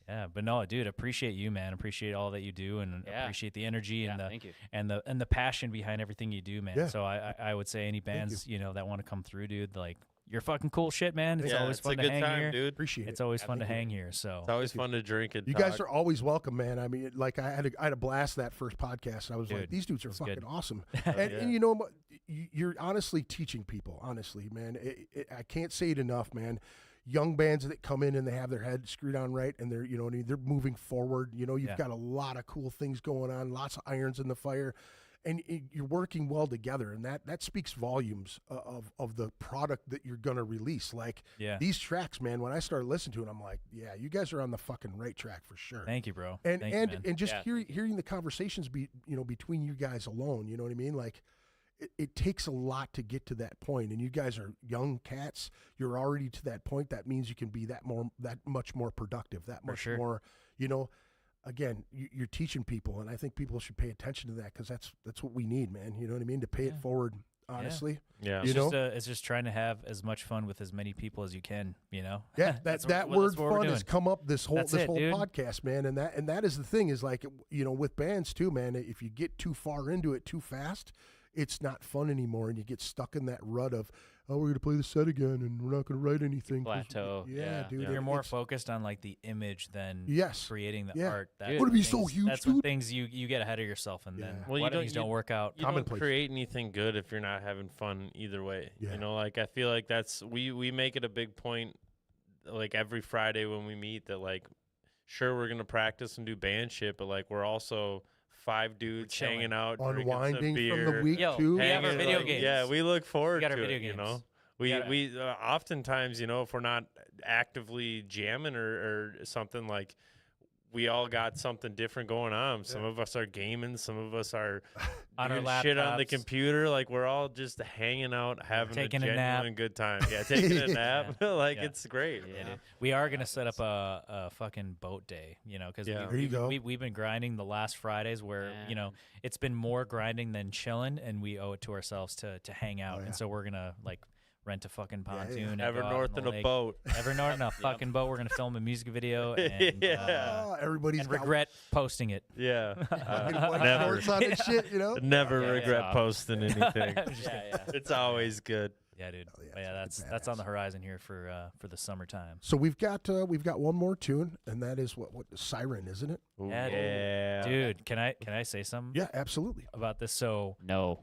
Yeah, but no, dude, appreciate you, man. Appreciate all that you do, and Yeah. appreciate the energy and Yeah, the thank you. and the passion behind everything you do, man. Yeah. So I would say any you. bands that want to come through, dude, like you're fucking cool shit, man. It's always fun a to good hang time, here. dude. Appreciate it. It's always fun to Thank you. hang here. So It's always fun to drink and You talk. guys are always welcome, man. I mean, like I had a blast that first podcast. I was like, Dude, these dudes are was fucking good. awesome. yeah. And you know what? You're honestly teaching people. Honestly, man, I can't say it enough, man. Young bands that come in and they have their head screwed on right, and they're they're moving forward. You've got a lot of cool things going on, lots of irons in the fire, and you're working well together, and that speaks volumes of the product that you're gonna release. Like these tracks, man. When I started listening to it, I'm like, yeah, you guys are on the fucking right track for sure. thank you, bro. And Thank you, man. and just hearing the conversations between you guys alone, you know what I mean? Like it takes a lot to get to that point, and you guys are young cats. You're already to that point. That means you can be that much more productive, that much more, again, you're teaching people, and I think people should pay attention to that, because that's what we need, man. You know what I mean? To pay it forward, honestly. Yeah. It's just trying to have as much fun with as many people as you can, Yeah, That's that what word we're fun doing. has come up this whole That's it, dude. podcast, man, and that is the thing, is like, with bands too, man. If you get too far into it too fast, it's not fun anymore, and you get stuck in that rut of, oh, we're gonna play the set again, and we're not gonna write anything. Plateau. Dude. You're more focused on like the image than creating the art. It would be so huge, That's when dude. things you get ahead of yourself, and then Well, things don't work out. You don't create anything good if you're not having fun either way. Yeah. Like I feel like that's we make it a big point, like every Friday when we meet, that like, sure, we're gonna practice and do band shit, but like we're also 5 dudes hanging out, unwinding drinking some from the beer, week Yo, too. we have our hanging, video like, games. Yeah, we look forward got our to video it. games. We oftentimes, if we're not actively jamming or something, like we all got something different going on. Some of us are gaming, some of us are On our doing shit on the laptops. computer. Like we're all just hanging out, having Taking a a nap. genuine good time. Yeah, taking a nap. Like Yeah. it's great. We are gonna set up a fucking boat day, because Yeah. There you go. we've been grinding the last Fridays where it's been more grinding than chilling, and we owe it to ourselves to hang out, and so we're gonna like rent a fucking pontoon. and go out Evernorth on in the a lake. boat. Evernorth in a fucking boat. We're gonna film a music video and Everybody's and got regret posting it. Yeah. fucking white Never. shorts on and shit, Never Yeah, regret yeah. posting anything. Yeah. It's always good. Yeah, dude. Hell yeah, But yeah, it's that's on the badass. horizon here for the summertime. So we've got one more tune, and that is what Siren, isn't it? Ooh, Yeah, yeah. Dude, can I say something Yeah, absolutely. about this? So No,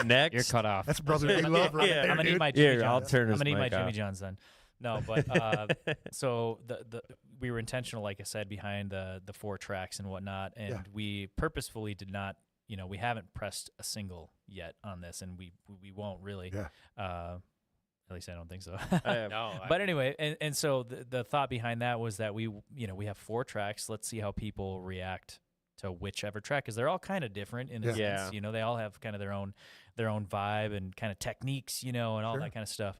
Next. you're cut off. That's brotherly love, right Yeah. there, I'm gonna need dude. my Jimmy Here, I'll Johns. turn I'm his gonna need my mic Jimmy off. Johns then. No, but so the we were intentional, like I said, behind the 4 tracks and whatnot, and we purposefully did not. We haven't pressed a single yet on this, and we won't really. Yeah. At least I don't think so. No, But anyway, and so the thought behind that was that we have 4 tracks. Let's see how people react to whichever track, because they're all kind of different in a Yeah. sense. They all have kind of their own vibe and kind of techniques, and all that kind of stuff.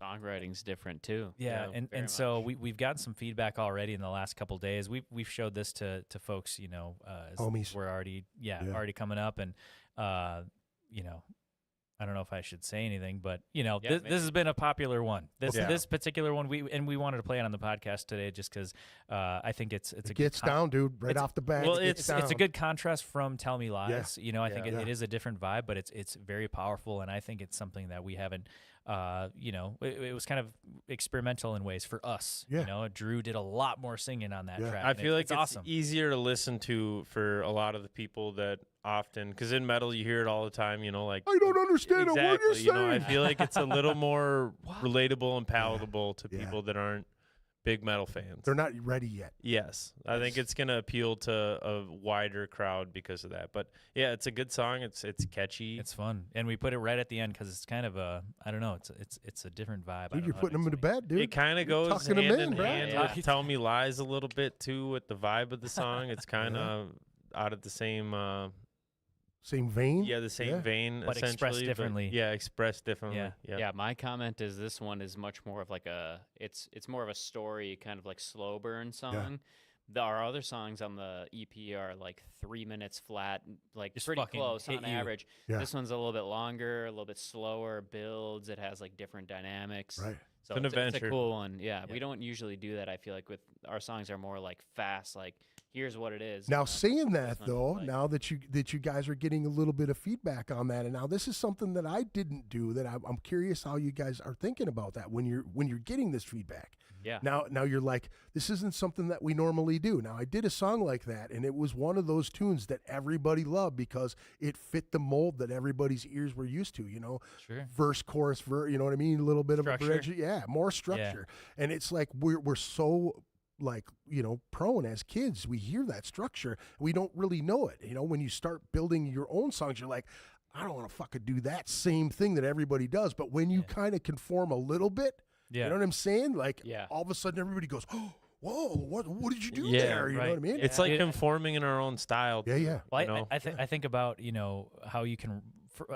Songwriting's different too. Yeah, very and so much. we've gotten some feedback already in the last couple days. We've showed this to folks, as Homies. we're already already coming up, and I don't know if I should say anything, but this has been a popular one. This particular one, we wanted to play it on the podcast today just because I think it's a It good gets down, dude, right off the bat. Well, it gets it's a down. good contrast from Tell Me Lies. I think Yeah. it is a different vibe, but it's very powerful, and I think it's something that we haven't. It was kind of experimental in ways for us. Yeah. Drew did a lot more singing on that Yeah. track. I and feel like it's awesome. easier to listen to for a lot of the people that often, because in metal you hear it all the time, like I don't understand a word you're exactly. I saying. feel like it's a little more relatable and palatable to people that aren't big metal fans. They're not ready yet. Yes, I think it's gonna appeal to a wider crowd because of that. But yeah, it's a good song. It's catchy. It's fun, and we put it right at the end because it's kind of a I don't know. It's a different vibe. I Dude, don't you're know how putting them to explain bed, dude. It kind of You're goes tucking 'em hand in, in bro. hand Yeah. with Tell Me Lies a little bit too, with the vibe of the song. It's kind of out of the same, Same vein. the same Yeah. vein, But expressed essentially, differently. Yeah, expressed differently. Yeah. Yeah, my comment is this one is much more of like it's more of a story, kind of like slow burn song. Our other songs on the EP are like 3 minutes flat, like Just pretty fucking close hit on you. average. Yeah. This one's a little bit longer, a little bit slower, builds. It has like different dynamics. Right. So It's an it's a adventure. cool one. Yeah, we don't usually do that. I feel like with our songs are more like fast, like here's what it is. Now, you know, saying that's that what though, it's like. now that you guys are getting a little bit of feedback on that, and now this is something that I didn't do. That I'm curious how you guys are thinking about that when you're getting this feedback. Yeah. Now you're like, this isn't something that we normally do. Now I did a song like that, and it was one of those tunes that everybody loved because it fit the mold that everybody's ears were used to. You know, Sure. verse, chorus, verse. You know what I mean? A little bit Structure. of a bridge. Yeah, more structure. And it's like we're so like, you know, prone as kids. We hear that structure, we don't really know it. You know, when you start building your own songs, you're like, I don't want to fucking do that same thing that everybody does. But when you kind of conform a little bit. Yeah. You know what I'm saying? Like, Yeah. all of a sudden everybody goes, oh, whoa, what did you do Yeah, there? You know right. what I mean? It's like conforming in our own style. Yeah, yeah. Well, you know? I think about, you know, how you can,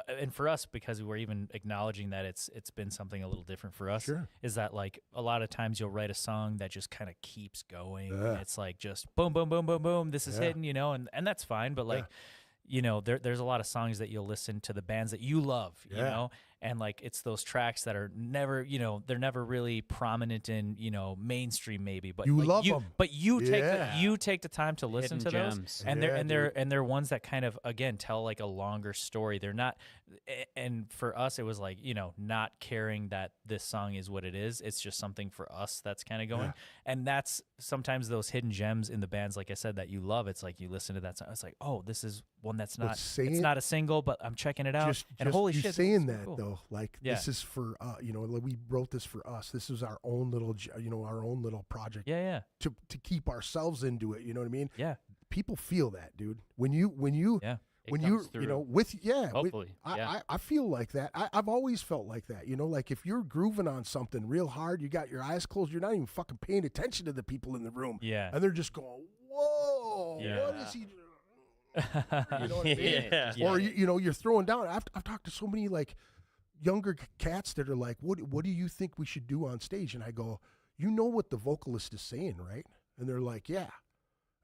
and for us, because we're even acknowledging that it's been something a little different for us. Sure. Is that like a lot of times you'll write a song that just kind of keeps going. Yeah. And it's like just boom, boom, boom, boom, boom. This is Yeah. hidden, you know, and that's fine. But like, you know, there's a lot of songs that you'll listen to the bands that you love, you Yeah. know, and like it's those tracks that are never, you know, they're never really prominent in, you know, mainstream maybe, but You like, love 'em. But you Yeah. take the time to listen Hidden to those, gems. and Yeah, they're ones that kind of again tell like a longer story. They're not, and for us it was like, you know, not caring that this song is what it is. It's just something for us that's kind of going, and that's sometimes those hidden gems in the bands, like I said, that you love. It's like you listen to that song, it's like, oh, this is one that's But not, saying- it's not a single, but I'm checking it out, and holy you shit, saying this is that cool. though, like Yeah. this is for you know, like, we wrote this for us. This is our own little, you know, our own little project Yeah, to keep ourselves into it. You know what I mean? yeah, People feel that, dude. When you yeah. It when you comes you know through. with Hopefully, yeah. I feel like that. I've always felt like that. You know, like if you're grooving on something real hard, you got your eyes closed, you're not even fucking paying attention to the people in the room. Yeah. And they're just going, whoa, Yeah. what is he doing? You know what I mean? Yeah. Or you know, you're throwing down. I've talked to so many like younger cats that are like, what do you think we should do on stage? And I go, you know what the vocalist is saying, right? And they're like, yeah.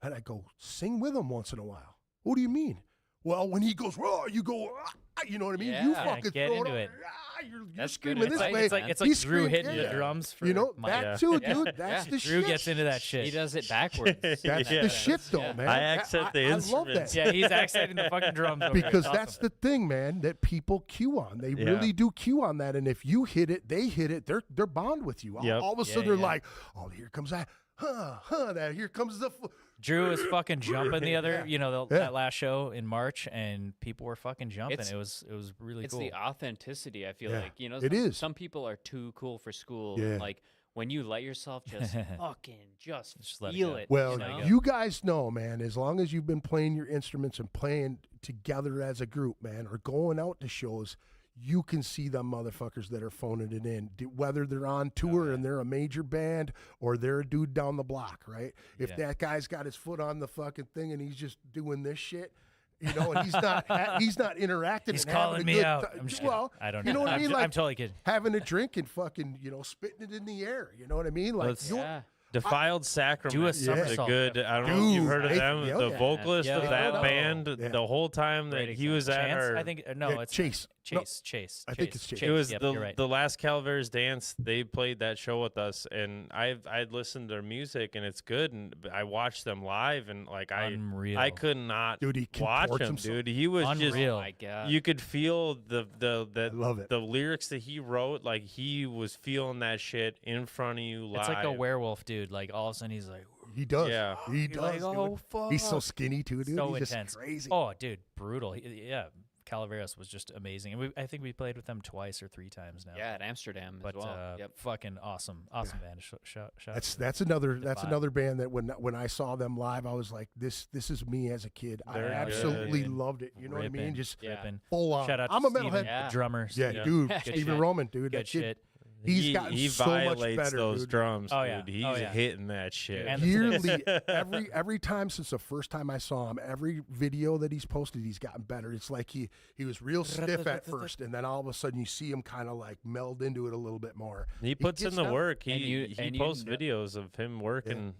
And I go, sing with him once in a while. What do you mean? Well, when he goes, "Whoa," you go, "Ah," you know what I mean? You Yeah, fucking get throw into up, it. "Ah," you're That's screaming good this advice, way. It's like man. it's like He's Drew screaming- hitting yeah. the drums for You know, Mike. that Yeah. too, Yeah. dude. That's Yeah. the Drew shit. gets into that shit. He does it backwards. That's Yeah. the shit, though, man. I accent the I love instruments. that. Yeah, he's accenting the fucking drums over Because it. that's the thing, man, that people cue on. They Yeah. really do cue on that. And if you hit it, they hit it. They're bound with you. Yep. All of a sudden, Yeah, they're yeah. like, "Oh, here comes that, that here comes the." Drew was fucking jumping the other, you know, Yeah. that last show in March, and people were fucking jumping. It's- It was really It's cool. the authenticity. I feel Yeah. like, you know, It is. some people are too cool for school. Yeah. And like when you let yourself just fucking Just let it feel go. it. Well, you know? you guys know, man, as long as you've been playing your instruments and playing together as a group, man, or going out to shows, you can see them motherfuckers that are phoning it in, whether they're on tour and they're a major band or they're a dude down the block, right? If Yeah. that guy's got his foot on the fucking thing and he's just doing this shit, you know, and he's not interacting. He's and having calling a me good out. ti- I'm just well, kidding. I don't you know what I I'm mean? ju- Like I'm totally kidding. having a drink and fucking, you know, spitting it in the air. You know what I mean? Like, Let's- Yeah. Defiled Sacrament. Do a is somersault. good. I don't know if you've heard of Dude, them. yeah, The yeah. vocalist Yeah. of Yeah. that Yeah. band, Yeah. the whole time that Great he was at Chance, our, I think no, Yeah, it's Chase. No, Chase. I think it's Chase. it was Yep, the you're right. the last Calvary's Dance. They played that show with us, and I'd listened to their music, and it's good. And I watched them live, and like Unreal. I could not Dude, he watch contorts him, himself. dude. He was Unreal. Oh my God. you could feel the love it. the lyrics that he wrote. Like he was feeling that shit in front of you live. It's like a werewolf, dude. Like all of a sudden he's like, He does. Yeah. He You're does. like, dude. oh, fuck. He's so skinny too, dude. so He's intense. just crazy. Oh, dude, brutal. Yeah, Calaveras was just amazing, and I think we played with them twice or three times now. Yeah, at Amsterdam but as well. Yep. fucking awesome band. Shout That's another vibe. another band that when I saw them live, I was like, this is me as a kid. I They're absolutely good. loved it. You know what I mean? Ripping. Just Yeah. ripping. full on. Shout out I'm to a metalhead. Steven, Yeah. the drummer. Yeah, Steven. dude. Good Stephen shit. Roman, dude. Good That kid, shit. he's gotten he so much violates better, those dude. drums, Oh, yeah. dude. He's Oh, yeah. hitting that shit. And the Yearly, every time since the first time I saw him, every video that he's posted, he's gotten better. It's like he was real stiff at first, and then all of a sudden you see him kind of like meld into it a little bit more. He puts in gets the down. work. And you- He and you posts kn- videos of him working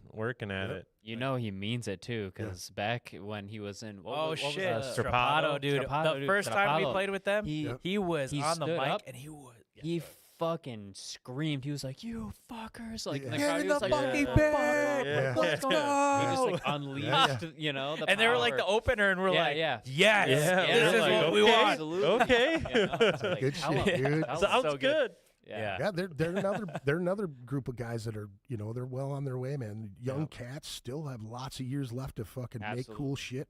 at Yep. it. You know he means it too, because back when he was in Oh what was shit, the- Strapato? Strapato, dude. Strapato, The dude. first time we Strapato. played with them, He- Yep. he was he on the stood mic up. and he was. he fucking screamed. He was like, "You fuckers!" Like, and the Get crowd, in he was the like, fucking "Yeah, bed! Yeah. Let's He just go!" like unleashed, you know, the And they were like the power. opener, and we're Yeah, like, yeah. yes, Yeah, this we're is like, what we okay. want. Absolutely. Okay. You know, it's like, Good hell, shit, dude. that was Sounds so good. Yeah. Yeah, they're another group of guys that are, you know, they're well on their way, man. Young cats still have lots of years left to fucking make cool Absolutely. shit.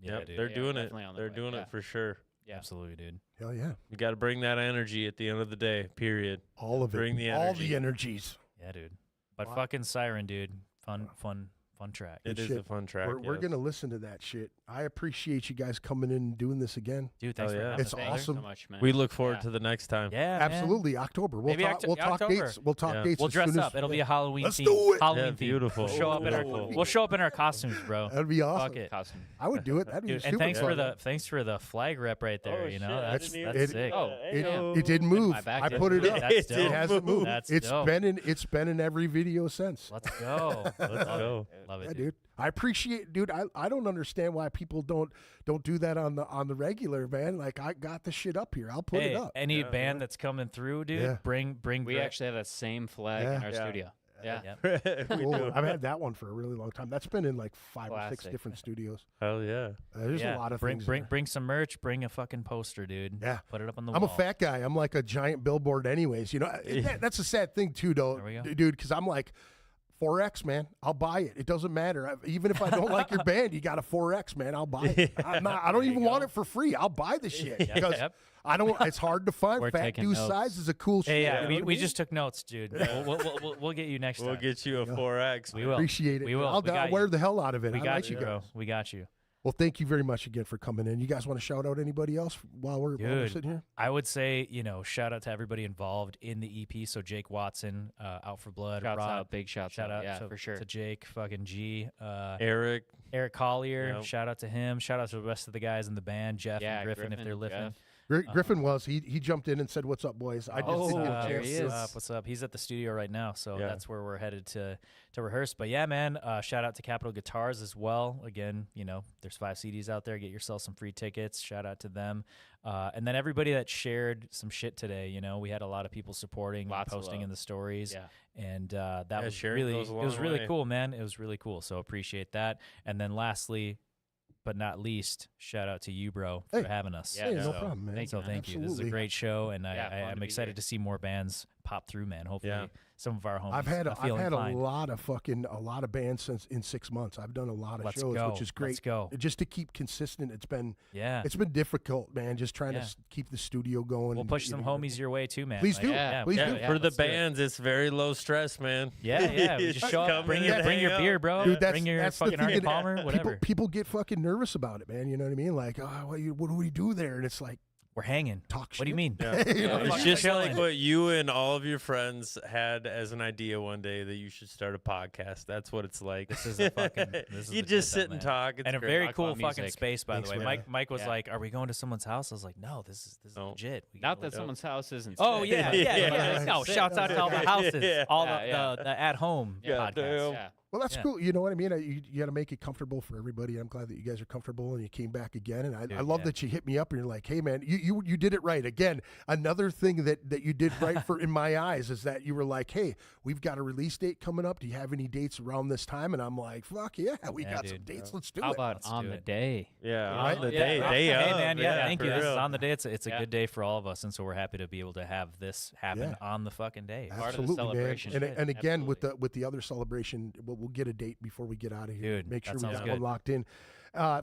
Yeah, Yep, dude. they're They are doing it. definitely on their They're way, doing yeah. it for sure. Yeah. Absolutely, dude. Hell yeah, You got to bring that energy at the end of the day. Period. all of it, Bring the all energy. the energies. Yeah, dude. But Wow. fucking Siren, dude. Fun track. It Good is shit. a fun track. We're yes. gonna listen to that shit. I appreciate you guys coming in and doing this again. Dude, thanks Oh, for yeah. having It's us, Thank brother. you so awesome. much, man. We look forward Yeah. to the next time. Yeah, man. Absolutely, October. We'll Maybe talk. We'll talk October. dates. We'll talk Yeah. dates. We'll as dress soon up. as, It'll be a Halloween Let's theme. do it. Halloween Yeah, theme. beautiful. We'll show up in our Beautiful. we'll show up in our costumes, bro. That'd be awesome. Fuck it. Costume. I would do it. That'd be Dude, super and thanks for fun. the flag rep right there. Oh, you know, shit, I that's didn't that's even- sick. Oh, It did move. my back I did put it move. up. That's It dope. did It hasn't move. moved. That's It's dope. been in every video since. Let's go. Let's go. Love it, Yeah, dude. dude. I appreciate, dude. I don't understand why people don't do that on the regular, man. Like I got the shit up here. I'll put Hey, it up. any band that's coming through, dude, Yeah. bring. We the- actually have that same flag Yeah. in our Yeah. studio. Yeah. Yep. We Cool. do. I've had that one for a really long time. That's been in like 5 or 6 Classic. different studios. Hell yeah. There's a lot of bring things. bring there. bring some merch. Bring a fucking poster, dude. Yeah. Put it up on the I'm a wall. fat guy. I'm like a giant billboard, anyways. You know, that's a sad thing too, though, There we go. dude. Because I'm like 4X, man. I'll buy it. It doesn't matter. Even if I don't like your band, you got a 4X, man. I'll buy it. I don't even want it for free. I'll buy the shit because Yep. I don't. It's hard to find. We're Fat taking dude notes. size is a cool shit. Hey, you yeah, know we, what I we mean? just took notes, dude. We'll get you next We'll time. get you a 4X. We man. will. Appreciate it. We will. I'll, We got I'll you. wear the hell out of it. We I got like you, guys. bro. We got you. Well, thank you very much again for coming in. You guys want to shout out anybody else while we're Dude, sitting here? I would say, shout out to everybody involved in the EP. So Jake Watson, Out for Blood, Shouts Rod, out, big shouts shout out Yeah, to, for sure. to Jake, fucking G, Eric. Eric Collier. Yep. Shout out to him. Shout out to the rest of the guys in the band, Jeff Yeah, and Griffin, if they're listening. Jeff. Griffin was. He jumped in and said, "What's up, boys?" I just Oh, didn't get a there chance. he to- is. What's up? He's at the studio right now, so Yeah. that's where we're headed to rehearse. But yeah, man, shout out to Capital Guitars as well. Again, there's 5 CDs out there. Get yourself some free tickets. Shout out to them. And then everybody that shared some shit today. We had a lot of people supporting, Lots and of posting love. in the stories. Yeah. And that Yeah, was sharing really, goes a it was long really way. cool, man. It was really cool. So appreciate that. And then lastly, but not least, shout out to you, bro, for Hey. having us. Yeah, Hey, no so problem, man. thank So you, man. thank you. This is a Absolutely. great show, and Yeah, fun to I'm be excited here. to see more bands pop through, man. Hopefully, Yeah. some of our homies. I've had feel a inclined. lot of bands since in 6 months. I've done a lot of Let's shows, go. which is great. Let's go. Just to keep consistent, it's been Yeah, difficult, man. Just trying Yeah. to keep the studio going. we'll and, push you some know, homies your way too, man. Please do. Yeah. Please Yeah, do. for the let's do it. bands, it's very low stress, man. Yeah. We just show up, Come bring in your and bring your hang beer, out. bro. Dude, that's, bring your that's fucking the thing Arnie that Palmer, whatever. People get fucking nervous about it, man. You know what I mean? Like, what do we do there? And it's like, We're hanging. talk shit. What do you mean? Yeah. You know, It's fucking just chilling. like what you and all of your friends had as an idea one day that you should start a podcast. That's what it's like. This is a fucking. This is you legit, just though, sit and man. talk. It's And a great. very Talk cool about fucking music. space, by Thanks, the way. man. Mike was Yeah. like, "Are we going to someone's house?" I was like, "No, this is No. legit." We Not gotta that go." someone's house isn't. Oh sick. yeah, Yeah. No, shouts out to all the Yeah. houses, Yeah. all Yeah, the at home Yeah, podcasts. damn. Yeah. Well, that's Yeah. cool. You know what I mean? You got to make it comfortable for everybody. I'm glad that you guys are comfortable and you came back again. And I Dude, love yeah. that you hit me up and you're like, hey, man, you did it right. Again, another thing that you did right for in my eyes is that you were like, hey, we've got a release date coming up. Do you have any dates around this time? And I'm like, fuck yeah, we Yeah, got some dude. dates. Let's do How it. about Let's on do the it. day? Yeah, Right? on the Yeah. day Hey, of. Hey man, yeah, thank you. for This is real. on the day. It's a Yeah. good day for all of us, and so we're happy to be able to have this happen on the fucking day. Part of the Absolutely, man. celebration. And again, Absolutely. with the other celebration, we'll get a date before we get out of here. Dude, Make sure that we sounds got good. one locked in.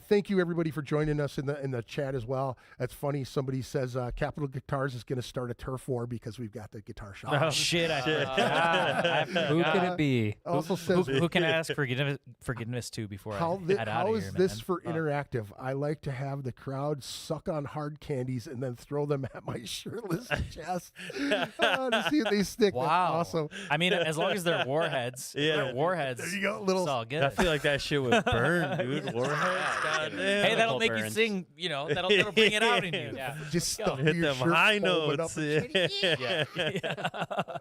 Thank you everybody for joining us in the chat as well. That's funny. Somebody says Capital Guitars is going to start a turf war because we've got the guitar shop. Oh shit! I forgot. Who can it be? Also Who, says who can I ask forgiveness to before how, I head out how of is here, this man? for interactive? I like to have the crowd suck on hard candies and then throw them at my shirtless chest to see if they stick. That's Wow. awesome. I mean, as long as they're warheads, Yeah. they're warheads. There you go, little. It's all good. I feel like that shit would burn, dude. Warheads, goddamn. Hey, that'll make you burns. sing. That'll bring it out in you. Yeah. Just go. stuff Hit your them shirt, high fold it notes. up and- Yeah.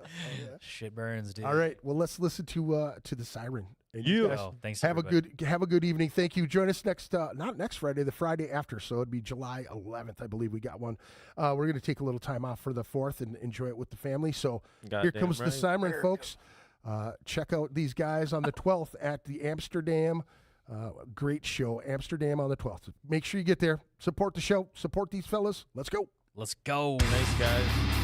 Shit burns, dude. All right, well let's listen to the siren. And you guys Oh, thanks. have everybody. a good evening. Thank you. Join us next not next Friday, the Friday after. So it'd be July 11th, I believe we got one. We're going to take a little time off for the 4th and enjoy it with the family. So here comes the siren, folks. Check out these guys on the 12th at the Amsterdam. Great show, Amsterdam on the 12th. Make sure you get there. Support the show. Support these fellas. Let's go. Let's go. Thanks, guys.